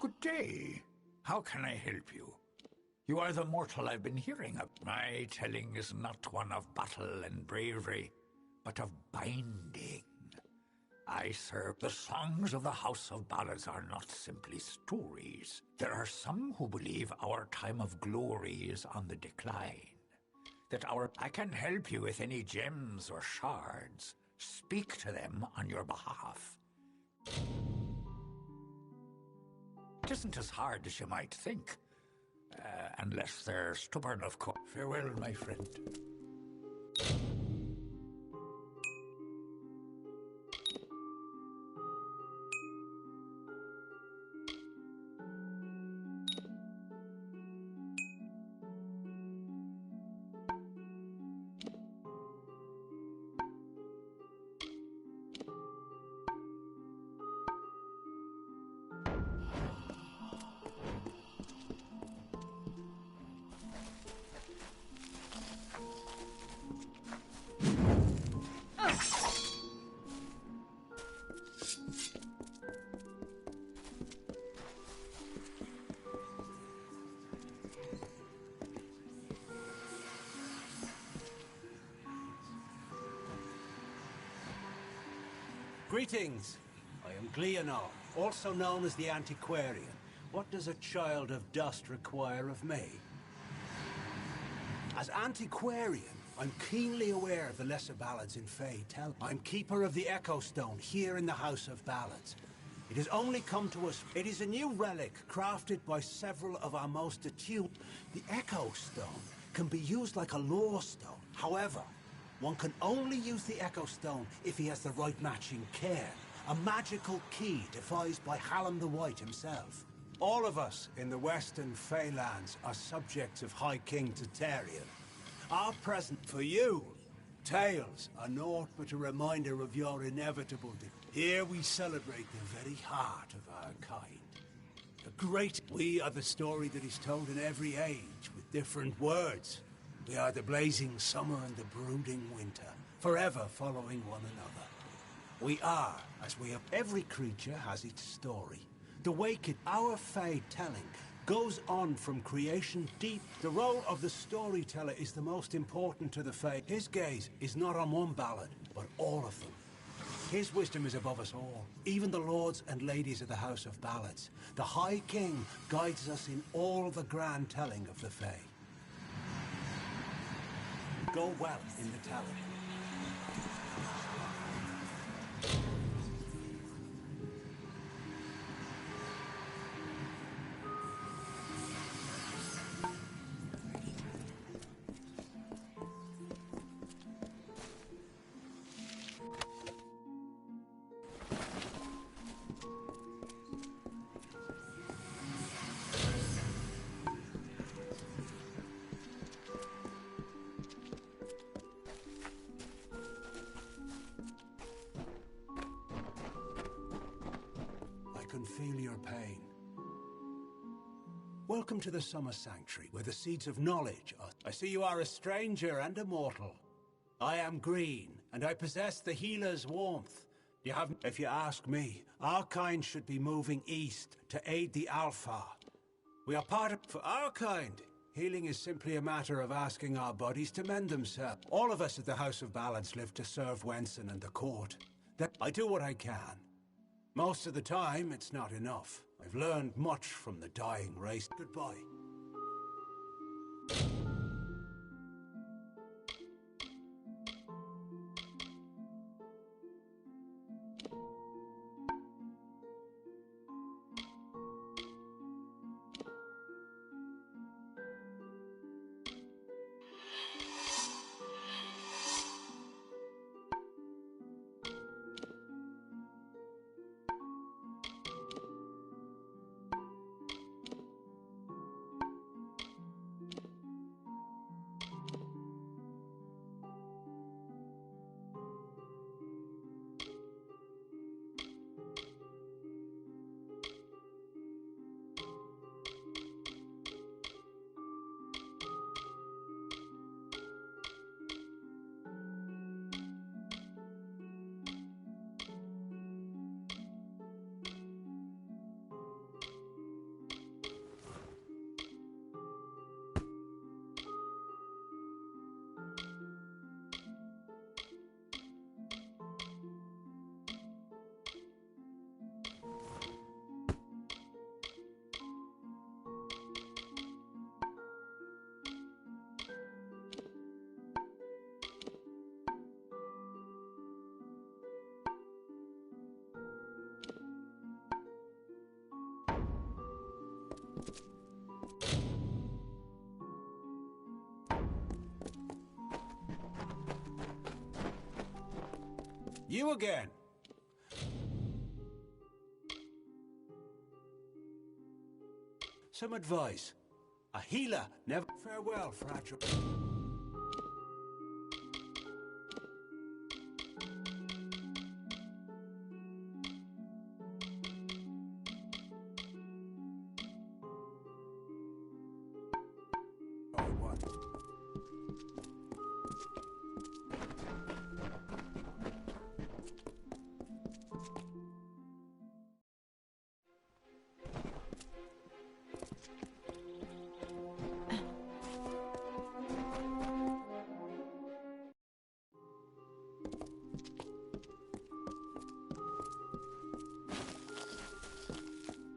Good day. How can I help you? You are the mortal I've been hearing of. My telling is not one of battle and bravery, but of binding. I serve. The songs of the House of Ballads are not simply stories. There are some who believe our time of glory is on the decline. I can help you with any gems or shards. Speak to them on your behalf. It isn't as hard as you might think, unless they're stubborn, of course. Farewell, my friend. Greetings. I am Gleanar, also known as the Antiquarian. What does a child of dust require of me? As Antiquarian, I'm keenly aware of the lesser ballads in Fae Tell. I'm keeper of the Echo Stone here in the House of Ballads. It has only come to us. It is a new relic crafted by several of our most attuned. The Echo Stone can be used like a lore stone. However, one can only use the Echo Stone if he has the right matching care. A magical key devised by Hallam the White himself. All of us in the Western Feylands are subjects of High King Tatarian. Our present for you, tales, are naught but a reminder of your inevitable Here we celebrate the very heart of our kind. We are the story that is told in every age with different words. We are the blazing summer and the brooding winter, forever following one another. We are, as we are. Every creature has its story. The Waked, our Fae telling, goes on from creation deep. The role of the storyteller is the most important to the Fae. His gaze is not on one ballad, but all of them. His wisdom is above us all, even the lords and ladies of the House of Ballads. The High King guides us in all the grand telling of the Fae. Go well in the telling. Feel your pain. Welcome to the Summer Sanctuary, where the seeds of knowledge are. I see you are a stranger and a mortal. I am green, and I possess the healer's warmth. If you ask me, our kind should be moving east to aid the Alpha. We are part of... For our kind, healing is simply a matter of asking our bodies to mend themselves. All of us at the House of Ballads live to serve Wenson and the court. I do what I can. Most of the time, it's not enough. I've learned much from the dying race. Goodbye. You again. Some advice. A healer never... Farewell, fragile.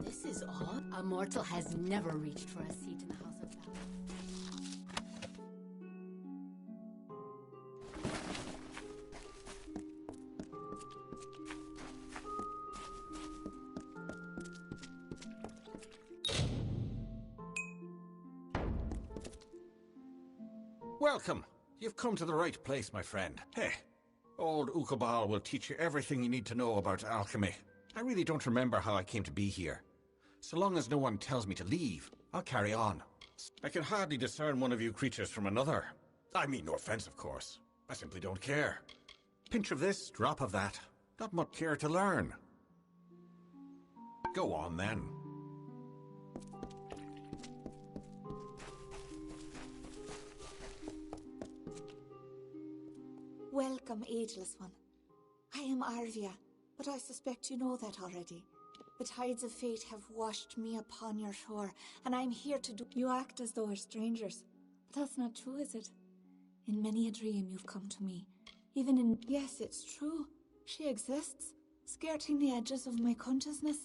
This is odd. A mortal has never reached for a seat in the House of Ballads. Welcome. You've come to the right place, my friend. Hey, old Ukabal will teach you everything you need to know about alchemy. I really don't remember how I came to be here. So long as no one tells me to leave, I'll carry on. I can hardly discern one of you creatures from another. I mean no offense, of course. I simply don't care. Pinch of this, drop of that. Not much care to learn. Go on, then. Welcome, Ageless One. I am Arvia, but I suspect you know that already. The tides of fate have washed me upon your shore, and I am here to do— You act as though we're strangers. But that's not true, is it? In many a dream you've come to me. Even in— Yes, it's true. She exists, skirting the edges of my consciousness.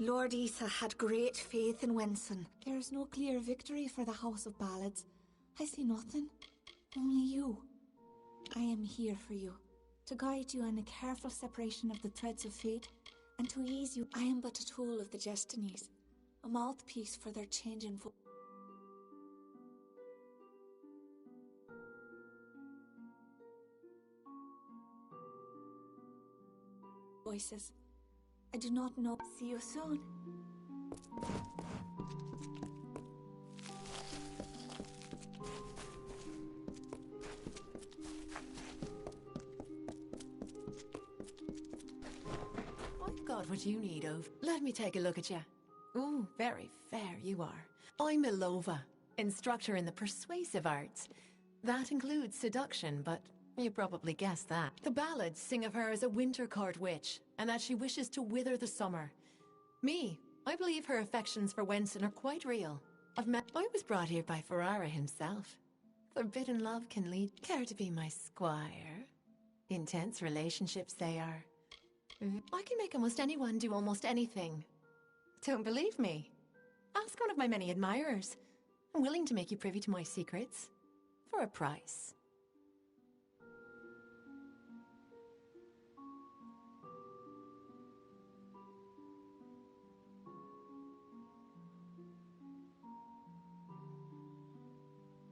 Lord Isa had great faith in Wenson. There is no clear victory for the House of Ballads. I see nothing. Only you. I am here for you, to guide you in a careful separation of the threads of fate, and to ease you. I am but a tool of the Destinies, a mouthpiece for their changing voices. I do not know. See you soon. I've got what you need, Ove. Let me take a look at you. Ooh, very fair you are. I'm Ilova, instructor in the persuasive arts. That includes seduction, but you probably guessed that. The ballads sing of her as a winter court witch, and that she wishes to wither the summer. Me, I believe her affections for Wenson are quite real. I was brought here by Ferrara himself. Forbidden love can lead... Care to be my squire? Intense relationships they are. I can make almost anyone do almost anything. Don't believe me? Ask one of my many admirers. I'm willing to make you privy to my secrets. For a price.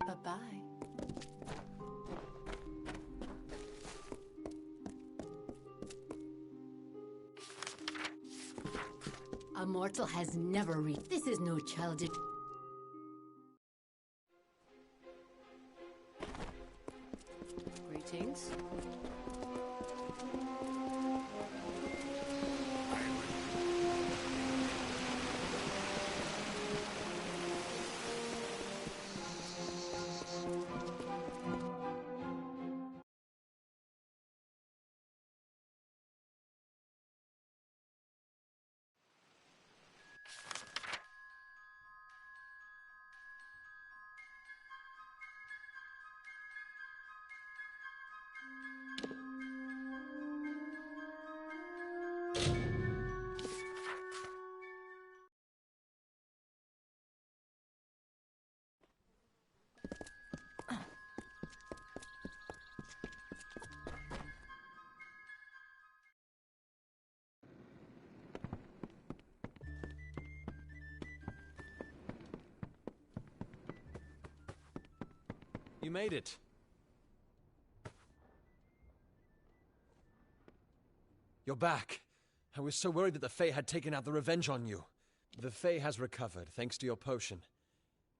Bye-bye. A mortal has never reached. This is no childish. Greetings. You made it. You're back. I was so worried that the Fae had taken out the revenge on you. The Fae has recovered, thanks to your potion.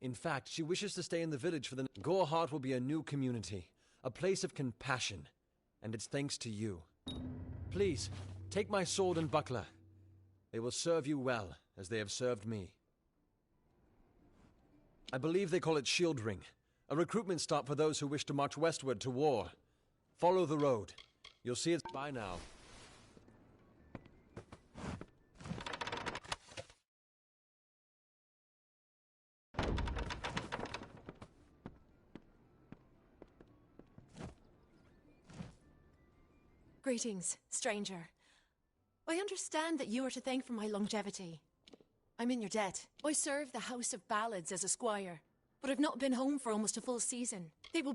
In fact, she wishes to stay in the village for the... Goreheart will be a new community, a place of compassion, and it's thanks to you. Please, take my sword and buckler. They will serve you well, as they have served me. I believe they call it Shield Ring, a recruitment stop for those who wish to march westward to war. Follow the road. You'll see it by now. Greetings, stranger. I understand that you are to thank for my longevity. I'm in your debt. I serve the House of Ballads as a squire, but I've not been home for almost a full season.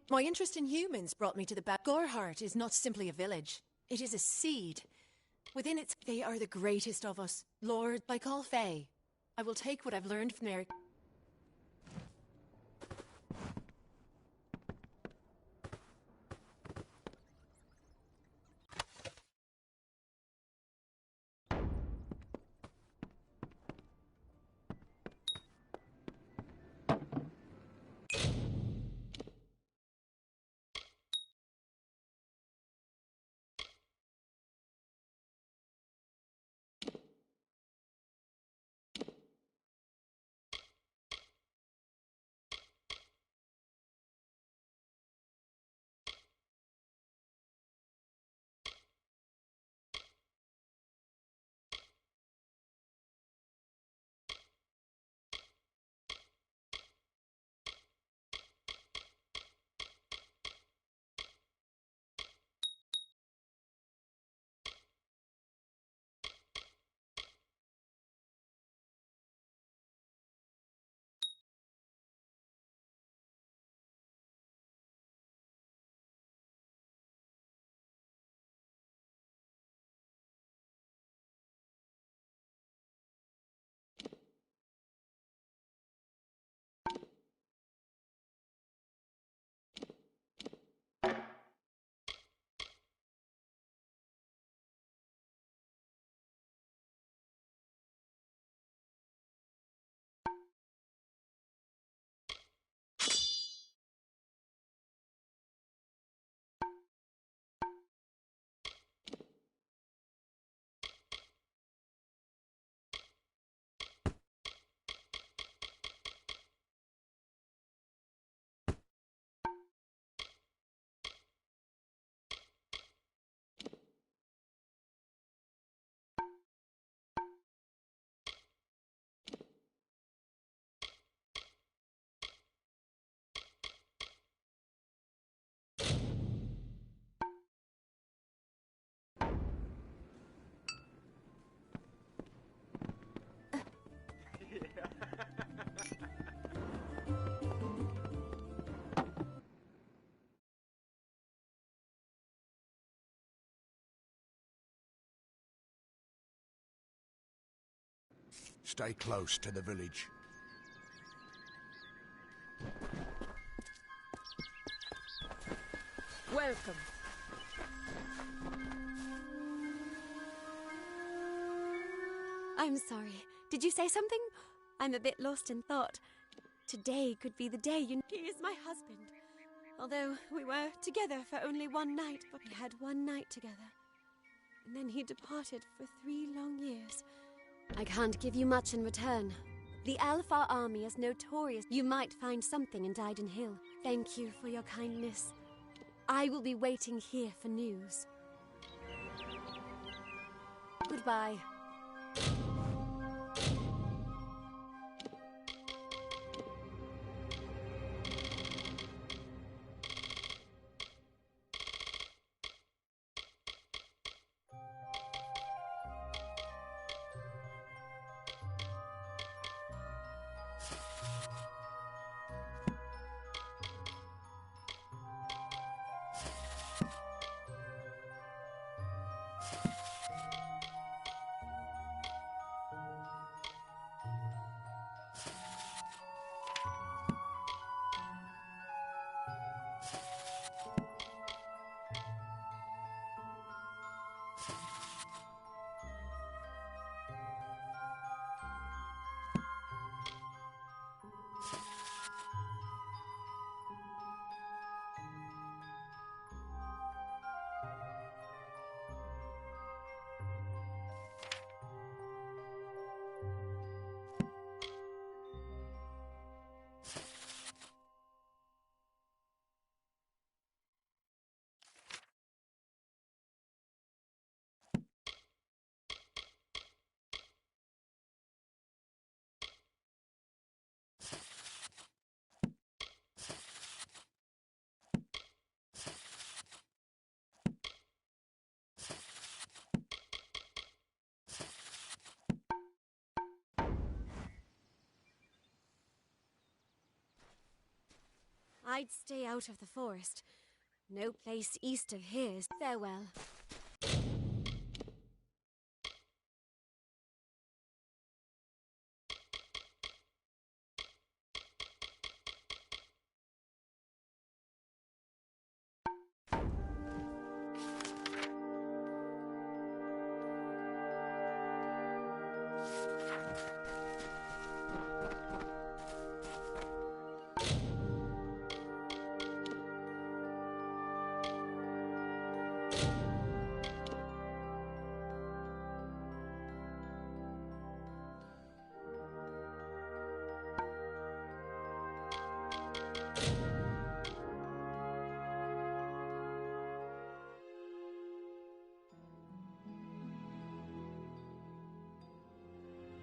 My interest in humans brought me to the Goreheart is not simply a village. It is a seed. Within it, they are the greatest of us. Lord, I call Fae. I will take what I've learned from their... Stay close to the village. Welcome. I'm sorry. Did you say something? I'm a bit lost in thought. Today could be the day you... He is my husband. Although we were together for only one night, but we had one night together. And then he departed for 3 long years. I can't give you much in return. The Alpha army is notorious. You might find something in Dyden Hill. Thank you for your kindness. I will be waiting here for news. Goodbye. I'd stay out of the forest. No place east of here. Farewell.